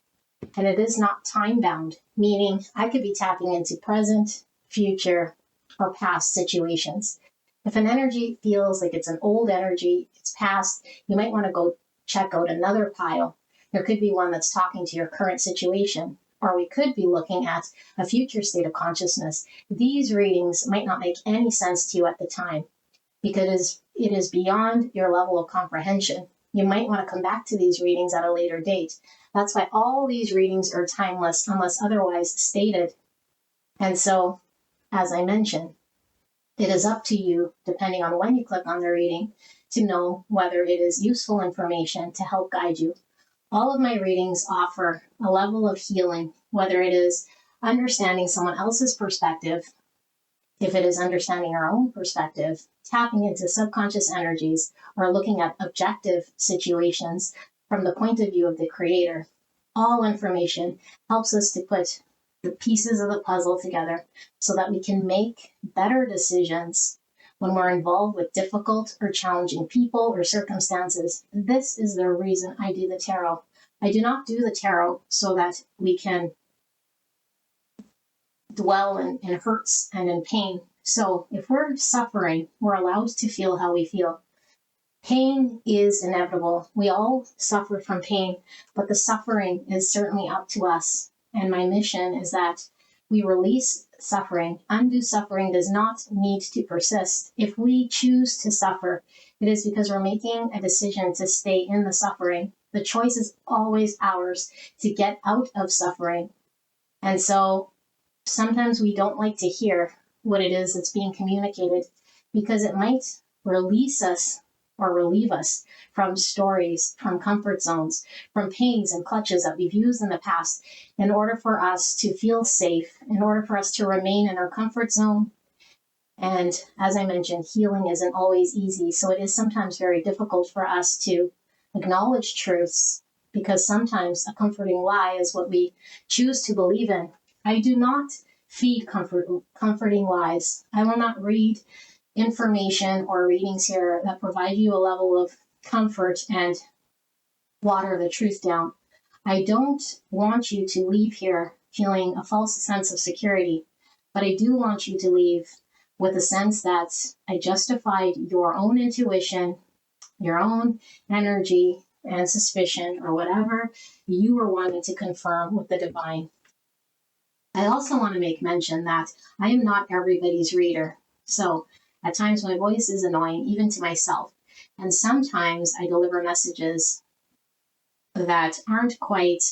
and it is not time bound, meaning I could be tapping into present, future, or past situations. If an energy feels like it's an old energy, it's past, you might want to go check out another pile. There could be one that's talking to your current situation, or we could be looking at a future state of consciousness. These readings might not make any sense to you at the time because it is beyond your level of comprehension. You might want to come back to these readings at a later date. That's why all these readings are timeless unless otherwise stated. And so, as I mentioned, it is up to you, depending on when you click on the reading, to know whether it is useful information to help guide you. All of my readings offer a level of healing, whether it is understanding someone else's perspective, if it is understanding our own perspective, tapping into subconscious energies, or looking at objective situations from the point of view of the creator. All information helps us to put the pieces of the puzzle together so that we can make better decisions when we're involved with difficult or challenging people or circumstances. This is the reason I do the tarot. I do not do the tarot so that we can dwell in hurts and in pain. So if we're suffering, we're allowed to feel how we feel. Pain is inevitable. We all suffer from pain, but the suffering is certainly up to us. And my mission is that we release suffering. Undue suffering does not need to persist. If we choose to suffer, it is because we're making a decision to stay in the suffering. The choice is always ours to get out of suffering. And so sometimes we don't like to hear what it is that's being communicated because it might release us or relieve us from stories, from comfort zones, from pains and clutches that we've used in the past in order for us to feel safe, in order for us to remain in our comfort zone. And as I mentioned, healing isn't always easy. So it is sometimes very difficult for us to acknowledge truths because sometimes a comforting lie is what we choose to believe in. I do not feed comforting lies. I will not read information or readings here that provide you a level of comfort and water the truth down. I don't want you to leave here feeling a false sense of security, but I do want you to leave with a sense that I justified your own intuition, your own energy and suspicion, or whatever you were wanting to confirm with the divine. I also want to make mention that I am not everybody's reader. So at times my voice is annoying, even to myself. And sometimes I deliver messages that aren't quite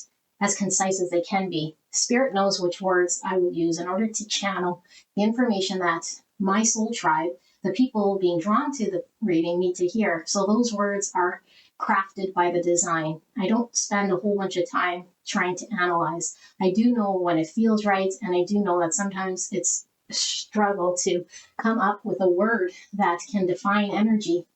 as concise as they can be. Spirit knows which words I will use in order to channel the information that my soul tribe, the people being drawn to the reading, need to hear. So those words are crafted by the design. I don't spend a whole bunch of time trying to analyze. I do know when it feels right, and I do know that sometimes it's a struggle to come up with a word that can define energy.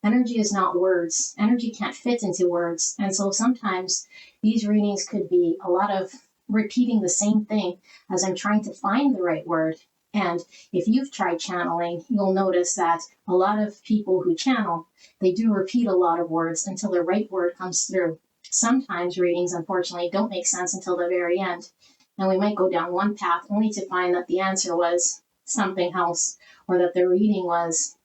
Energy is not words. Energy can't fit into words. And so sometimes these readings could be a lot of repeating the same thing as I'm trying to find the right word. And if you've tried channeling, you'll notice that a lot of people who channel, they do repeat a lot of words until the right word comes through. Sometimes readings, unfortunately, don't make sense until the very end. And we might go down one path only to find that the answer was something else, or that the reading was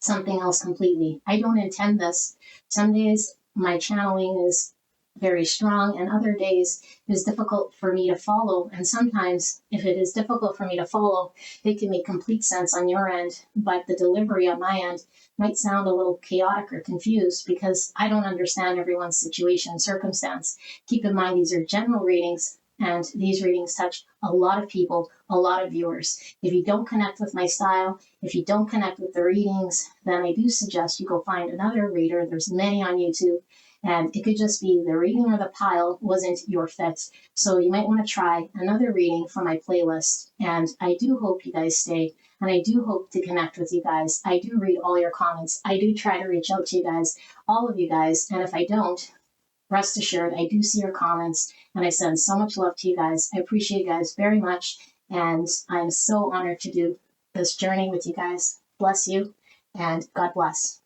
something else completely. I don't intend this. Some days my channeling is very strong, and other days it is difficult for me to follow. And sometimes if it is difficult for me to follow, it can make complete sense on your end, but the delivery on my end might sound a little chaotic or confused because I don't understand everyone's situation and circumstance. Keep in mind, these are general readings, and these readings touch a lot of people, a lot of viewers. If you don't connect with my style, if you don't connect with the readings, then I do suggest you go find another reader. There's many on YouTube. And it could just be the reading or the pile wasn't your fit. So you might want to try another reading from my playlist. And I do hope you guys stay. And I do hope to connect with you guys. I do read all your comments. I do try to reach out to you guys, all of you guys. And if I don't, rest assured, I do see your comments and I send so much love to you guys. I appreciate you guys very much. And I'm so honored to do this journey with you guys. Bless you and God bless.